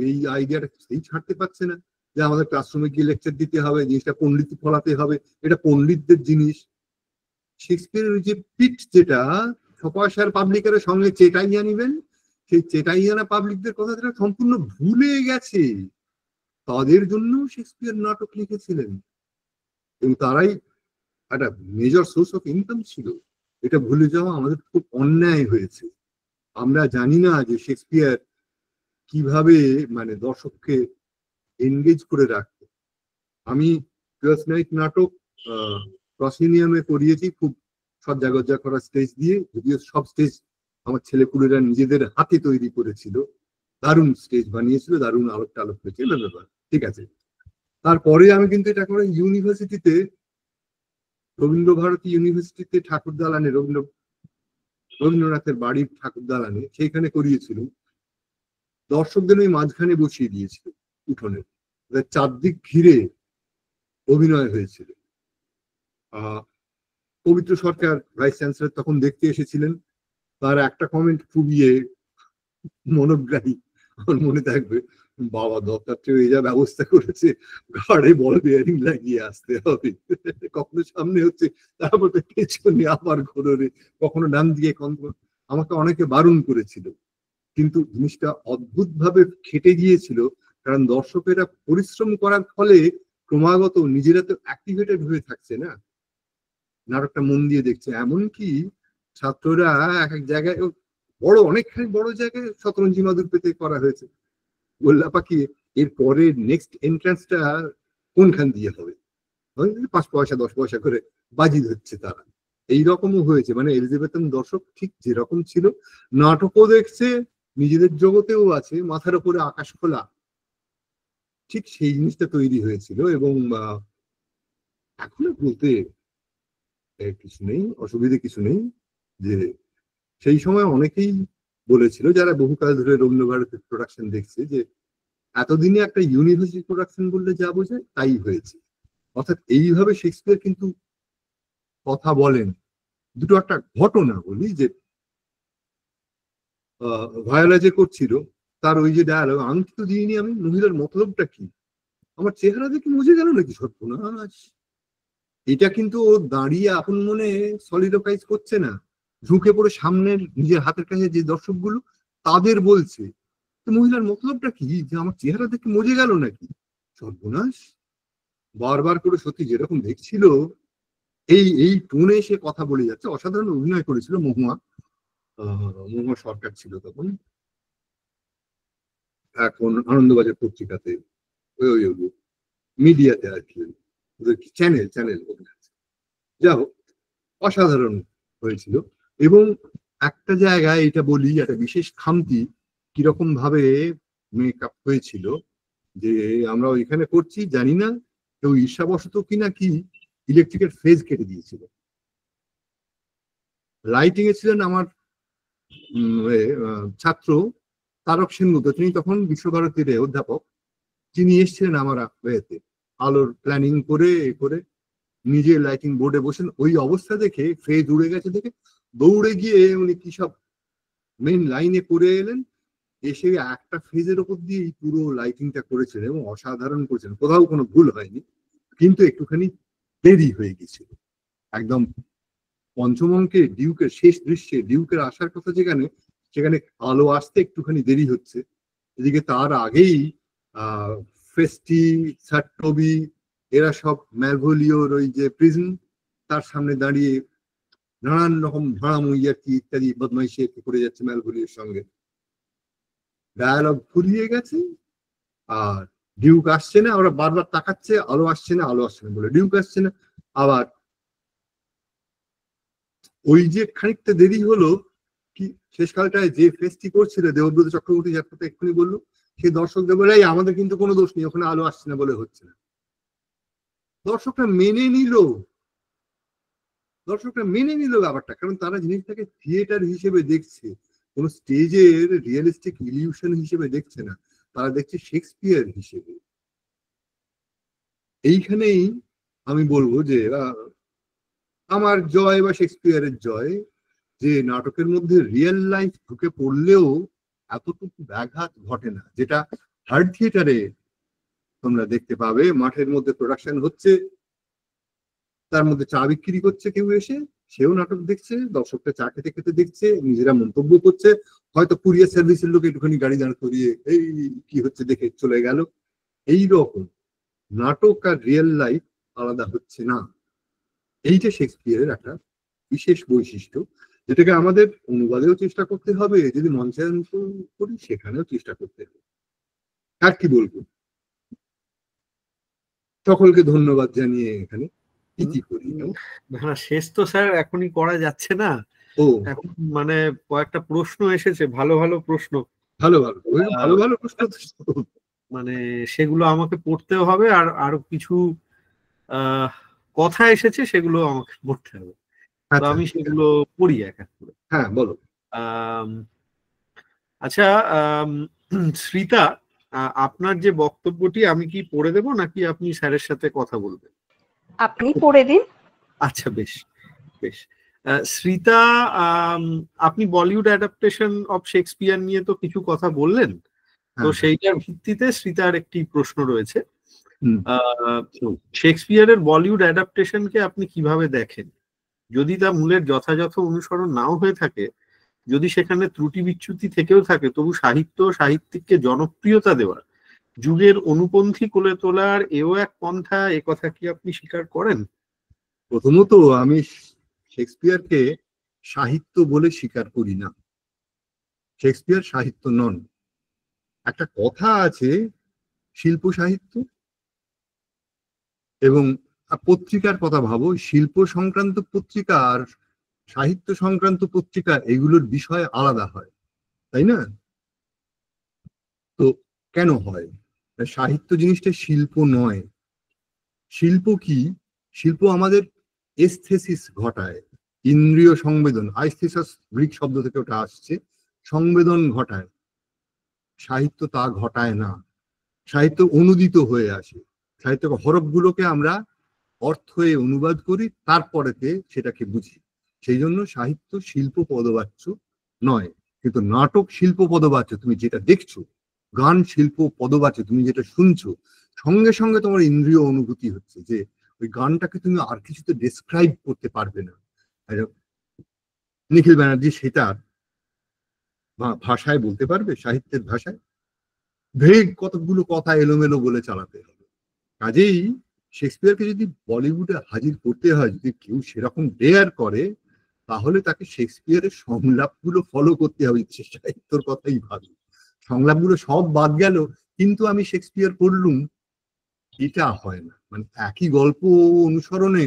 এই আইডিয়াটা সেই ছাড়তে পারছে না। যে আমাদের ক্লাসরুমে গিয়ে লেকচার দিতে হবে, জিনিসটা পণ্ডিত ফলাতে হবে, এটা পণ্ডিতদের জিনিস। শেক্সপিয়ারের যে পিট, যেটা ছপাশার পাবলিকের সঙ্গে চেটাইয়া নিবেন, সেই চেটাইয়ানা পাবলিকদের কথা তারা সম্পূর্ণ ভুলে গেছে। তাদের জন্য শেক্সপিয়ার নাটক লিখেছিলেন এবং তারাই একটা মেজর সোর্স অফ ইনকাম ছিল। এটা ভুলে যাওয়া আমাদের খুব অন্যায় হয়েছে। আমরা জানি না যে শেক্সপিয়ার কিভাবে মানে দর্শককে এনগেজ করে রাখত। আমি টুয়েলথ নাইট নাটক প্রসিনিয়ামে করিয়েছি, খুব সব জাগজ্জা করা স্টেজ দিয়ে, যদিও সব স্টেজ আমার ছেলেপুলেরা নিজেদের হাতে তৈরি করেছিল, দারুণ স্টেজ বানিয়েছিল, দারুণ আলোক টালোক হয়েছিল, ব্যাপার ঠিক আছে। তারপরে আমি কিন্তু এটা করে ইউনিভার্সিটিতে, রবীন্দ্রভারতী ইউনিভার্সিটিতে ঠাকুর দালানে, রবীন্দ্রনাথের বাড়ির ঠাকুর দালানে, সেইখানে করিয়েছিল। দর্শকদের ওই মাঝখানে বসিয়ে দিয়েছিল উঠোনে, চারদিক ঘিরে অভিনয় হয়েছিল। পবিত্র সরকার ভাইস চ্যান্সেলর তখন দেখতে এসেছিলেন, তার একটা কমেন্ট খুবই মনোগ্রাহী, আমার মনে থাকবে, বাবা দত্তাত্রেয় এই যা ব্যবস্থা করেছে, ঘাড়ে বল বিয়ারিং লাগিয়ে আসতে হবে, কখনো সামনে হচ্ছে তারপর পেছনে আবার ঘোরে, কখনো ডান দিকে। আমাকে অনেকে বারণ করেছিল, কিন্তু জিনিসটা অদ্ভুত ভাবে খেটে গিয়েছিল, কারণ দর্শকেরা পরিশ্রম করার ফলে ক্রমাগত নিজেরা তো অ্যাক্টিভেটেড হয়ে থাকছে না, নাটকটা মন দিয়ে দেখছে। এমনকি ছাত্ররা এক এক জায়গায় বড়, অনেকখানি বড় জায়গায় শতরঞ্জি মাদুর পেতে করা হয়েছে, গোল্লা পাখি এর পরে নেক্সট এন্ট্রান্সটা কোনখান দিয়ে হবে, 5 পয়সা 10 পয়সা করে বাজি ধরছে তারা। এইরকমও হয়েছে, মানে এলিজাবেথন দর্শক ঠিক যেরকম ছিল, নাটকও দেখছে, নিজেদের জগতেও আছে, মাথার উপরে আকাশ খোলা, ঠিক সেই জিনিসটা তৈরি হয়েছিল। এবং এখনো বলতে কিছু নেই, অসুবিধে কিছু নেই, যে সেই সময় অনেকেই বলেছিল, যারা বহুকাল ধরে রবীন্দ্রভারতের প্রোডাকশন দেখছে, যে এতদিনে একটা ইউনিভার্সিটি প্রোডাকশন বললে যা বোঝে তাই হয়েছে। অর্থাৎ এইভাবে শেক্সপিয়ার কিন্তু কথা বলেন। দুটো একটা ঘটনা বলি, যে ভায়োলা যে করছিল, তার ওই যে ডায়ালগ, আংটি তো দিইনি আমি, মহিলার মতলবটা কি, আমার চেহারা দেখে বুঝে গেল নাকি সর্বনাশ। এটা কিন্তু ও দাঁড়িয়ে আপন মনে সলিডোকাইজ করছে না, ঝুঁকে পড়ে সামনের নিজের হাতের কাছে যে দর্শকগুলো তাদের বলছে, তো মহিলার মতলবটা কি, যে আমার চেহারা দেখে মজে গেল নাকি, সর্বনাশ। বারবার করে সত্যি যেরকম দেখছিল, এই এই টোনে সে কথা বলে যাচ্ছে। অসাধারণ অভিনয় করেছিল মহুয়া, মহুয়া সরকার ছিল তখন, এখন আনন্দবাজার পত্রিকাতে, মিডিয়াতে আর কি, চ্যানেল যা হোক, অসাধারণ হয়েছিল। এবং একটা জায়গায় এটা বলি, একটা বিশেষ খামতি কিরকম ভাবে মেকআপ হয়েছিল, যে আমরা ওইখানে করছি জানি না, কেউ ঈর্ষাবশত কিনা কি, ইলেকট্রিকের ফেজ কেটে দিয়েছিল। লাইটিং এ ছিলেন আমার ছাত্র তারক সেনগুপ্ত, তিনি তখন বিশ্বভারতীর অধ্যাপক, তিনি এসেছিলেন আমার ওয়েতে, আলোর প্ল্যানিং করে নিজে লাইটিং বোর্ডে বসেন। ওই অবস্থা দেখে, ফেজ উড়ে গেছে দেখে দৌড়ে গিয়ে উনি কি সব মেইন লাইনে করে এলেন, এসে একটা ফেজের ওপর দিয়ে পুরো লাইটিংটা করেছেন এবং অসাধারণ করেছেন, কোথাও কোনো ভুল হয়নি, কিন্তু একটুখানি দেরি হয়ে গেছিল। একদম পঞ্চম অঙ্কে ডিউকের শেষ দৃশ্যে ডিউকের আসার কথা, সেখানে আলো আসতে একটুখানি দেরি হচ্ছে। এদিকে তার আগেই ফেস্টি, সাট্টবি, এরা সব ম্যালভোলিওর ওই যে প্রিজন, তার সামনে দাঁড়িয়ে নানান রকম ভাড়ামুইয়ার্কি ইত্যাদি বদমাইশি করে যাচ্ছে ম্যালভোলিওর সঙ্গে। ডায়ালগ ফুরিয়ে গেছে, আর ডিউক আসছে না, ওরা বারবার তাকাচ্ছে, আলো আসছে না বলে, ডিউক আসছে না। আবার ওই যে খানিকটা দেরি হলো, কি শেষকালটায় যে ফেস্টি করছিল দেবব্রত চক্রবর্তী, যার কথা এক্ষুনি বললো, সেই দর্শকদের বলে, আমাদের কিন্তু কোনো দোষ নেই, ওখানে আলো আসছে না বলে হচ্ছে না। দর্শকরা মেনে নিল ব্যাপারটা, কারণ তারা জিনিসটাকে থিয়েটার হিসেবে দেখছে, কোন স্টেজের রিয়েলিস্টিক ইলিউশন হিসেবে দেখছে না, তারা দেখছে শেক্সপিয়ার হিসেবে। এইখানেই আমি বলবো যে আমার জয় বা শেক্সপিয়ারের জয়, যে নাটকের মধ্যে রিয়েল লাইফ ঢুকে পড়লেও এতটুকু ব্যাঘাত ঘটে না, যেটা হার্ড থিয়েটারে তোমরা দেখতে পাবে মাঠের মধ্যে প্রোডাকশন হচ্ছে, তার মধ্যে চা বিক্রি করছে কেউ এসে, সেও নাটক দেখছে, দর্শকরা চা খেতে খেতে দেখছে, নিজেরা মন্তব্য করছে, হয়তো কুরিয়ার সার্ভিসের লোক একটুখানি গাড়ি দাঁড় করিয়ে এই কি হচ্ছে দেখে চলে গেল। এই রকম নাটক আর রিয়েল লাইফ আলাদা হচ্ছে না। এইটা শেক্সপিয়ারের একটা বিশেষ বৈশিষ্ট্য, যেটাকে আমাদের অনুবাদেও চেষ্টা করতে হবে, যদি মঞ্চায়ন করি সেখানেও চেষ্টা করতে হবে। আর কি বলবো, সকলকে ধন্যবাদ জানিয়ে এখানে ইতি করি। না শেষ তো স্যার এখনই করা যাচ্ছে না, ও এখন মানে কয়েকটা প্রশ্ন এসেছে, ভালো ভালো প্রশ্ন, ভালো ভালো ভালো ভালো প্রশ্ন, মানে সেগুলো আমাকে পড়তেও হবে, আর আরো কিছু কথা এসেছে সেগুলো আমাকে পড়তে হবে। তো আমি সেগুলো পড়ি এক এক করে। হ্যাঁ বলো। আচ্ছা শ্রীতা, আপনার যে বক্তব্যটি আমি কি পড়ে দেব নাকি আপনি স্যারের সাথে কথা বলবেন? আপনি পড়ে দিন। আচ্ছা বেশ বেশ। শ্রীতা, আপনি বলিউড অ্যাডাপ্টেশন অফ শেক্সপিয়ার নিয়ে তো কিছু কথা বললেন, তো সেইটার ভিত্তিতে শ্রীতার একটি প্রশ্ন রয়েছে। শেক্সপিয়ারের বলিউড অ্যাডাপ্টেশনকে আপনি কিভাবে দেখেন? যদি তা মূলের যথাযথ অনুসরণ নাও হয়ে থাকে, যদি সেখানে ত্রুটি বিচ্যুতি থেকেও থাকে, তবু সাহিত্য সাহিত্যিককে জনপ্রিয়তা দেওয়ার, যুগের অনুপন্থী করে তোলার এও এক পন্থা, এ কথা কি আপনি স্বীকার করেন? প্রথমত আমি শেক্সপিয়ারকে সাহিত্য বলে স্বীকার করি না। শেক্সপিয়ার সাহিত্য নন। একটা কথা আছে শিল্প সাহিত্য এবং পত্রিকার কথা ভাবো, শিল্প সংক্রান্ত পত্রিকা আর সাহিত্য সংক্রান্ত পত্রিকা এগুলোর বিষয় আলাদা হয়, তাই না? তো কেন হয়? সাহিত্য জিনিসটা শিল্প নয়। শিল্প কি? শিল্প আমাদের এস্থেসিস ঘটায়, ইন্দ্রিয় সংবেদন, আইস্থেসাস গ্রিক শব্দ থেকে ওটা আসছে, সংবেদন ঘটায়। সাহিত্য তা ঘটায় না। সাহিত্য অনুদিত হয়ে আসে। সাহিত্য হরফগুলোকে আমরা অর্থে অনুবাদ করি, তারপরেতে সেটাকে বুঝি। সেই জন্য সাহিত্য শিল্প পদবাচ্য নয়, কিন্তু নাটক শিল্প পদবাচ্য। তুমি যেটা দেখছো, গান শিল্প পদবাচ্য, তুমি যেটা শুনছো, সঙ্গে সঙ্গে তোমার ইন্দ্রিয় অনুভূতি হচ্ছে যে ওই গানটাকে তুমি আর কিছুতে ডেসক্রাইব করতে পারবে না। নিখিল ব্যানার্জি সেটার ভাষায় বলতে পারবে, সাহিত্যের ভাষায় ভেগ কতগুলো কথা এলোমেলো বলে চালাতে হবে। কাজেই শেক্সপিয়ারকে যদি বলিউডে হাজির করতে হয়, যদি কেউ সেরকম ডেয়ার করে, তাহলে তাকে শেক্সপিয়ারের সংলাপগুলো ফলো করতে হবে। সাহিত্যর কথাই ভাবি, সংলাপগুলো সব বাদ গেল, কিন্তু আমি শেক্সপিয়ার পড়লুম, এটা হয় না। মানে একই গল্প অনুসরণে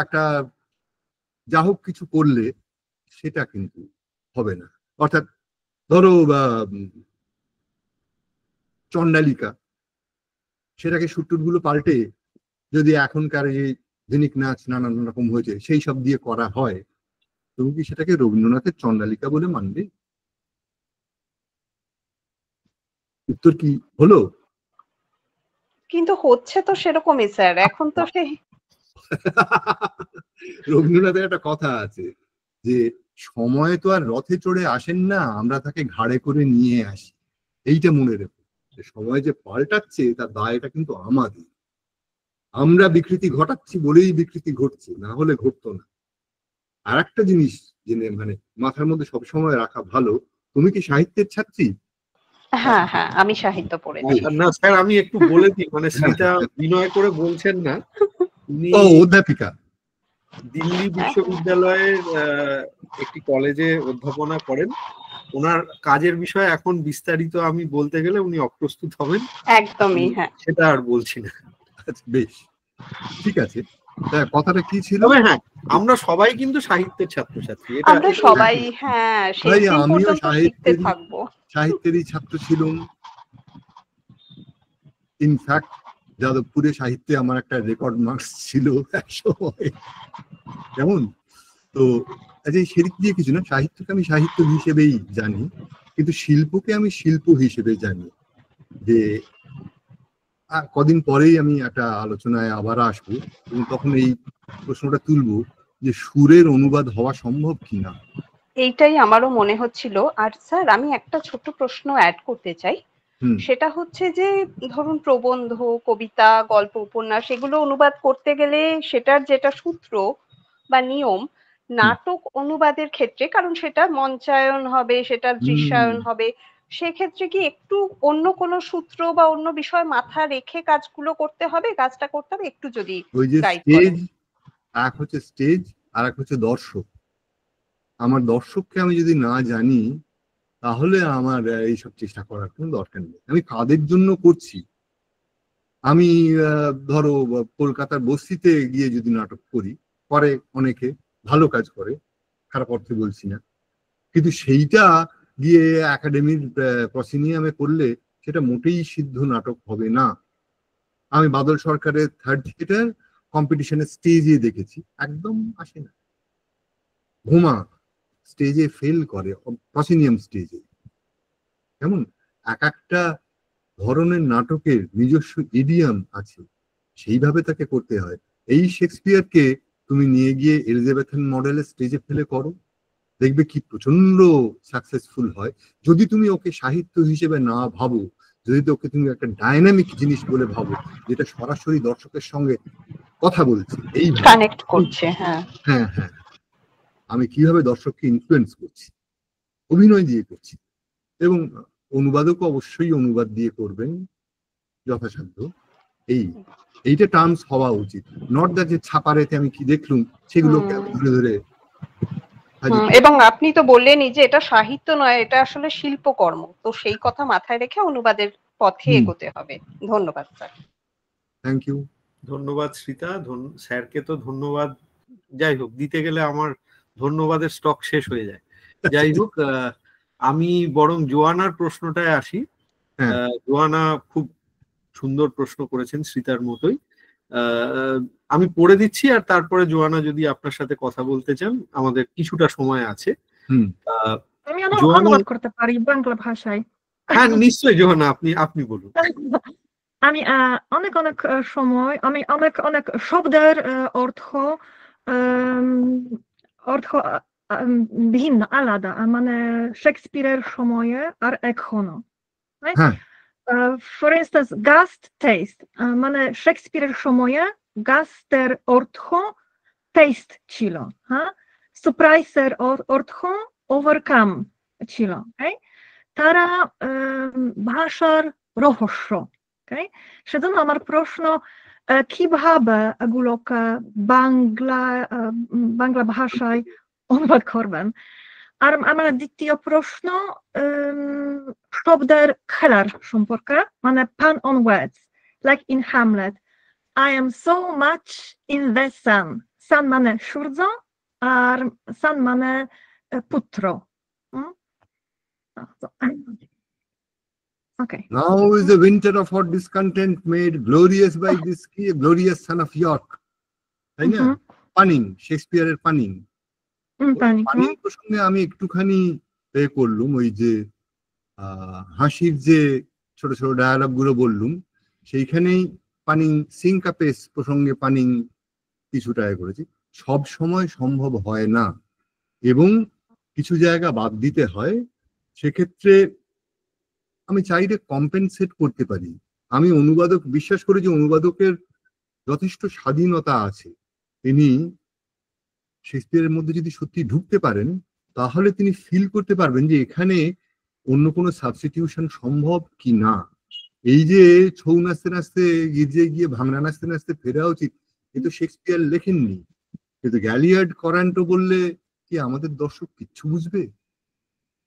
একটা যা হোক কিছু করলে সেটা কিন্তু হবে না। অর্থাৎ ধরো চণ্ডালিকা, সেটাকে সুরটুরগুলো পাল্টে যদি এখনকার এই দিনিক নাচ নানান রকম হয়েছে সেই সব দিয়ে করা হয়, তুমি কি সেটাকে রবীন্দ্রনাথের চণ্ডালিকা বলে মানবে? উত্তর কি হলো? কিন্তু হচ্ছে তো সেরকমই স্যার, এখন তো সেই রবীন্দ্রনাথের একটা কথা আছে যে সময় তো আর রথে চড়ে আসেন না, আমরা তাকে ঘাড়ে করে নিয়ে আসি। এইটা মনে রেখো, সময় যে পাল্টাচ্ছে তার দায়টা কিন্তু আমাদের। আমরা বিকৃতি ঘটাচ্ছি বলেই বিকৃতি ঘটছে, না হলে ঘটতো না। আর একটা জিনিস জেনে মানে মাথার মধ্যে সবসময় রাখা ভালো, তুমি কি সাহিত্যের ছাত্রী? হ্যাঁ হ্যাঁ, আমি সাহিত্য পড়েছি। না স্যার, আমি একটু বলে দিই, মানে সেটা বিনয় করে বলছেন না, উনি অধ্যাপিকা, দিল্লি বিশ্ববিদ্যালয়ের একটি কলেজে অধ্যাপনা করেন। ওনার কাজের বিষয়ে এখন বিস্তারিত আমি বলতে গেলে উনি অপ্রস্তুত হবেন, একদমই। হ্যাঁ, সেটা আর বলছি না। বেশ, ঠিক আছে। কথাটা কি ছিল? হ্যাঁ, আমরা সবাই কিন্তু সাহিত্যের ছাত্রছাত্রী, আমরা সবাই। হ্যাঁ, শেষ দিন পর্যন্ত শিখতে থাকবো। সাহিত্যেরই ছাত্র ছিলাম। ইনফ্যাক্ট যাদবপুরে সাহিত্যে আমার একটা রেকর্ড মার্কস ছিল একসময়, কেমন? তো সেদিক দিয়ে কিছু না, সাহিত্যকে আমি সাহিত্য হিসেবেই জানি, কিন্তু শিল্পকে আমি শিল্প হিসেবে জানি। যে কদিন পরেই আমি একটা আলোচনায় আবার আসবো এবং তখন এই প্রশ্নটা তুলবো যে সুরের অনুবাদ হওয়া সম্ভব কিনা। এইটাই আমারও মনে হচ্ছিল। আর স্যার, আমি একটা ছোট্ট প্রশ্ন অ্যাড করতে চাই। হুম সেটা হচ্ছে যে ধরুন প্রবন্ধ, কবিতা, গল্প, উপন্যাস এগুলো অনুবাদ করতে গেলে সেটার যেটা সূত্র বা নিয়ম, নাটক অনুবাদের ক্ষেত্রে, কারণ সেটা মঞ্চায়ন হবে, সেটা দৃশ্যায়ন হবে, সেক্ষেত্রে কি একটু অন্য কোনো সূত্র বা অন্য বিষয় মাথা রেখে কাজটা করতে হবে, একটু যদি ওই যে গাইড স্টেজ, করেন। এক হচ্ছে স্টেজ আর এক হচ্ছে দর্শক। আমার দর্শককে আমি যদি না জানি তাহলে আমার এইসব চেষ্টা করার কোনো দরকার নেই। আমি কাদের জন্য করছি, আমি ধরো কলকাতার বস্তিতে গিয়ে যদি নাটক করি, করে অনেকে, ভালো কাজ করে, খারাপ অর্থে বলছি না, কিন্তু সেইটা গিয়ে একাডেমির প্রসিনিয়ামে করলে সেটা মোটেই সিদ্ধ নাটক হবে না। আমি বাদল সরকারের থার্ড থিয়েটার কম্পিটিশনের স্টেজে দেখেছি, একদম আসে না, ঘুমা, স্টেজে ফেল করে, প্রসিনিয়াম স্টেজে। কেমন এক একটা ধরনের নাটকের নিজস্ব ইডিয়াম আছে, সেইভাবে তাকে করতে হয়। এই শেক্সপিয়ারকে তুমি নিয়ে গিয়ে এলিজাবেথন মডেলের স্টেজে ফেলে করো, দেখবে কি প্রচন্ড সাকসেসফুল হয়। যদি তুমি ওকে সাহিত্য হিসেবে না ভাবো, যদি ওকে তুমি একটা ডাইনামিক জিনিস বলে ভাবো, যেটা সরাসরি দর্শকের সঙ্গে কথা বলছে, এই কানেক্ট করছে। হ্যাঁ, হ্যাঁ হ্যাঁ, আমি কিভাবে দর্শককে ইনফ্লুয়েন্স করছি, অভিনয় দিয়ে করছি। এবং অনুবাদক অবশ্যই অনুবাদ দিয়ে করবেন যথাসাধ্য। এইটা টার্মস হওয়া উচিত, নট দ্যাট যে ছাপারেতে আমি কি দেখলুম সেগুলোকে আমি ধরে ধরে। এবং আপনি তো বললেনই যে এটা সাহিত্য নয়, এটা আসলে শিল্পকর্ম, তো সেই কথা মাথায় রেখে অনুবাদের পথে এগোতে হবে। ধন্যবাদ স্যার। Thank you. ধন্যবাদ শ্রীতা, স্যারকে তো ধন্যবাদ, যাই হোক, দিতে গেলে আমার ধন্যবাদের স্টক শেষ হয়ে যায়। যাই হোক, আমি বরং জোয়ানার প্রশ্নটায় আসি। জোয়ানা খুব সুন্দর প্রশ্ন করেছেন শ্রীতার মতোই। আমি পড়ে দিচ্ছি, আর তারপরে জোয়ানা যদি আপনার সাথে কথা বলতে চান, আমাদের কিছুটা সময় আছে। আমি অনুবাদ করতে পারি বাংলা ভাষায়। হ্যাঁ নিশ্চয়ই জোয়ানা, আপনি বলুন। আমি অনেক সময় আমি অনেক শব্দের অর্থ অর্থ ভিন্ন, আলাদা, মানে শেক্সপিয়ারের সময়ে আর এখনো। ফর ইনস্টেন্স গাস্ট টেস্ট, মানে শেক্সপিয়ারের সময়ে গাস্টের অর্থ টেস্ট ছিল, হ্যাঁ, সারপ্রাইজের অর্থ ওভারকাম ছিল। তারা ভাষার রহস্য। সেজন্য আমার প্রশ্ন, কিভাবে এগুলোকে বাংলা ভাষায় অনুবাদ করবেন? আর আমার দ্বিতীয় প্রশ্ন শব্দের খেলার সম্পর্কে, মানে pun on words, like in Hamlet, I am so much in the sun. Sun মানে সূর্য, আর sun মানে পুত্র। Okay. Now is the winter of our discontent made glorious by this glorious son of York. তাই না? পানিং, শেক্সপিয়ারের পানিং। পানিং প্রসঙ্গে আমি একটুখানি করলুম, ওই যে হাসির যে ছোট ছোট ডায়ালগ গুলো বললুম, সেইখানেই পানিং সিনকাপেস প্রসঙ্গে পানিং কিছুটা করেছি। সব সময় সম্ভব হয় না এবং কিছু জায়গা বাদ দিতে হয়, সেক্ষেত্রে আমি চাইলে কম্পেনসেট করতে পারি। আমি অনুবাদক বিশ্বাস করি যে অনুবাদকের যথেষ্ট স্বাধীনতা আছে। তিনি শেক্সপিয়ারের মধ্যে যদি সত্যি ঢুকতে পারেন, তাহলে তিনি ফিল করতে পারবেন যে এখানে অন্য কোনো সাবস্টিটিউশন সম্ভব কি না। এই যে ছৌ নাচতে নাচতে গির্জে গিয়ে ভাঙনা নাচতে নাচতে ফেরা উচিত, কিন্তু শেক্সপিয়ার লেখেননি। কিন্তু গ্যালিয়ার্ড করান্টো বললে কি আমাদের দর্শক কিচ্ছু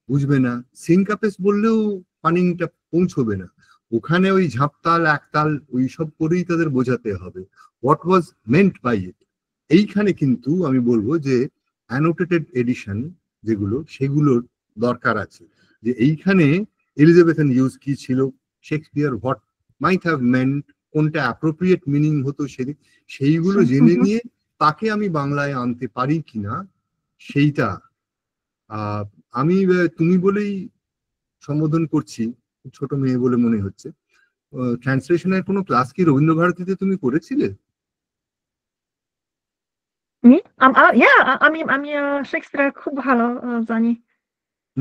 বুঝবে না। সিনকাপেস বললেও পানিংটা পৌঁছবে না। ওখানে ওই ঝাঁপতাল একতাল ওই সব করেই তাদের বোঝাতে হবে হোয়াট ওয়াজ মেন্ট বাই ইট। এইখানে কিন্তু আমি বলবো যে অ্যানোটেটেড এডিশন যেগুলো, সেগুলোর দরকার আছে, যে এইখানে এলিজাবেথন ইউজ কি ছিল, Shakespeare what might have meant, কোনটা অ্যাপ্রোপ্রিয়েট মিনিং হতো সেইগুলো জেনে নিয়ে তাকে আমি বাংলায় আনতে পারি কিনা সেইটা আমি তুমি বলেই সম্বোধন করছি, ছোট মেয়ে বলে মনে হচ্ছে। ট্রান্সলেশনের কোনো ক্লাস কি রবীন্দ্রভারতীতে তুমি করেছিলে? আমি শেক্সপিয়ার খুব ভালো জানি।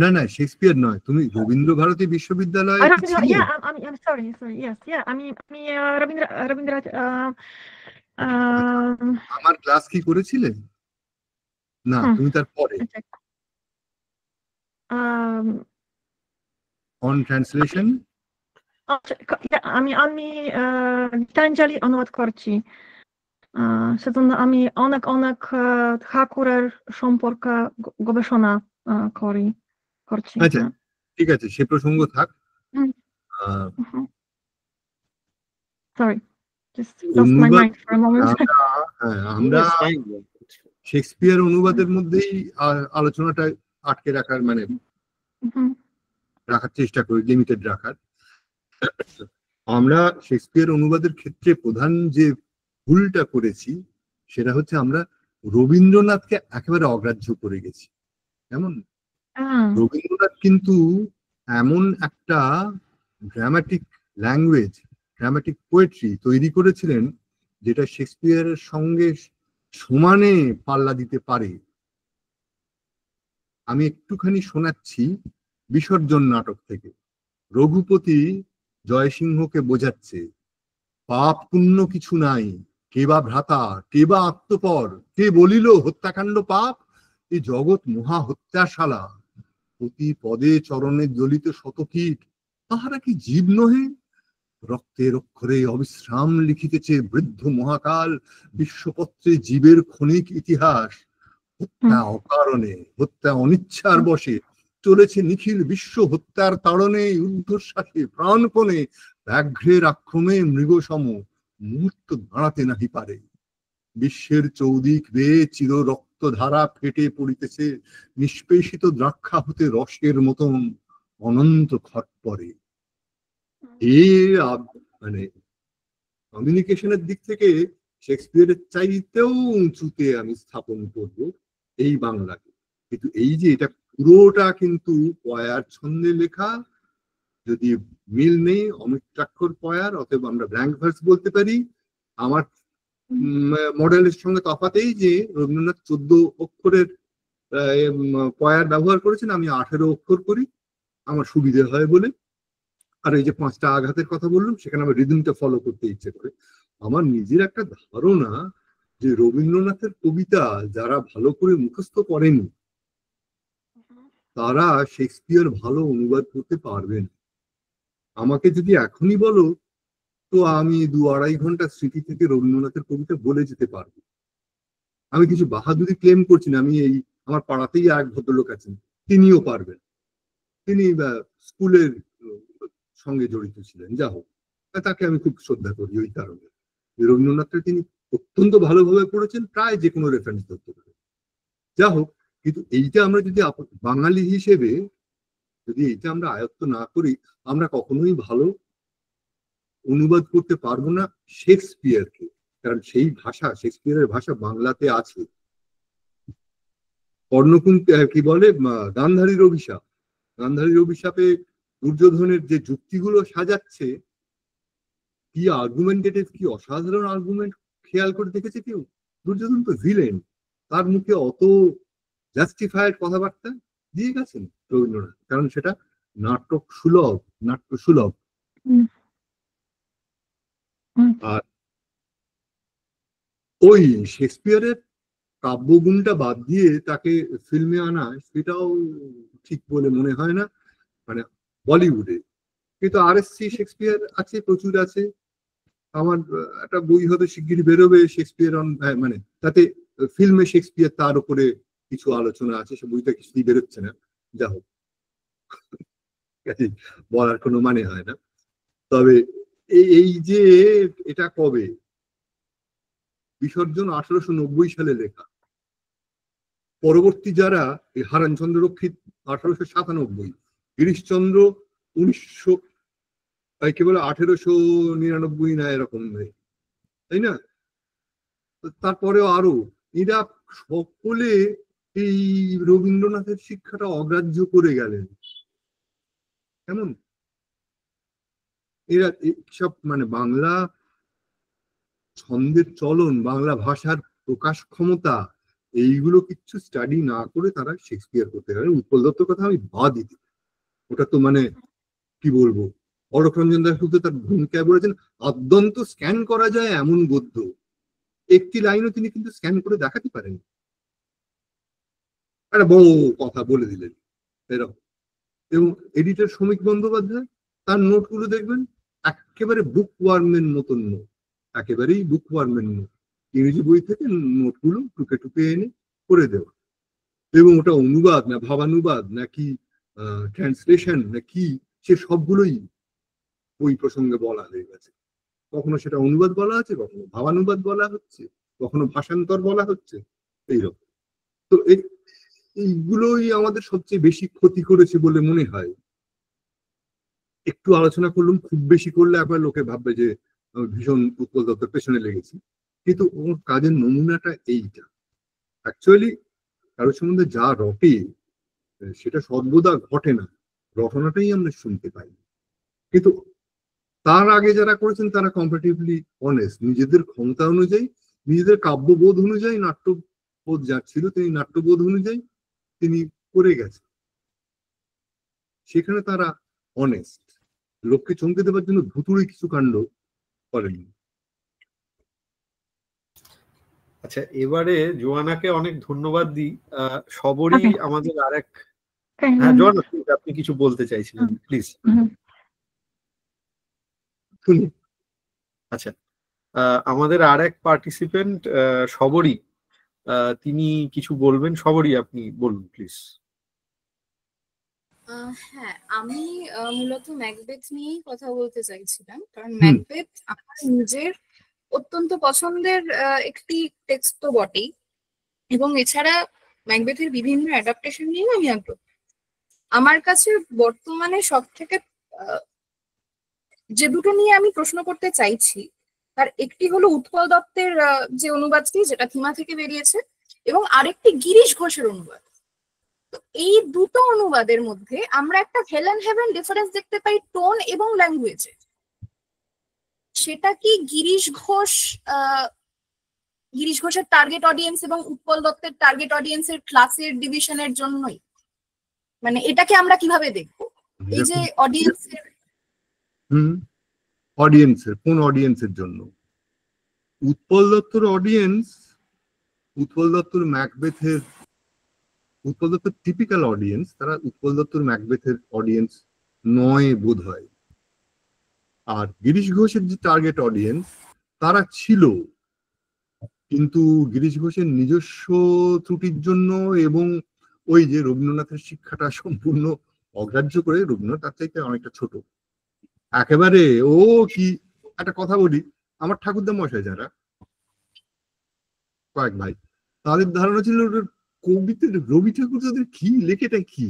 না না, শেক্সপিয়ার নয়, তুমি রবীন্দ্র ভারতী বিশ্ববিদ্যালয়ে কি ছিলে? Yeah, I'm sorry. Yes, yeah. আমি রবীন্দ্রনাথ আমার ক্লাস কি করেছিলে? না, হুম। তুমি তার পরে অন ট্রান্সলেশন। আমি গীতাঞ্জলি অনুবাদ করছি, সেজন্য আমি অনেক ঠাকুরের সম্পর্কে গবেষণা করছি। আচ্ছা ঠিক আছে, সে প্রসঙ্গ থাক। Sorry, just lost my mind for a moment. আমরা শেক্সপিয়ার অনুবাদের মধ্যেই আলোচনাটা আটকে রাখার মানে রাখার চেষ্টা করি, লিমিটেড রাখার। আমরা শেক্সপিয়ার অনুবাদের ক্ষেত্রে প্রধান যে ভুলটা করেছি সেটা হচ্ছে আমরা রবীন্দ্রনাথকে একেবারে অগ্রাহ্য করে গেছি। কেমন? রবীন্দ্রনাথ কিন্তু এমন একটা ড্রামাটিক ল্যাঙ্গুয়েজ, ড্রামাটিক পোয়েট্রি তৈরি করেছিলেন যেটা শেক্সপিয়ারের সঙ্গে সমানে পাল্লা দিতে পারে। আমি একটুখানি শোনাচ্ছি বিসর্জন নাটক থেকে। রঘুপতি জয়সিংহকে বোঝাচ্ছে, পাপ পুণ্য কিছু নাই, কে বা ভ্রাতা, কে বা আত্মপর, কে বলিল হত্যাকাণ্ড পাপ, এই জগৎ মহা হত্যাশালা, প্রতি পদে চরণে জ্বলিত শতকীট, তাহারা কি জীব নহে? রক্তের অক্ষরে অবিশ্রাম লিখিতেছে বৃদ্ধ মহাকাল, বিশ্বপত্রে জীবের ক্ষণিক ইতিহাস। হত্যা অকারণে, হত্যা অনিচ্ছার বশে, চলেছে নিখিল বিশ্ব হত্যার তাড়নে, ঊর্ধ্বশ্বাসে প্রাণপণে, ব্যাঘ্রের আক্রমে মৃগসম, মুহূর্ত দাঁড়াতে নাহি পারে। বিশ্বের চৌদিক বেয়ে চির রক্ত ধারা ফেটে পড়িতেছে, নিষ্পেষিত দ্রাক্ষা হতে রসের মতন অনন্ত খট পড়ে। মানে কমিউনিকেশনের দিক থেকে শেক্সপিয়ারের চাইতেও উঁচুতে আমি স্থাপন করব এই বাংলাকে। কিন্তু এই যে এটা পুরোটা কিন্তু পয়ার ছন্দে লেখা, যদি মিল নেই অমিত্রাক্ষর পয়ার, অতএব আমরা ব্ল্যাঙ্ক ভার্স বলতে পারি। আমার মডেলের সঙ্গে তফাতেই যে রবীন্দ্রনাথ 14 অক্ষরের পয়ার ব্যবহার করেছেন, আমি 18 অক্ষর করি আমার সুবিধে হয় বলে। আর এই যে 5টা আঘাতের কথা বললাম, সেখানে আমার রিদমটা ফলো করতে ইচ্ছে করে। আমার নিজের একটা ধারণা যে রবীন্দ্রনাথের কবিতা যারা ভালো করে মুখস্থ করেনি তারা শেক্সপিয়ার ভালো অনুবাদ করতে পারবেন। আমাকে যদি এখনই বলো তো আমি 2-2.5 ঘন্টা স্মৃতি থেকে রবীন্দ্রনাথের কবিতা বলে যেতে পারবো। আমি কিছু বাহাদুরি ক্লেম করছি না। আমি আমার পাড়াতেই এক ভদ্রলোক আছেন, তিনিও পারবেন। তিনি স্কুলের সঙ্গে জড়িত ছিলেন, যা হোক, তাকে আমি খুব শ্রদ্ধা করি ওই কারণে। রবীন্দ্রনাথকে তিনি অত্যন্ত ভালোভাবে পড়েছেন, প্রায় যে কোনো রেফারেন্স ধরতে পারে, যা হোক। কিন্তু এইটা আমরা যদি বাঙালি হিসেবে যদি এইটা আমরা আয়ত্ত না করি, আমরা কখনোই ভালো অনুবাদ করতে পারবো না শেক্সপিয়ারকে। কারণ সেই ভাষা, শেক্সপিয়ারের ভাষা বাংলাতে আছে। কর্ণকুন্ত কি বলে, গান্ধারীর অভিশাপ, গান্ধারীর অভিশাপে দুর্যোধনের যে যুক্তিগুলো সাজাচ্ছে, কি আর্গুমেন্টেটিভ, কি অসাধারণ আর্গুমেন্ট, খেয়াল করে দেখেছে কেউ? দুর্যোধন তো ভিলেন, তার মুখে অত জাস্টিফাইড কথাবার্তা দিয়ে গেছেন রবীন্দ্রনাথ, কারণ সেটা নাটক সুলভ, নাট্য সুলভ। আর ওই শেক্সপিয়ারের কাব্যগুণটা বাদ দিয়ে তাকে ফিল্মে আনা, সেটাও ঠিক বলে মনে হয় না, মানে বলিউডে। কিন্তু RSC শেক্সপিয়ার আছে, প্রচুর আছে। আমার একটা বই হবে শিগগিরই বেরোবে, শেক্সপিয়ার মানে তাতে ফিল্মে শেক্সপিয়ার, তার উপরে কিছু আলোচনা আছে। সে বইটা কিছুই বেরোচ্ছে না, যা হোক, বলার কোনো মানে হয় না। তবে এই যে এটা কবে, বিসর্জন 1890 সালে লেখা। পরবর্তী যারা, হারানচন্দ্র রক্ষিত 1897, গিরিশচন্দ্র 1900, কেবল 1899 না এরকম, তাই না? তারপরেও আরো এরা সকলে এই রবীন্দ্রনাথের শিক্ষাটা অগ্রাহ্য করে গেলেন। কেমন এরা সব, মানে বাংলা ছন্দের চলন, বাংলা ভাষার প্রকাশ ক্ষমতা, এইগুলো কিচ্ছু স্টাডি না করে তারা শেক্সপিয়ার করতে পারে। উৎপল দত্তর কথা আমি বাদ দিতে, ওটা তো মানে কি বলবো, অলোক রঞ্জন দাস কিন্তু তার ভূমিকায় বলেছেন অত্যন্ত স্ক্যান করা যায় এমন গদ্য, একটি লাইনও তিনি কিন্তু স্ক্যান করে দেখাতে পারেন। একটা বড় কথা বলে দিলেন এরকম। এবং এডিটর শ্রমিক বন্দ্যোপাধ্যায়, তার নোটগুলো দেখবেন একেবারে বুক ওয়ার্মের মতন নোট, একেবারেই বুক ওয়ার্মের নোট, ইংরেজি বই থেকে নোটগুলো টুকে টুকে এনে করে দেওয়া। এবং ওটা অনুবাদ না ভাবানুবাদ নাকি ট্রান্সলেশন না কি, সে সবগুলোই বই প্রসঙ্গে বলা হয়ে গেছে। কখনো সেটা অনুবাদ বলা আছে, কখনো ভাবানুবাদ বলা হচ্ছে, কখনো ভাষান্তর বলা হচ্ছে, এইরকম। তো এইগুলোই আমাদের সবচেয়ে বেশি ক্ষতি করেছে বলে মনে হয়। একটু আলোচনা করলাম, খুব বেশি করলে একবার লোকে ভাববে যে ভীষণ উৎপল দত্তের পেছনে লেগেছি, কিন্তু ওর কাজের নমুনাটা এইটা। অ্যাকচুয়ালি কারোর সম্বন্ধে যা রটে সেটা সর্বদা ঘটে না, রটনাটাই আমরা শুনতে পাই। কিন্তু তার আগে যারা করেছেন তারা কম্পারেটিভলি অনেস্ট, নিজেদের ক্ষমতা অনুযায়ী, নিজেদের কাব্যবোধ অনুযায়ী, নাট্যবোধ যার ছিল তিনি নাট্যবোধ অনুযায়ী তিনি করে গেছেন। সেখানে তারা অনেস্ট, লোককে চমকে দেওয়ার জন্য ভুতুড়ে কিছু কাণ্ড করেননি। আচ্ছা, এবারে জোয়ানাকে অনেক ধন্যবাদ দিই। সবরই আমাদের আরেক, হ্যাঁ জোয়ানা আপনি কিছু বলতে চাইছিলেন, প্লিজ। আচ্ছা, আমাদের আরেক পার্টিসিপেন্ট সবরই, তিনি কিছু বলবেন। সবরই আপনি বলুন প্লিজ। হ্যাঁ, আমি মূলত ম্যাকবেথ নিয়েই কথা বলতে চাইছিলাম, কারণ ম্যাকবেথ আমার নিজের অত্যন্ত পছন্দের একটি টেক্সট তো বটেই, এবং এছাড়া ম্যাকবেথের বিভিন্ন অ্যাডাপ্টেশন নিয়েও আমি আগ্রহী। আমার কাছে বর্তমানে সব থেকে যে দুটো নিয়ে আমি প্রশ্ন করতে চাইছি, তার একটি হলো উৎপল দত্তের যে অনুবাদটি, যেটা থিমা থেকে বেরিয়েছে, এবং আরেকটি গিরিশ ঘোষের অনুবাদ। তো এই দুটো অনুবাদের মধ্যে আমরা একটা হেল এন্ড হেভেন ডিফারেন্স দেখতে পাই টোন এবং ল্যাঙ্গুয়েজে। সেটা কি গিরিশ ঘোষের টার্গেট অডিয়েন্স এবং উৎপল দত্তের টার্গেট অডিয়েন্সের ক্লাসের ডিভিশনের জন্যই? মানে এটাকে আমরা কিভাবে দেখবো, এই যে অডিয়েন্সের কোন অডিয়েন্সের জন্য? উৎপল দত্তর অডিয়েন্স, উৎপল দত্তর ম্যাকবেথের, উৎপল দত্তর টিপিক্যাল অডিয়েন্স, তারা উৎপল দত্তর ম্যাকবেথের অডিয়েন্স নয় বোধ হয়। আর গিরিশ ঘোষের যে টার্গেট অডিয়েন্স তারা ছিল, কিন্তু গিরিশ ঘোষের নিজস্ব ত্রুটির জন্য এবং ওই যে রবীন্দ্রনাথের শিক্ষাটা সম্পূর্ণ অগ্রাহ্য করে, রবীন্দ্রনাথ তার চাইতে অনেকটা ছোট একেবারে। ও কি একটা কথা বলি, আমার ঠাকুরদা মশাই যারা কয়েক ভাই, তাদের ধারণা ছিল কবিতে রবি ঠাকুর তাদের কি লেখেটা কি,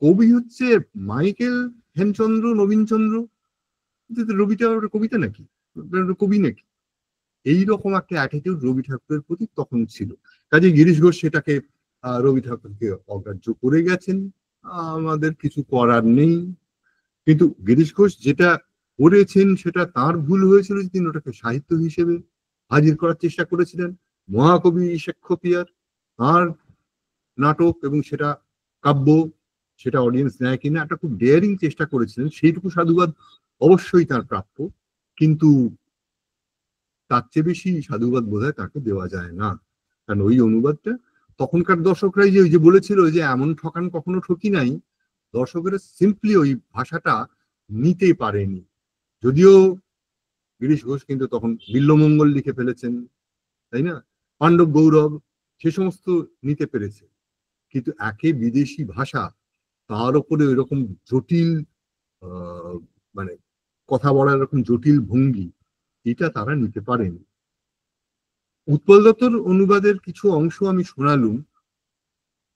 কবি হচ্ছে মাইকেল হেমচন্দ্র নবীনচন্দ্র, রবি ঠাকুরের কবিতা নাকি, কবি নাকি, এইরকম একটা অ্যাটিটিউড রবি ঠাকুরের প্রতি তখন ছিল। কাজে গিরিশ ঘোষ সেটাকে রবি ঠাকুরকে অগ্রাহ্য করে গেছেন, আমাদের কিছু করার নেই। কিন্তু গিরিশ ঘোষ যেটা করেছেন সেটা তার ভুল হয়েছিল, তিনি ওটাকে সাহিত্য হিসেবে হাজির করার চেষ্টা করেছিলেন। মহাকবি শেক্সপিয়ার তার নাটক এবং সেটা কাব্য, সেটা অডিয়েন্স নেয় কিনা একটা খুব ডেয়ারিং চেষ্টা করেছিলেন, সেইটুকু সাধুবাদ অবশ্যই তার প্রাপ্য, কিন্তু তার চেয়ে বেশি সাধুবাদ বোধহয় তাকে দেওয়া যায় না। কারণ ওই অনুবাদটা তখনকার দর্শকরাই যে ওই যে বলেছিল যে এমন ঠকান কখনো ঠকি নাই, দর্শকেরা সিম্পলি ওই ভাষাটা নিতে পারেনি। যদিও গিরিশ ঘোষ কিন্তু তখন বিল্লমঙ্গল লিখে ফেলেছেন, তাই না, পাণ্ডব গৌরব, সে সমস্ত নিতে পেরেছে, কিন্তু একে বিদেশি ভাষা, তার উপরে ওইরকম জটিল মানে কথা বলার এরকম জটিল ভঙ্গি, এটা তারা নিতে পারেনি। উৎপল দত্তর অনুবাদের কিছু অংশ আমি শোনালুম,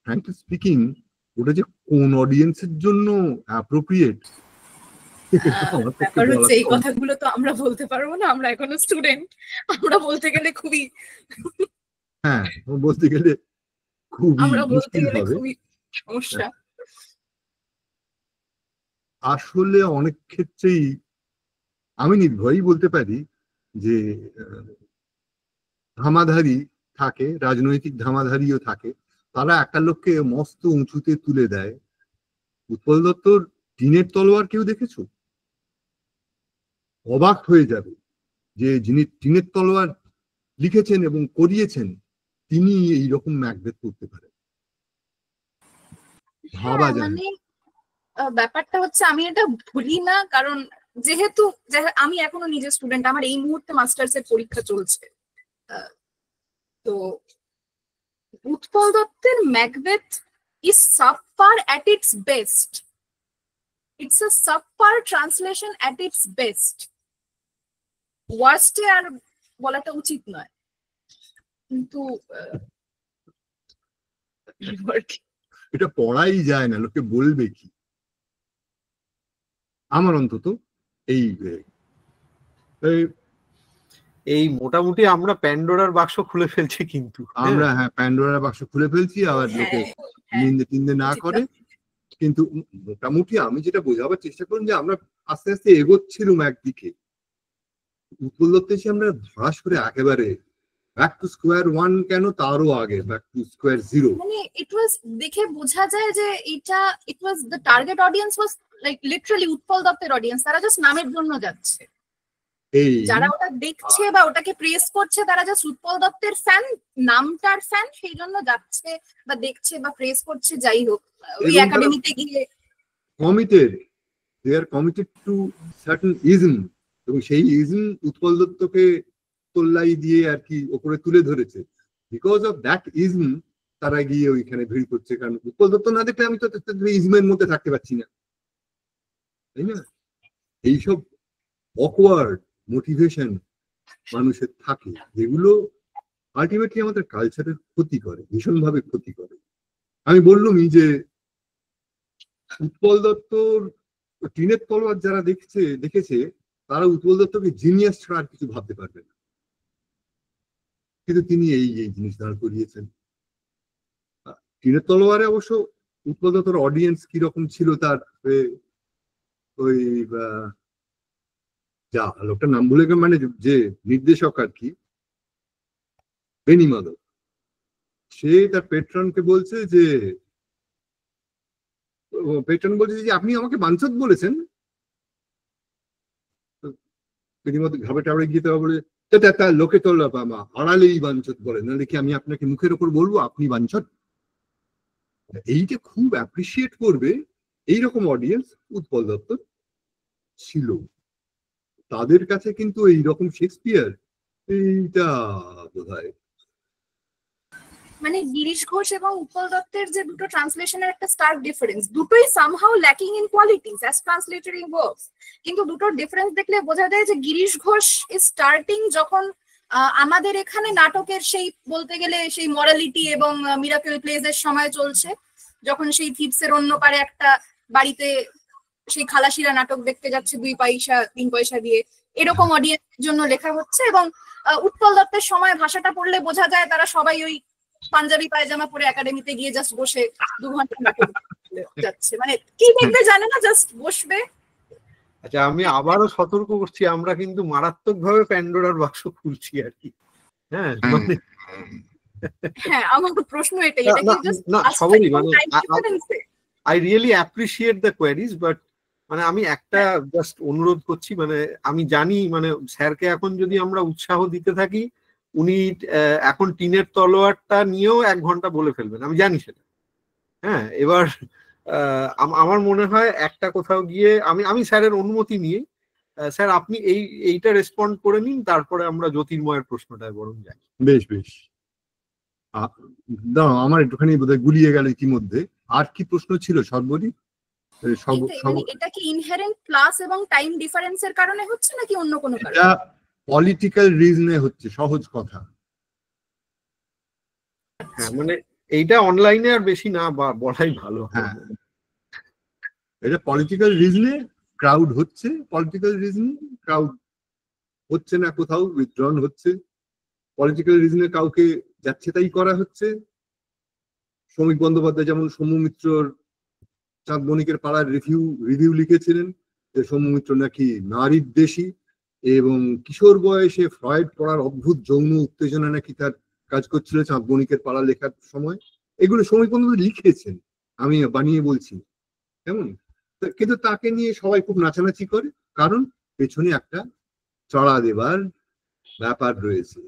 ফ্র্যাঙ্কলি স্পিকিং ওটা যে কোন অডিয়েন্সের জন্য অ্যাপ্রোপ্রিয়েট, ব্যাপার হচ্ছে এই কথাগুলো তো আমরা বলতে পারবো না, আমরা এখনো স্টুডেন্ট, আমরা বলতে গেলে খুবই, হ্যাঁ বলতে গেলে খুবই সমস্যা। আসলে অনেক ক্ষেত্রেই আমি নির্ভয়ই বলতে পারি যে ধামাধারি থাকে, রাজনৈতিক ধামাধারিও থাকে, তারা একটা লোককে মস্ত উঁচুতে তুলে দেয়। উৎপল দত্তর টিনের তলোয়ার কেউ দেখেছো? অবাক হয়ে যাবে যে যিনি টিনের তলোয়ার লিখেছেন এবং করিয়েছেন তিনি এইরকম ম্যাকবেথ করতে পারেন, ভাবা যায় না। মানে ব্যাপারটা হচ্ছে আমি এটা ভুলি না, কারণ যেহেতু আমি এখনো নিজের স্টুডেন্ট, আমার এই মুহূর্তে মাস্টার্স এর পরীক্ষা চলছে। তো উৎপল দত্তের Macbeth is subpar at its best. It's a subpar translation at its best. ওয়ার্স্টে আর বলাটা উচিত নয়, কিন্তু এটা পড়াই যায় না, লোকে বলবে কি। আমার অন্তত এই এই মোটামুটি আমরা প্যান্ডোরার বাক্স খুলে ফেলছি কিন্তু আমরা প্যান্ডোরার বাক্স খুলে ফেলছি, আবার লোকে নিন্দে টিন্দে না করে। কিন্তু মোটামুটি আমি যেটা বোঝাবার চেষ্টা করলাম যে আমরা আস্তে আস্তে এগোচ্ছিলাম একদিকে, উৎপল দত্ত এসে আমরা ধরাস করে একেবারে ব্যাক টু স্কোয়ার ওয়ান, কেন তারও আগে ব্যাক টু স্কোয়ার জিরো। মানে ইট ওয়াজ, দেখে বোঝা যায় যে এটা it was the target audience was like literally Utpal দত্তের অডিয়েন্স। তারা জাস্ট নামের জন্য যাচ্ছে, এই যারা ওটা দেখছে বা ওটাকে প্রেস করছে তারা জাস্ট উৎপল দত্তের ফ্যান, নামটার ফ্যান, সেই জন্য যাচ্ছে বা দেখছে বা প্রেস করছে। যাই হোক, ওই একাডেমিতে গিয়ে committed, they are committed to certain ism, এবং সেই ইজম উৎপল দত্তকে তোল্লাই দিয়ে আর কি ওপরে তুলে ধরেছে। বিকজ অফ দ্যাট ইজম তারা গিয়ে ওইখানে ভিড় করছে, কারণ উৎপল দত্ত না দেখলে আমি তো ইজমের মধ্যে থাকতে পারছি না, তাই না? এইসব অকওয়ার্ড মোটিভেশন মানুষের থাকে, যেগুলো আলটিমেটলি আমাদের কালচারের ক্ষতি করে, ভীষণভাবে ক্ষতি করে। আমি বললামই যে উৎপল দত্তর টিনের তলোয়ার যারা দেখেছে তারা উৎপল দত্তকে জিনিয়াস ছাড়া আর কিছু ভাবতে পারবে না, কিন্তু তিনি এই জিনিস দাঁড় করিয়েছেন। টিনের তলোয়ারে অবশ্য উৎপল দত্তর অডিয়েন্স কিরকম ছিল তার ওই যা লোকটার নাম ভুলে গেলাম, মানে যে নির্দেশক আর কি, বেনি মাধব, সে তার পেট্রনকে বলছে যে আপনি আমাকে বাঞ্ছত বলেছেন। বেনি মাধব ঘাবে টাবড়ে গিয়ে তারা বলে লোকে তো আড়ালেই বাঞ্ছত বলে, নাহলে কি আমি আপনাকে মুখের ওপর বলবো আপনি বাঞ্ছত? এইটা খুব অ্যাপ্রিসিয়েট করবে এইরকম অডিয়েন্স উৎপল দত্ত ছিল। তাদের কাছে কিন্তু এইরকম শেক্সপিয়ার এইটা বোধহয়, মানে গিরিশ ঘোষ এবং উৎপল দত্তের যে দুটো ট্রান্সলেশনের একটা স্টার্ক ডিফারেন্স, দুটোই somehow lacking in qualities as translatory works, কিন্তু দুটোর ডিফারেন্স দেখলে বোঝা যায় যে গিরিশ ঘোষ ইজ স্টার্টিং যখন আমাদের এখানে নাটকের সেই বলতে গেলে সেই মরালিটি এবং মিরাকেল প্লেজ এর সময় চলছে, যখন সেই থিপসের অন্য পারে একটা বাড়িতে সেই খালাসিরা নাটক দেখতে যাচ্ছে 2 পয়সা 3 পয়সা দিয়ে, এরকম অডিয়েন্সের জন্য লেখা হচ্ছে। এবং উৎপল দত্তের সময় ভাষাটা পড়লে বোঝা যায় তারা সবাই ওই পাঞ্জাবি পায়জামা পরে একাডেমিতে গিয়ে জাস্ট বসে 2 ঘন্টা নাটক যাচ্ছে, মানে কি দেখবে জানে না, জাস্ট বসবে। আচ্ছা, আমি আবারও সতর্ক করছি, আমরা কিন্তু মারাত্মক ভাবে প্যান্ডোরার বাক্স খুলছি আর কি। হ্যাঁ, মানে হ্যাঁ, আমার প্রশ্ন এটাই, এটা কি জাস্ট না সবারই, মানে I really appreciate the queries, but মানে আমি একটা জাস্ট অনুরোধ করছি, মানে আমি জানি মানে স্যারকে এখন যদি আমরা উৎসাহ দিতে থাকি উনি এখন টিনের তলোয়ারটা নিয়েও 1 ঘন্টা বলে ফেলবেন, আমি জানি সেটা। হ্যাঁ, এবার আমার মনে হয় একটা কোথাও গিয়ে আমি স্যারের অনুমতি নিয়ে, স্যার আপনি এইটা রেসপন্ড করে নিন, তারপরে আমরা জ্যোতির্ময়ের প্রশ্নটায় বরং যাই। বেশ বেশ, দাঁড়াও আমার একটুখানি বোধহয় গুলিয়ে গেল ইতিমধ্যে। আর কি প্রশ্ন ছিল সর্বরি? এটা কি ইনহেরেন্ট ক্লাস এবং টাইম ডিফারেন্সের কারণে হচ্ছে নাকি অন্য কোনো কারণে? এটা পলিটিক্যাল রিজনে হচ্ছে, সহজ কথা। হ্যাঁ, মানে এইটা অনলাইনে আর বেশি না বলাই ভালো। হ্যাঁ, এটা পলিটিক্যাল রিজনে ক্রাউড হচ্ছে, পলিটিক্যাল রিজনে ক্রাউড হচ্ছে না, কোথাও উইথড্রন হচ্ছে। পলিটিক্যাল রিজনে কাউকে যাচ্ছে তাই করা হচ্ছে। শ্রমিক বন্দ্যোপাধ্যায় যেমন সৌম্য মিত্রর চাঁদ বণিকের পাড়ার রিভিউ লিখেছিলেন যে সৌম্য মিত্র নাকি নারীদ্বেষী এবং কিশোর বয়সে ফ্রয়েড পড়ার অদ্ভুত যৌন উত্তেজনা নাকি তার কাজ করছিল চাঁদ বণিকের পাড়া লেখার সময়, এগুলো সমীপন্দ লিখেছেন, আমি বানিয়ে বলছি কেমন। কিন্তু তাকে নিয়ে সবাই খুব নাচানাচি করে, কারণ পেছনে একটা চড়া দেবার ব্যাপার রয়েছে।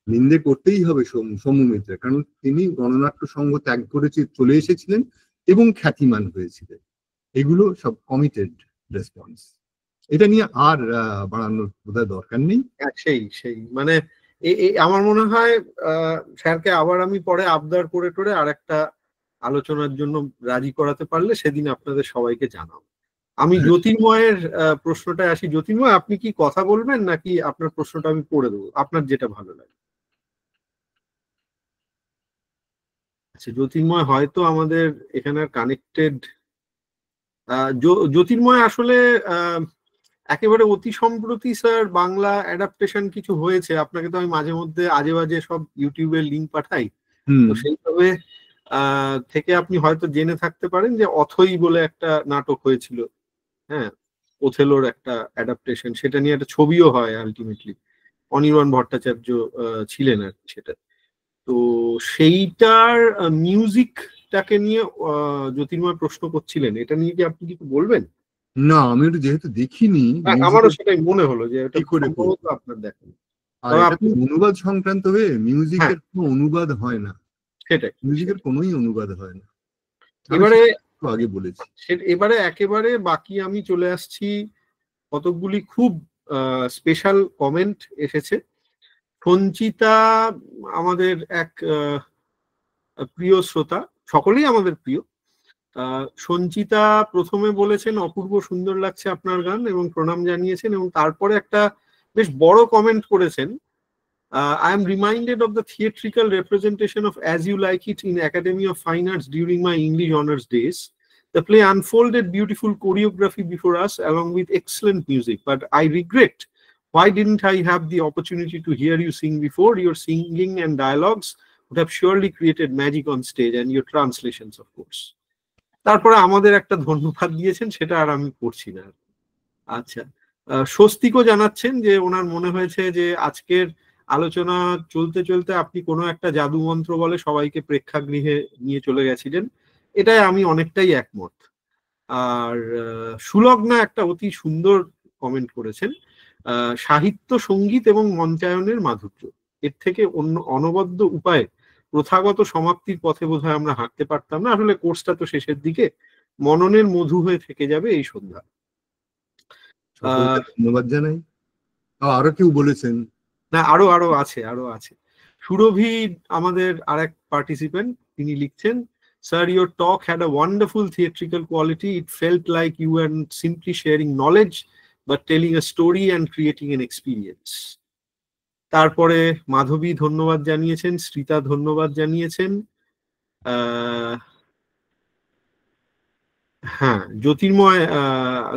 নিন্দে করতেই হবে সৌম্য মিত্রের, কারণ তিনি গণনাট্য সংঘ ত্যাগ করে চলে এসেছিলেন এবং খ্যাতিমান হয়েছিলেন। এগুলো সব কমিটেড রেসপন্স, এটা নিয়ে আর বাড়ানোর বোধহয় দরকার নেই। সেই মানে আমার মনে হয় স্যারকে আবার আমি পরে আবদার করে টোরে আর একটা আলোচনার জন্য রাজি করাতে পারলে সেদিন আপনাদের সবাইকে জানাবো। আমি জ্যোতির্ময়ের প্রশ্নটা আসি। জ্যোতির্ময়, আপনি কি কথা বলবেন নাকি আপনার প্রশ্নটা আমি পড়ে দেবো, আপনার যেটা ভালো লাগে? আচ্ছা, জ্যোতির্ময় হয়তো আমাদের এখানে কানেক্টেড। জ্যোতির্ময় আসলে একেবারে অতি সম্প্রতি স্যার বাংলা অ্যাডাপ্টেশন কিছু হয়েছে, আপনাকে তো আমি মাঝে মধ্যে আজে বাজে সব ইউটিউবের লিঙ্ক পাঠাই, তো সেইভাবে থেকে আপনি হয়তো জেনে থাকতে পারেন যে অথই বলে একটা নাটক হয়েছিল, হ্যাঁ, ওথেলোর একটা অ্যাডাপ্টেশন, সেটা নিয়ে একটা ছবিও হয় আলটিমেটলি, অনির্বাণ ভট্টাচার্য ছিলেন আর সেটা। তো সেইটার মিউজিকটাকে নিয়ে জ্যোতির্ময় প্রশ্ন করছিলেন, এটা নিয়ে কি আপনি কিছু বলবেন? না, আমি ওটা যেহেতু দেখিনি, আমারও সেটাই মনে হলো যে এটা সম্ভবত আপনার দেখেন। আর অনুবাদ সংক্রান্ত হয়ে মিউজিকের কোনো অনুবাদ হয় না, সেটাই, মিউজিকের কোনোই অনুবাদ হয় না। এবারে আগে বলেছি, এবারে একেবারে বাকি আমি চলে আসছি, কতকগুলি খুব স্পেশাল কমেন্ট এসেছে। সঞ্চিতা আমাদের এক প্রিয় শ্রোতা, সকলেই আমাদের প্রিয়। সঞ্চিতা প্রথমে বলেছেন অপূর্ব সুন্দর লাগছে আপনার গান এবং প্রণাম জানিয়েছেন, এবং তারপরে একটা বেশ বড় কমেন্ট করেছেন। I am reminded of the theatrical representation of As You Like It in Academy of Fine Arts during my English honors days. The play unfolded beautiful choreography before us along with excellent music, but I regret why didn't I have the opportunity to hear you sing before. Your singing and dialogues would have surely created magic on stage, and your translations of course. তারপরে আমাদের একটা ধন্যবাদ দিয়েছেন, সেটা আর আমি পড়ছি না। আচ্ছা, স্বস্তিকও জানাচ্ছেন যে ওনার মনে হয়েছে যে আজকের আলোচনা চলতে চলতে আপনি কোনো একটা জাদু মন্ত্র বলে সবাইকে প্রেক্ষাগৃহে নিয়ে চলে গেছিলেন, এটাই আমি অনেকটাই একমত। আর সুলগ্না একটা অতি সুন্দর কমেন্ট করেছেন, সাহিত্য, সঙ্গীত এবং মঞ্চায়নের মাধুর্য, এর থেকে অন্য অনবদ্য উপায়ে প্রথাগত সমাপ্তির পথে বোধহয় আমরা হাঁটতে পারতাম না। আসলে কোর্সটা তো শেষের দিকে, মননের মধু হয়ে থেকে যাবে এই সন্ধ্যা। ধন্যবাদ জানাই। আরো কেউ বলেছেন? না, আরো আছে। সুরভি আমাদের আরেক পার্টিসিপেন্ট, তিনি লিখছেন, sir, your talk had a wonderful theatrical quality. It felt like you weren't simply sharing knowledge but telling a story and creating an experience. তারপরে মাধবী ধন্যবাদ জানিয়েছেন, শ্রীতা ধন্যবাদ জানিয়েছেন। হ্যাঁ, জ্যোতির্ময়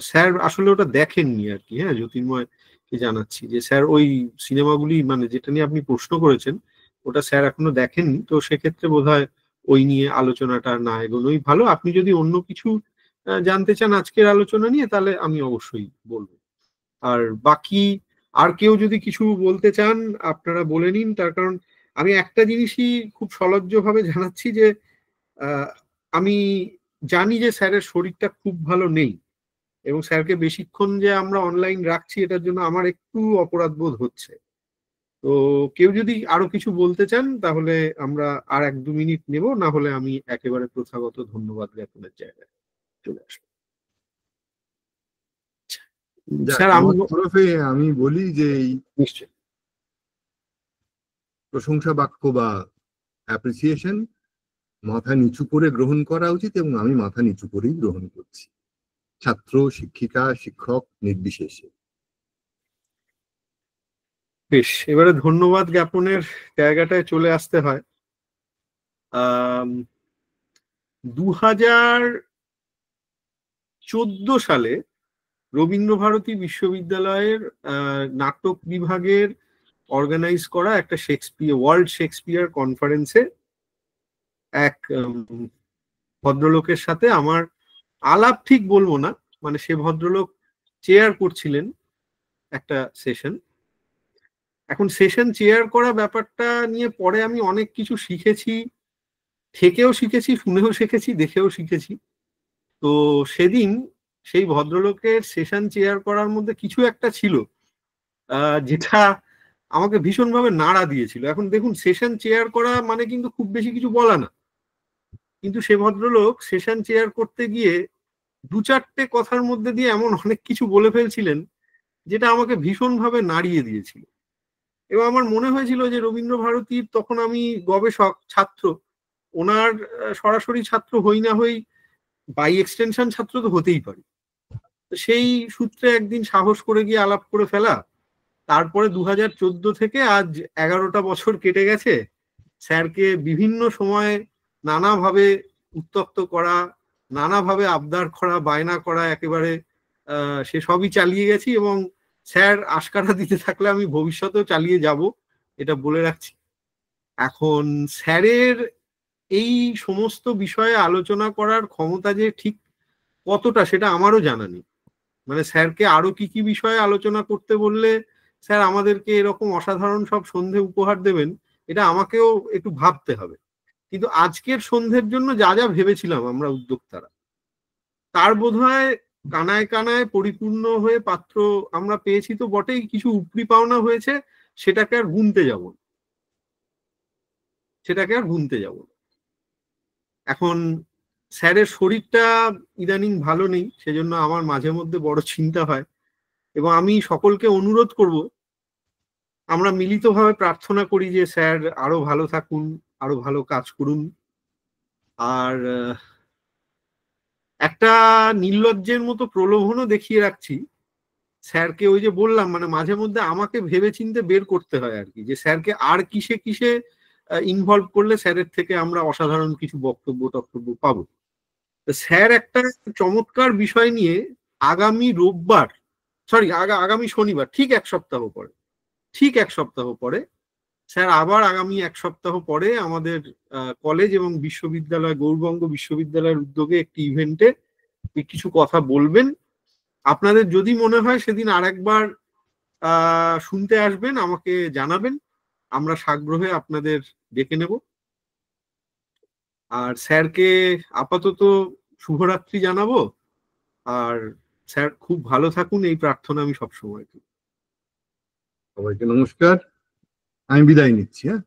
স্যার আসলে ওটা দেখেননি আর কি। হ্যাঁ, জ্যোতির্ময় কি জানাচ্ছি যে স্যার ওই সিনেমাগুলি মানে যেটা নিয়ে আপনি প্রশ্ন করেছেন ওটা স্যার এখনো দেখেননি, তো সেক্ষেত্রে বোধহয় ওই নিয়ে আলোচনাটা না এগোনোই ভালো। আপনি যদি অন্য কিছু জানতে চান আজকের আলোচনা নিয়ে তাহলে আমি অবশ্যই বলবো। আর বাকি আর কেউ যদি কিছু বলতে চান আপনারা বলে নিন, তার কারণ আমি একটা জিনিসই খুব সলজ্জভাবে জানাচ্ছি যে আমি জানি যে স্যারের শরীরটা খুব ভালো নেই, এবং স্যারকে বেশিক্ষণ যে আমরা অনলাইন রাখছি এটার জন্য আমার একটু অপরাধ বোধ হচ্ছে। তো কেউ যদি আরো কিছু বলতে চান তাহলে আমরা আর 1-2 মিনিট নেব, না হলে আমি একেবারে প্রথাগত ধন্যবাদ জ্ঞাপনের জায়গায় চলে আসবো। স্যার আমি বলি যে নিশ্চয় প্রশংসা বাক্য বা অ্যাপ্রিসিয়েশন মাথা নিচু করে গ্রহণ করা উচিত, এবং আমি মাথা নিচু করেই গ্রহণ করছি, ছাত্র, শিক্ষিকা, শিক্ষক নির্বিশেষে। বেশ, এবারে ধন্যবাদ জ্ঞাপনের জায়গাটায় চলে আসতে হয়। 2014 সালে রবীন্দ্রভারতী বিশ্ববিদ্যালয়ের নাটক বিভাগের অর্গানাইজ করা একটা ওয়ার্ল্ড শেক্সপিয়ার কনফারেন্সে এক ভদ্রলোকের সাথে আমার আলাপ ঠিক বলবো না, মানে সে ভদ্রলোক চেয়ার করছিলেন একটা সেশন। এখন সেশন চেয়ার করা ব্যাপারটা নিয়ে পরে আমি অনেক কিছু শিখেছি, থেকেও শিখেছি, শুনেও শিখেছি, দেখেও শিখেছি। তো সেদিন সেই ভদ্রলোকের সেশন চেয়ার করার মধ্যে কিছু একটা ছিল যেটা আমাকে ভীষণভাবে নাড়া দিয়েছিল। এখন দেখুন, সেশন চেয়ার করা মানে কিন্তু খুব বেশি কিছু বলা না, কিন্তু সে ভদ্রলোক সেশন চেয়ার করতে গিয়ে দু চারটে কথার মধ্যে দিয়ে এমন অনেক কিছু বলে ফেলছিলেন যেটা আমাকে ভীষণভাবে নাড়িয়ে দিয়েছিল। এবং আমার মনে হয়েছিল যে রবীন্দ্রভারতীর তখন আমি গবেষক, ছাত্র, ওনার সরাসরি ছাত্র হই না হই, বাই এক্সটেনশন ছাত্র তো হতেই পারি। সেই সূত্রে একদিন সাহস করে গিয়ে আলাপ করে ফেলা। তারপরে 2014 থেকে আজ 11টা বছর কেটে গেছে। স্যারকে বিভিন্ন সময় নানাভাবে উত্তক্ত করা, নানাভাবে আবদার করা, বায়না করা, একেবারে সে সবই চালিয়ে গেছি। এবং স্যার আশকারা দিতে থাকলে আমি ভবিষ্যতেও চালিয়ে যাব, এটা বলে রাখছি। এখন স্যারের এই সমস্ত বিষয়ে আলোচনা করার ক্ষমতা যে ঠিক কতটা সেটা আমারও জানা নেই। মানে স্যারকে আরো কি কি বিষয়ে আলোচনা করতে বললে স্যার আমাদেরকে এরকম অসাধারণ সব সন্ধে উপহার দেবেন, এটা আমাকেও একটু ভাবতে হবে। কিন্তু আজকের সন্ধ্যের জন্য যা যা ভেবেছিলাম আমরা উদ্যোক্তারা, তার বোধহয় কানায় কানায় পরিপূর্ণ হয়ে পাত্র আমরা পেয়েছি তো বটেই, কিছু উপরি পাওনা হয়েছে, সেটাকে আর গুনতে যাব না, সেটাকে আর গুনতে যাব না। এখন স্যারের শরীরটা ইদানিং ভালো নেই, সেজন্য আমার মাঝে মধ্যে বড় চিন্তা হয়। এবং আমি সকলকে অনুরোধ করব, আমরা মিলিতভাবে প্রার্থনা করি যে স্যার আরো ভালো থাকুন, আরো ভালো কাজ করুন। আর একটা নির্লজ্জের মতো প্রলোভনও দেখিয়ে রাখছি স্যারকে। ওই যে বললাম, মানে মাঝে মধ্যে আমাকে ভেবে চিন্তে বের করতে হয় আর কি, যে স্যারকে আর কিসে কিসে ইনভলভ করলে স্যারের থেকে আমরা অসাধারণ কিছু বক্তব্য টক্তব্য পাবো। স্যার একটা চমৎকার বিষয় নিয়ে আগামী রোববার, আগামী শনিবার, ঠিক এক সপ্তাহ পরে স্যার আবার আগামী এক সপ্তাহ পরে আমাদের কলেজ এবং বিশ্ববিদ্যালয়, গৌরবঙ্গ বিশ্ববিদ্যালয়ের উদ্যোগে একটি ইভেন্টে কিছু কথা বলবেন। আপনাদের যদি মনে হয় সেদিন আরেকবার শুনতে আসবেন, আমাকে জানাবেন, আমরা সাগ্রহে আপনাদের ডেকে নেব। আর স্যারকে আপাতত শুভরাত্রি জানাবো। আর স্যার খুব ভালো থাকুন, এই প্রার্থনা আমি সবসময় করি। সবাইকে নমস্কার, আমি বিদায় নিচ্ছি। হ্যাঁ।